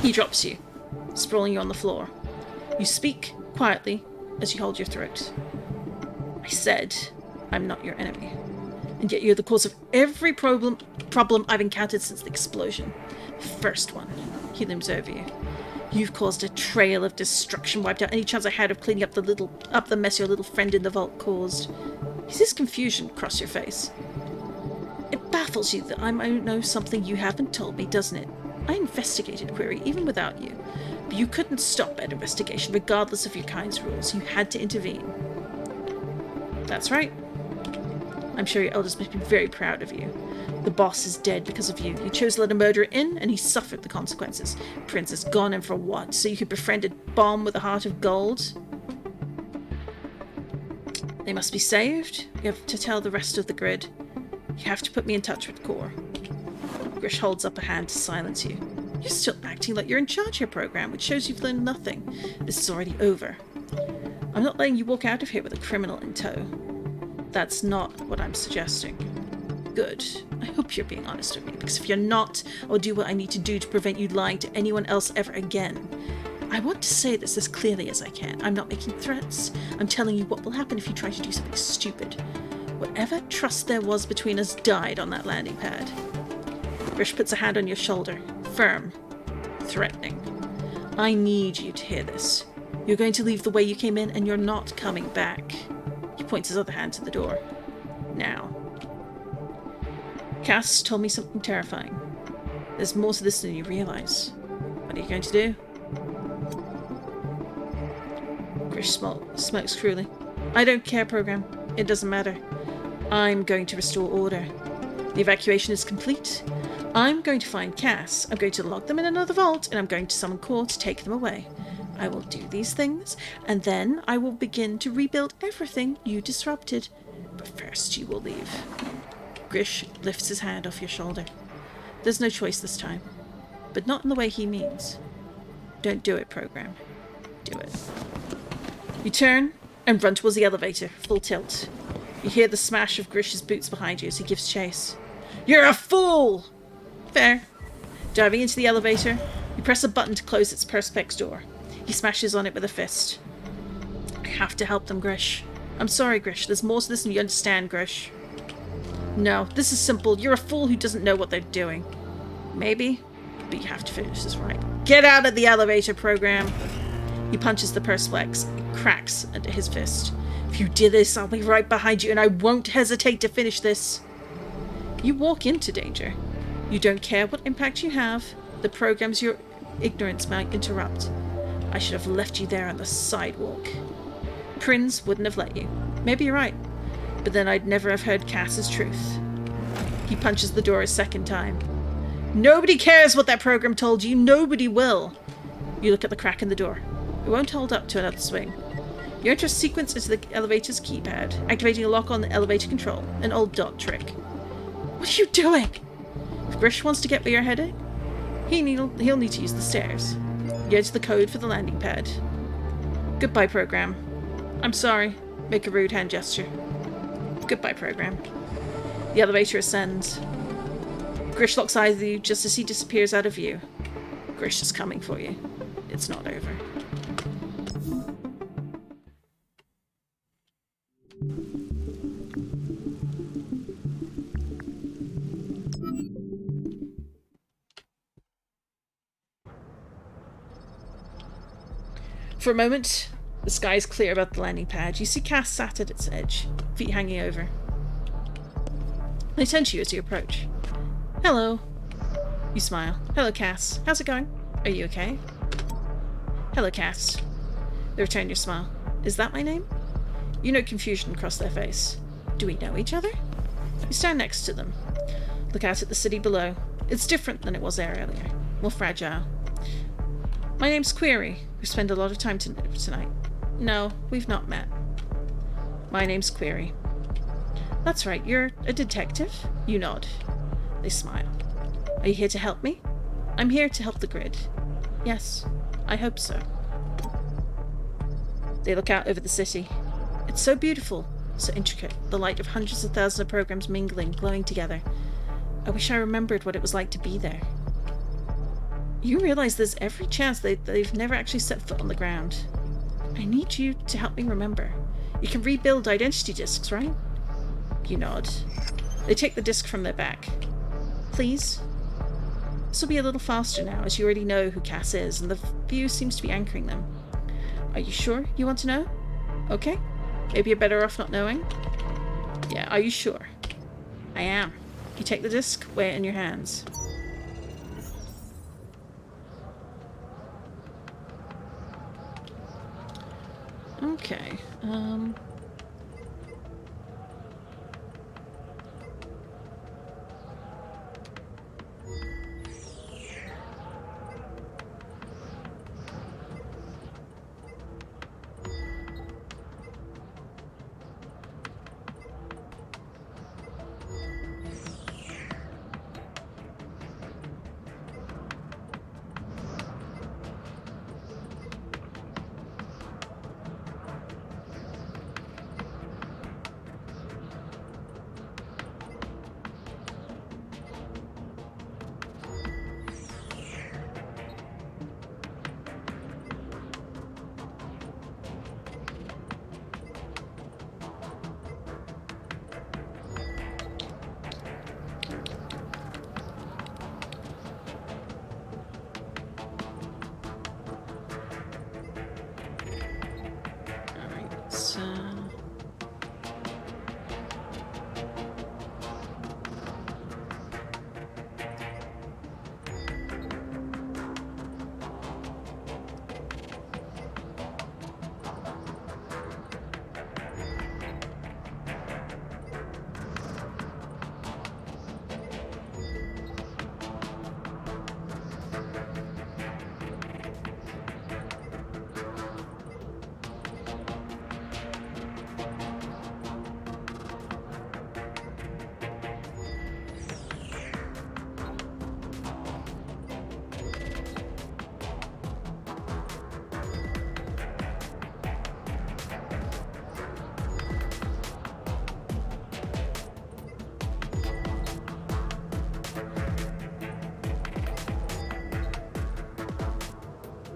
He drops you, sprawling you on the floor. You speak quietly as you hold your throat. I said I'm not your enemy. And yet you're the cause of every problem I've encountered since the explosion. The first one. He looms over you. You've caused a trail of destruction, wiped out any chance I had of cleaning up the mess your little friend in the vault caused. He sees confusion across your face. It baffles you that I might know something you haven't told me, doesn't it? I investigated Query even without you. But you couldn't stop that investigation regardless of your kind's rules. You had to intervene. That's right. I'm sure your elders must be very proud of you. The boss is dead because of you. You chose to let a murderer in, and he suffered the consequences. Prince is gone, and for what? So you could befriend a bomb with a heart of gold? They must be saved. You have to tell the rest of the grid. You have to put me in touch with Core. Grish holds up a hand to silence you. You're still acting like you're in charge of your program, which shows you've learned nothing. This is already over. I'm not letting you walk out of here with a criminal in tow. That's not what I'm suggesting. Good. I hope you're being honest with me, because if you're not, I'll do what I need to do to prevent you lying to anyone else ever again. I want to say this as clearly as I can. I'm not making threats. I'm telling you what will happen if you try to do something stupid. Whatever trust there was between us died on that landing pad. Grish puts a hand on your shoulder. Firm. Threatening. I need you to hear this. You're going to leave the way you came in, and you're not coming back. He points his other hand to the door. Now. Cass told me something terrifying. There's more to this than you realize. What are you going to do? Grish smokes cruelly. I don't care, program. It doesn't matter. I'm going to restore order. The evacuation is complete. I'm going to find Cass. I'm going to lock them in another vault, and I'm going to summon Core to take them away. I will do these things, and then I will begin to rebuild everything you disrupted. But first you will leave. Grish lifts his hand off your shoulder. There's no choice this time. But not in the way he means. Don't do it, program. Do it. You turn and run towards the elevator, full tilt. You hear the smash of Grish's boots behind you as he gives chase. You're a fool! Fair. Diving into the elevator, you press a button to close its perspex door. He smashes on it with a fist. I have to help them, Grish. I'm sorry, Grish. There's more to this than you understand, Grish. No, this is simple. You're a fool who doesn't know what they're doing. Maybe, but you have to finish this right. Get out of the elevator, program! He punches the perspex. It cracks under his fist. If you did this, I'll be right behind you, and I won't hesitate to finish this. You walk into danger. You don't care what impact you have. The programs your ignorance might interrupt. I should have left you there on the sidewalk. Prince wouldn't have let you. Maybe you're right. But then I'd never have heard Cass's truth. He punches the door a second time. Nobody cares what that program told you. Nobody will. You look at the crack in the door. It won't hold up to another swing. You enter a sequence into the elevator's keypad, activating a lock on the elevator control. An old dot trick. What are you doing? If Grish wants to get where you're headed, he'll need to use the stairs. You enter the code for the landing pad. Goodbye, program. I'm sorry. Make a rude hand gesture. Goodbye, program. The elevator ascends. Grish locks eyes with you just as he disappears out of view. Grish is coming for you. It's not over. For a moment, the sky is clear above the landing pad. You see Cass sat at its edge, feet hanging over. They turn to you as you approach. Hello. You smile. Hello, Cass. How's it going? Are you okay? Hello, Cass. They return your smile. Is that my name? You note confusion across their face. Do we know each other? You stand next to them. Look out at the city below. It's different than it was there earlier. More fragile. My name's Query. We spend a lot of time tonight. No, we've not met. My name's Query. That's right, you're a detective? You nod. They smile. Are you here to help me? I'm here to help the grid. Yes, I hope so. They look out over the city. It's so beautiful, so intricate, the light of hundreds of thousands of programs mingling, glowing together. I wish I remembered what it was like to be there. You realize there's every chance they've never actually set foot on the ground. I need you to help me remember. You can rebuild identity discs, right? You nod. They take the disc from their back. Please? This will be a little faster now, as you already know who Cass is, and the view seems to be anchoring them. Are you sure you want to know? Okay. Maybe you're better off not knowing? Are you sure? I am. You take the disc, weigh it in your hands. Okay, alright, so...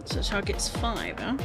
So target's 5, huh?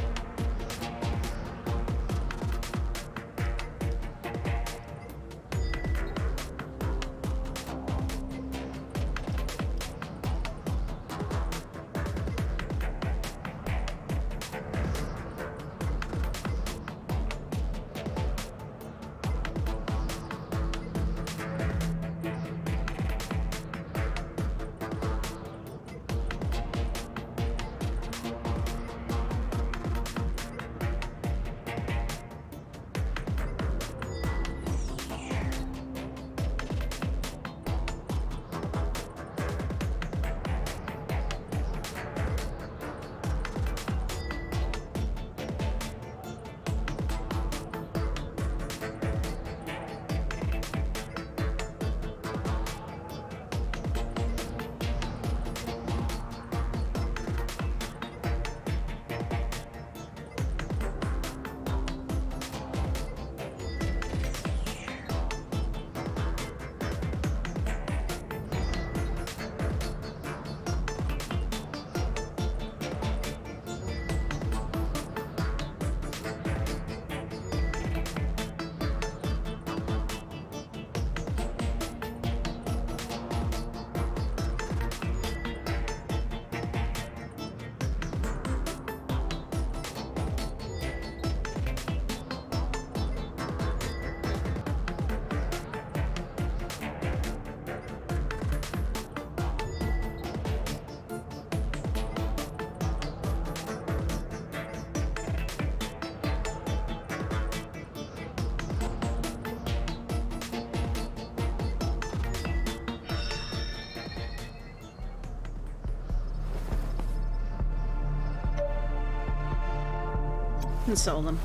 Console them.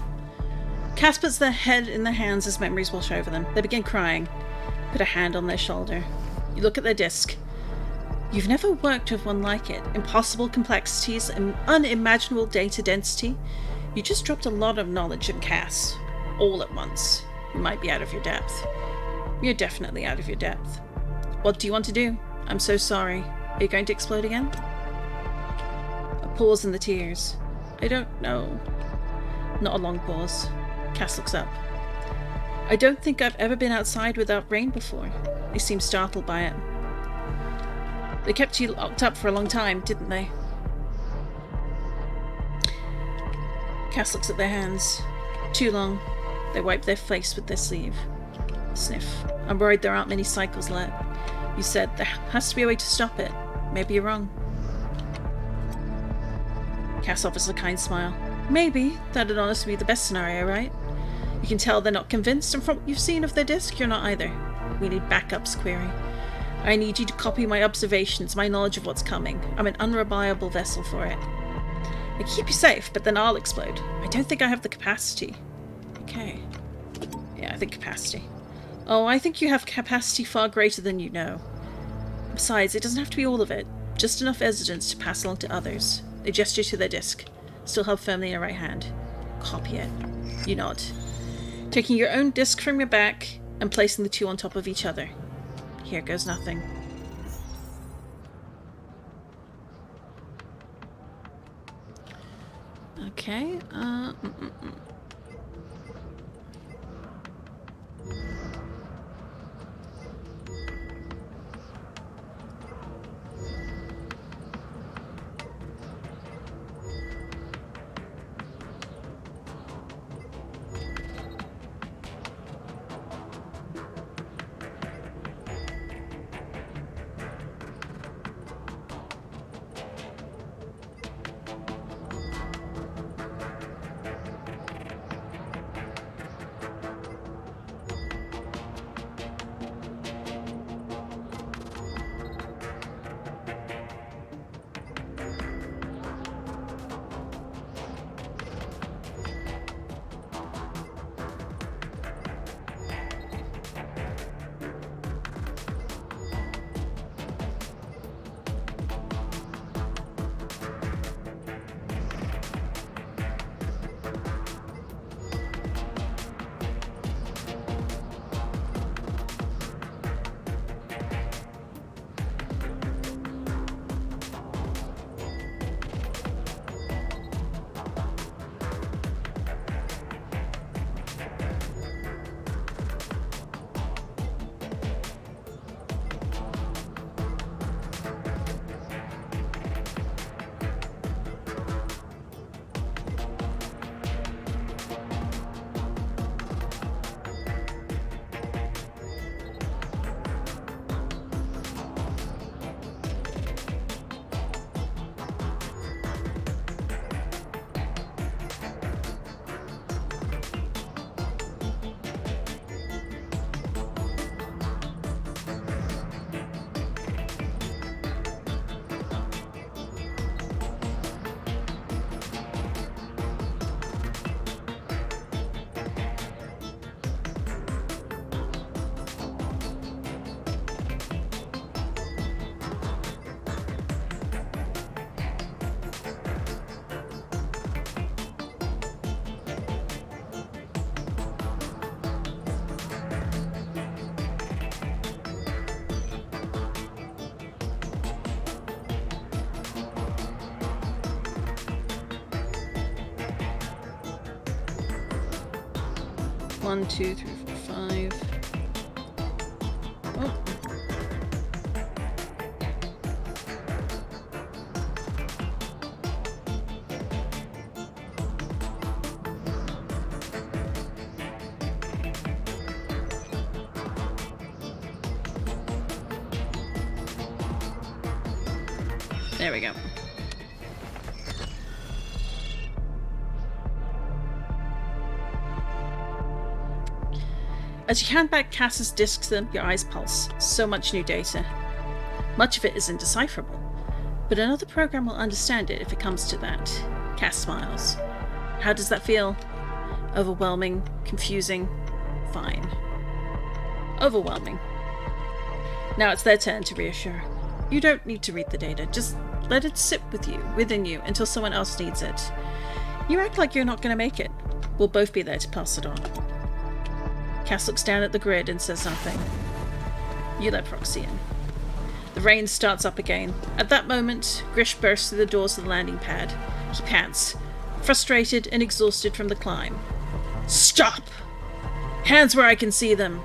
Cass puts their head in their hands as memories wash over them. They begin crying. Put a hand on their shoulder. You look at their disc. You've never worked with one like it. Impossible complexities and unimaginable data density. You just dropped a lot of knowledge in Cass. All at once. You might be out of your depth. You're definitely out of your depth. What do you want to do? I'm so sorry. Are you going to explode again? A pause in the tears. I don't know. Not a long pause. Cass looks up. I don't think I've ever been outside without rain before. They seem startled by it. They kept you locked up for a long time, didn't they? Cass looks at their hands. Too long. They wipe their face with their sleeve. Sniff. I'm worried there aren't many cycles left. You said there has to be a way to stop it. Maybe you're wrong. Cass offers a kind smile. Maybe. That'd honestly be the best scenario, right? You can tell they're not convinced, and from what you've seen of their disc, you're not either. We need backups, Query. I need you to copy my observations, my knowledge of what's coming. I'm an unreliable vessel for it. I keep you safe, but then I'll explode. I don't think I have the capacity. Okay. Yeah, I think capacity. Oh, I think you have capacity far greater than you know. Besides, it doesn't have to be all of it. Just enough evidence to pass along to others. They gesture to their disc. Still held firmly in your right hand. Copy it. You nod. Taking your own disc from your back and placing the two on top of each other. Here goes nothing. Okay, 1, 2, 3, 4, 5. Oh. There we go. As you hand back Cass's disc to them, your eyes pulse. So much new data. Much of it is indecipherable, but another program will understand it if it comes to that. Cass smiles. How does that feel? Overwhelming? Confusing? Fine. Overwhelming. Now it's their turn to reassure. You don't need to read the data, just let it sit with you, within you, until someone else needs it. You act like you're not going to make it. We'll both be there to pass it on. Cass looks down at the grid and says nothing. You let Proxy in. The rain starts up again. At that moment, Grish bursts through the doors of the landing pad. He pants, frustrated and exhausted from the climb. Stop! Hands where I can see them!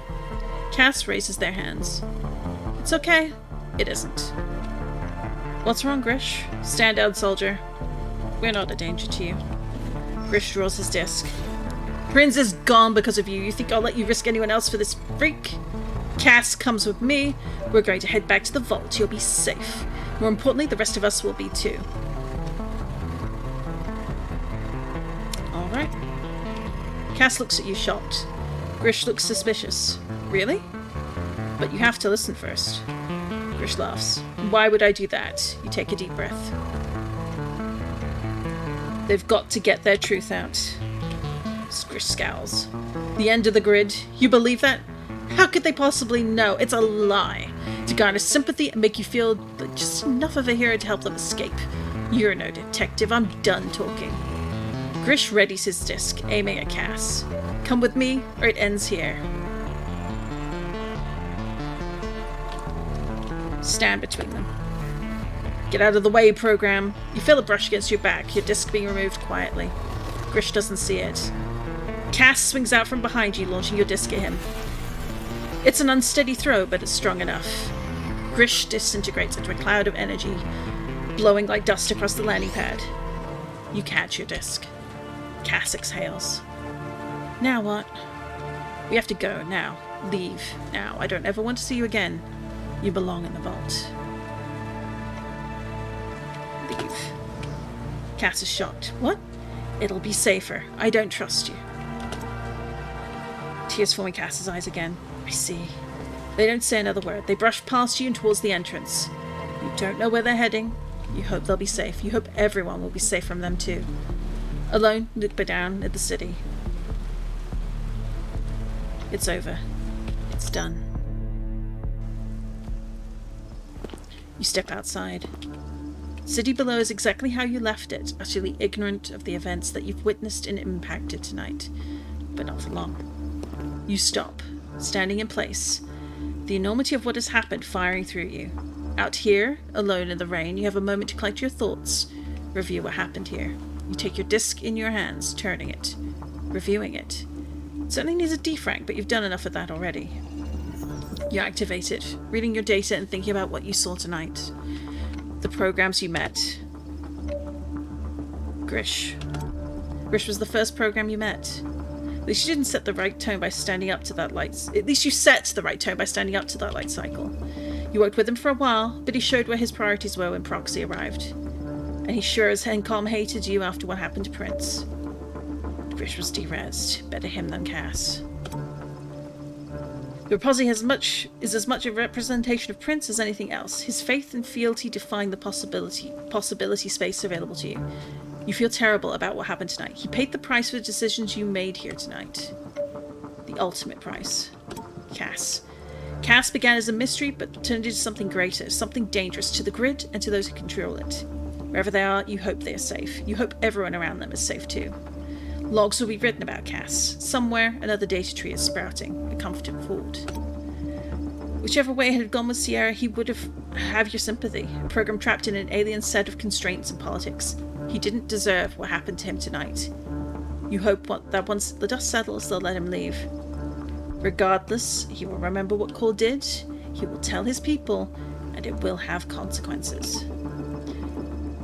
Cass raises their hands. It's okay. It isn't. What's wrong, Grish? Stand down, soldier. We're not a danger to you. Grish draws his disc. Prince is gone because of you. You think I'll let you risk anyone else for this freak? Cass comes with me. We're going to head back to the vault. You'll be safe. More importantly, the rest of us will be too. Alright. Cass looks at you shocked. Grish looks suspicious. Really? But you have to listen first. Grish laughs. Why would I do that? You take a deep breath. They've got to get their truth out. Grish scowls. The end of the grid? You believe that? How could they possibly know? It's a lie. To garner sympathy and make you feel just enough of a hero to help them escape. You're no detective. I'm done talking. Grish readies his disc, aiming at Cass. Come with me, or it ends here. Stand between them. Get out of the way, program. You feel a brush against your back, your disc being removed quietly. Grish doesn't see it. Cass swings out from behind you, launching your disc at him. It's an unsteady throw, but it's strong enough. Grish disintegrates into a cloud of energy, blowing like dust across the landing pad. You catch your disc. Cass exhales. Now what? We have to go, now. Leave, now. I don't ever want to see you again. You belong in the vault. Leave. Cass is shocked. What? It'll be safer. I don't trust you. Tears forming Cass's eyes again. I see. They don't say another word. They brush past you and towards the entrance. You don't know where they're heading. You hope they'll be safe. You hope everyone will be safe from them too. Alone, look down at the city. It's over. It's done. You step outside. City below is exactly how you left it, utterly ignorant of the events that you've witnessed and impacted tonight. But not for long. You stop, standing in place, the enormity of what has happened firing through you. Out here, alone in the rain, you have a moment to collect your thoughts, review what happened here. You take your disc in your hands, turning it, reviewing it. It certainly needs a defrag, but you've done enough of that already. You activate it, reading your data and thinking about what you saw tonight. The programs you met. Grish. Grish was the first program you met. At least you didn't set the right tone by standing up to that light. At least you set the right tone by standing up to that light cycle. You worked with him for a while, but he showed where his priorities were when Proxy arrived. And he sure as Hencom hated you after what happened to Prince. Grish was derezzed. Better him than Cass. Your posse is as much a representation of Prince as anything else. His faith and fealty define the possibility space available to you. You feel terrible about what happened tonight. He paid the price for the decisions you made here tonight. The ultimate price. Cass. Cass began as a mystery, but turned into something greater, something dangerous to the grid and to those who control it. Wherever they are, you hope they are safe. You hope everyone around them is safe too. Logs will be written about Cass. Somewhere, another data tree is sprouting, a comforting thought. Whichever way it had gone with Sierra, he would have your sympathy. A program trapped in an alien set of constraints and politics. He didn't deserve what happened to him tonight. You hope that once the dust settles, they'll let him leave. Regardless, he will remember what Cole did, he will tell his people, and it will have consequences.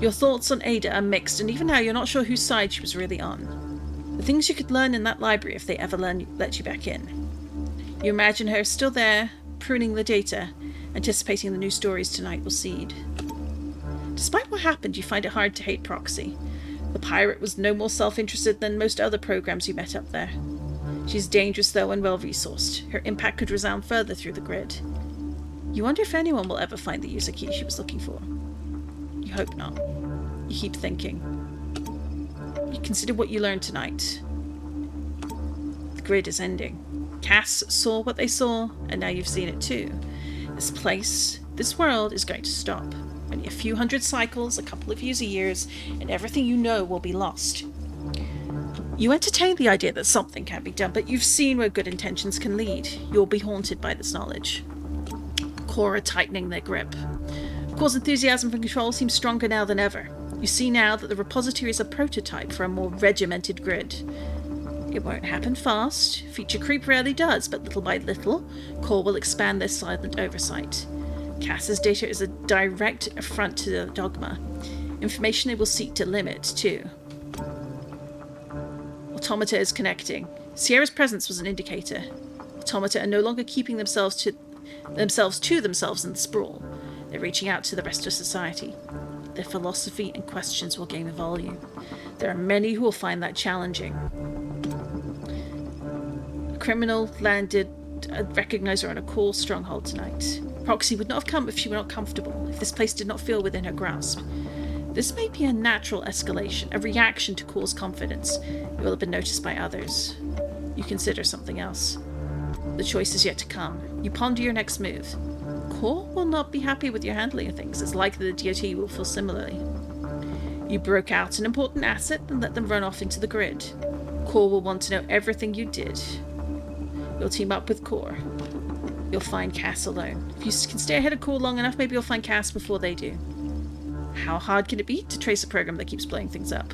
Your thoughts on Ada are mixed, and even now you're not sure whose side she was really on. The things you could learn in that library if they ever let you back in. You imagine her still there, pruning the data, anticipating the new stories tonight will seed. Despite what happened, you find it hard to hate Proxy. The pirate was no more self-interested than most other programs you met up there. She's dangerous though and well-resourced. Her impact could resound further through the grid. You wonder if anyone will ever find the user key she was looking for. You hope not. You keep thinking. You consider what you learned tonight. The grid is ending. Cass saw what they saw, and now you've seen it too. This place, this world is going to stop. Only a few hundred cycles, a couple of user years, and everything you know will be lost. You entertain the idea that something can be done, but you've seen where good intentions can lead. You'll be haunted by this knowledge. Core are tightening their grip. Of course, enthusiasm for control seems stronger now than ever. You see now that the repository is a prototype for a more regimented grid. It won't happen fast. Feature creep rarely does, but little by little, Core will expand their silent oversight. Cass's data is a direct affront to the dogma. Information they will seek to limit, too. Automata is connecting. Sierra's presence was an indicator. Automata are no longer keeping themselves to themselves in the sprawl. They're reaching out to the rest of society. Their philosophy and questions will gain volume. There are many who will find that challenging. A criminal landed a recognizer on a cool stronghold tonight. Proxy would not have come if she were not comfortable, if this place did not feel within her grasp. This may be a natural escalation, a reaction to Cool's confidence. It will have been noticed by others. You consider something else. The choice is yet to come. You ponder your next move. Cool will not be happy with your handling of things. It's likely the DOT will feel similarly. You broke out an important asset and let them run off into the grid. Core will want to know everything you did. You'll team up with Core. You'll find Cass alone. If you can stay ahead of Core long enough, maybe you'll find Cass before they do. How hard can it be to trace a program that keeps blowing things up?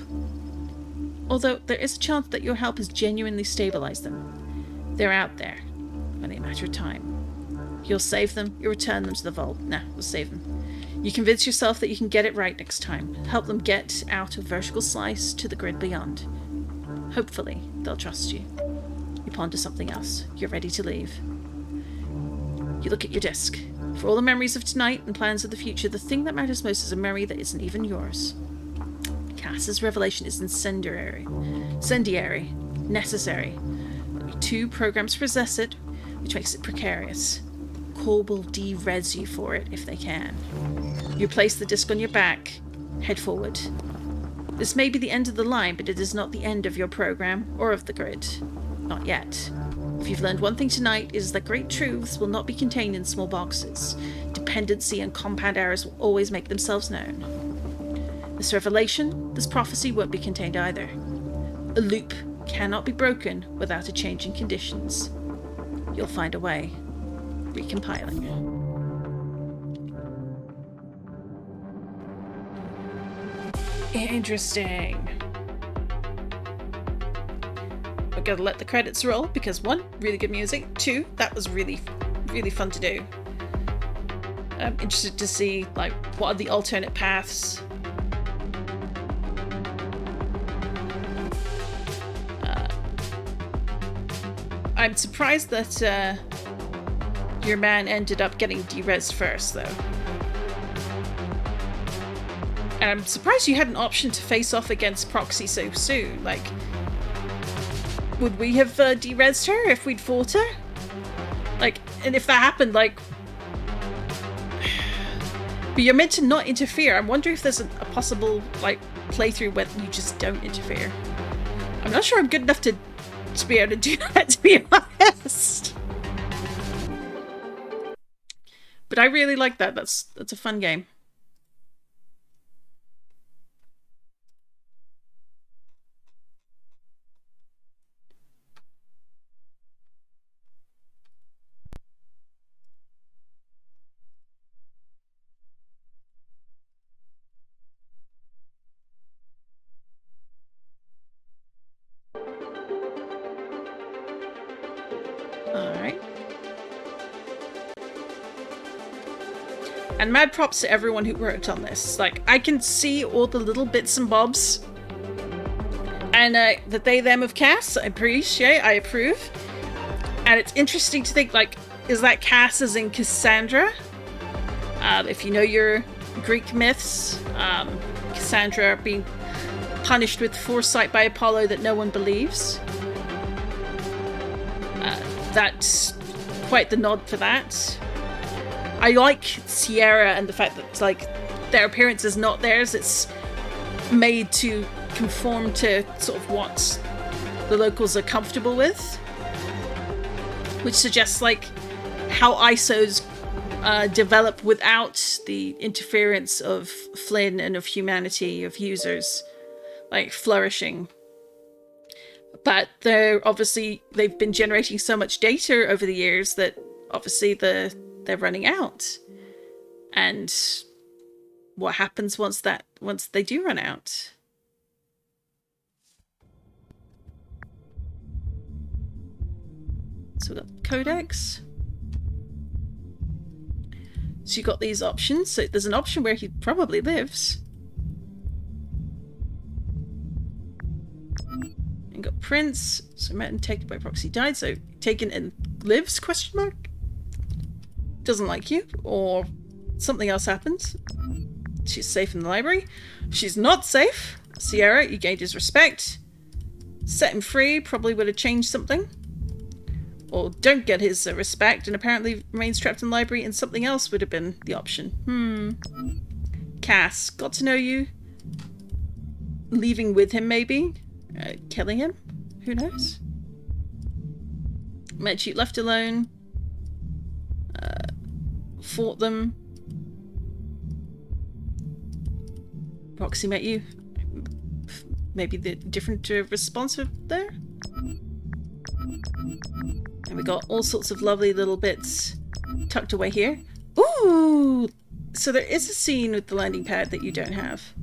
Although there is a chance that your help has genuinely stabilized them. They're out there. Only a matter of time. You'll save them, you'll return them to the vault. Nah, we'll save them. You convince yourself that you can get it right next time. Help them get out of vertical slice to the grid beyond. Hopefully, they'll trust you. You ponder something else. You're ready to leave. You look at your disk. For all the memories of tonight and plans of the future, the thing that matters most is a memory that isn't even yours. Cass's revelation is incendiary, necessary. Only 2 programs possess it, which makes it precarious. Core will de-res you for it if they can. You place the disc on your back. Head forward. This may be the end of the line, but it is not the end of your program or of the grid. Not yet. If you've learned one thing tonight, it is that great truths will not be contained in small boxes. Dependency and compound errors will always make themselves known. This revelation, this prophecy won't be contained either. A loop cannot be broken without a change in conditions. You'll find a way. Recompiling. Interesting. We're gonna let the credits roll because 1, really good music. 2, that was really, really fun to do. I'm interested to see like what are the alternate paths. I'm surprised that your man ended up getting de-res first, though. And I'm surprised you had an option to face off against Proxy so soon. Like, would we have de-resed her if we'd fought her? Like, and if that happened, like... But you're meant to not interfere. I'm wondering if there's a possible, like, playthrough where you just don't interfere. I'm not sure I'm good enough to be able to do that, to be honest. But I really like that. That's a fun game. And mad props to everyone who worked on this. Like, I can see all the little bits and bobs. And the they, them of Cass, I appreciate, I approve. And it's interesting to think, like, is that Cass as in Cassandra? If you know your Greek myths, Cassandra being punished with foresight by Apollo that no one believes. That's quite the nod for that. I like Sierra and the fact that, like, their appearance is not theirs. It's made to conform to sort of what the locals are comfortable with. Which suggests, like, how ISOs develop without the interference of Flynn and of humanity, of users, like, flourishing. But they're obviously, they've been generating so much data over the years that obviously they're running out. And what happens once they do run out? So we've got codex. So you've got these options. So there's an option where he probably lives. And got Prince. So met and taken by proxy, died. So taken and lives? Question mark. Doesn't like you, or something else happens. She's safe in the library. She's not safe. Sierra, you gained his respect. Set him free, probably would have changed something. Or don't get his respect and apparently remains trapped in the library, and something else would have been the option. Cass, got to know you. Leaving with him, maybe. Killing him? Who knows? Met you left alone. Fought them. Roxy met you. Maybe the different response there? And we got all sorts of lovely little bits tucked away here. Ooh! So there is a scene with the landing pad that you don't have.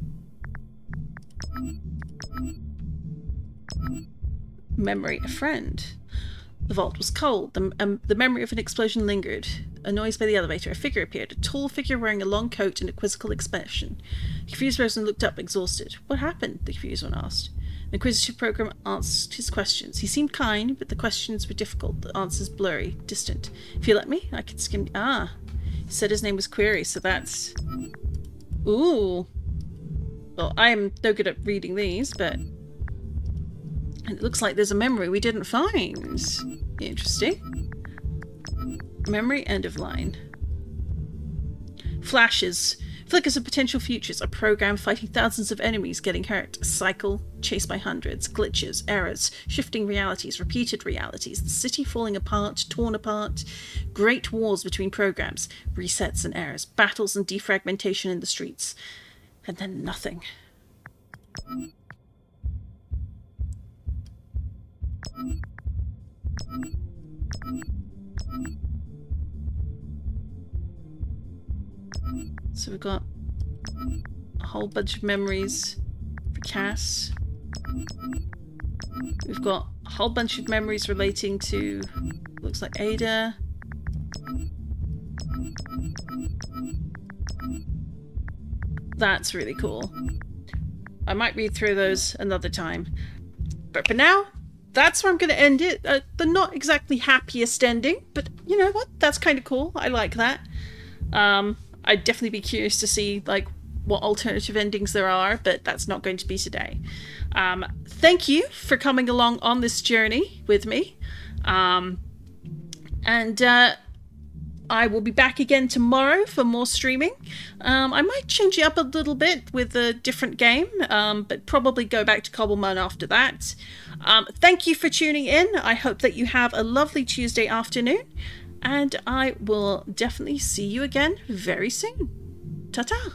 Memory, a friend. The vault was cold. The memory of an explosion lingered. A noise by the elevator. A figure appeared. A tall figure wearing a long coat and a quizzical expression. The confused person looked up, exhausted. What happened? The confused one asked. The inquisitive program asked his questions. He seemed kind, but the questions were difficult. The answers blurry, distant. If you let me, I could skim... Ah. He said his name was Query, so that's... Ooh. Well, I am no good at reading these, but... And it looks like there's a memory we didn't find. Interesting. Memory, end of line. Flashes. Flickers of potential futures. A program fighting thousands of enemies getting hurt. A cycle chased by hundreds. Glitches, errors, shifting realities, repeated realities. The city falling apart, torn apart. Great wars between programs. Resets and errors. Battles and defragmentation in the streets. And then nothing. So we've got a whole bunch of memories for Cass. We've got a whole bunch of memories relating to, looks like Ada. That's really cool. I might read through those another time. But for now, that's where I'm going to end it. The not exactly happiest ending, but you know what? That's kind of cool. I like that. I'd definitely be curious to see like what alternative endings there are, but that's not going to be today. Thank you for coming along on this journey with me. I will be back again tomorrow for more streaming. I might change it up a little bit with a different game, but probably go back to Cobblemon after that. Thank you for tuning in. I hope that you have a lovely Tuesday afternoon, and I will definitely see you again very soon. Ta-ta!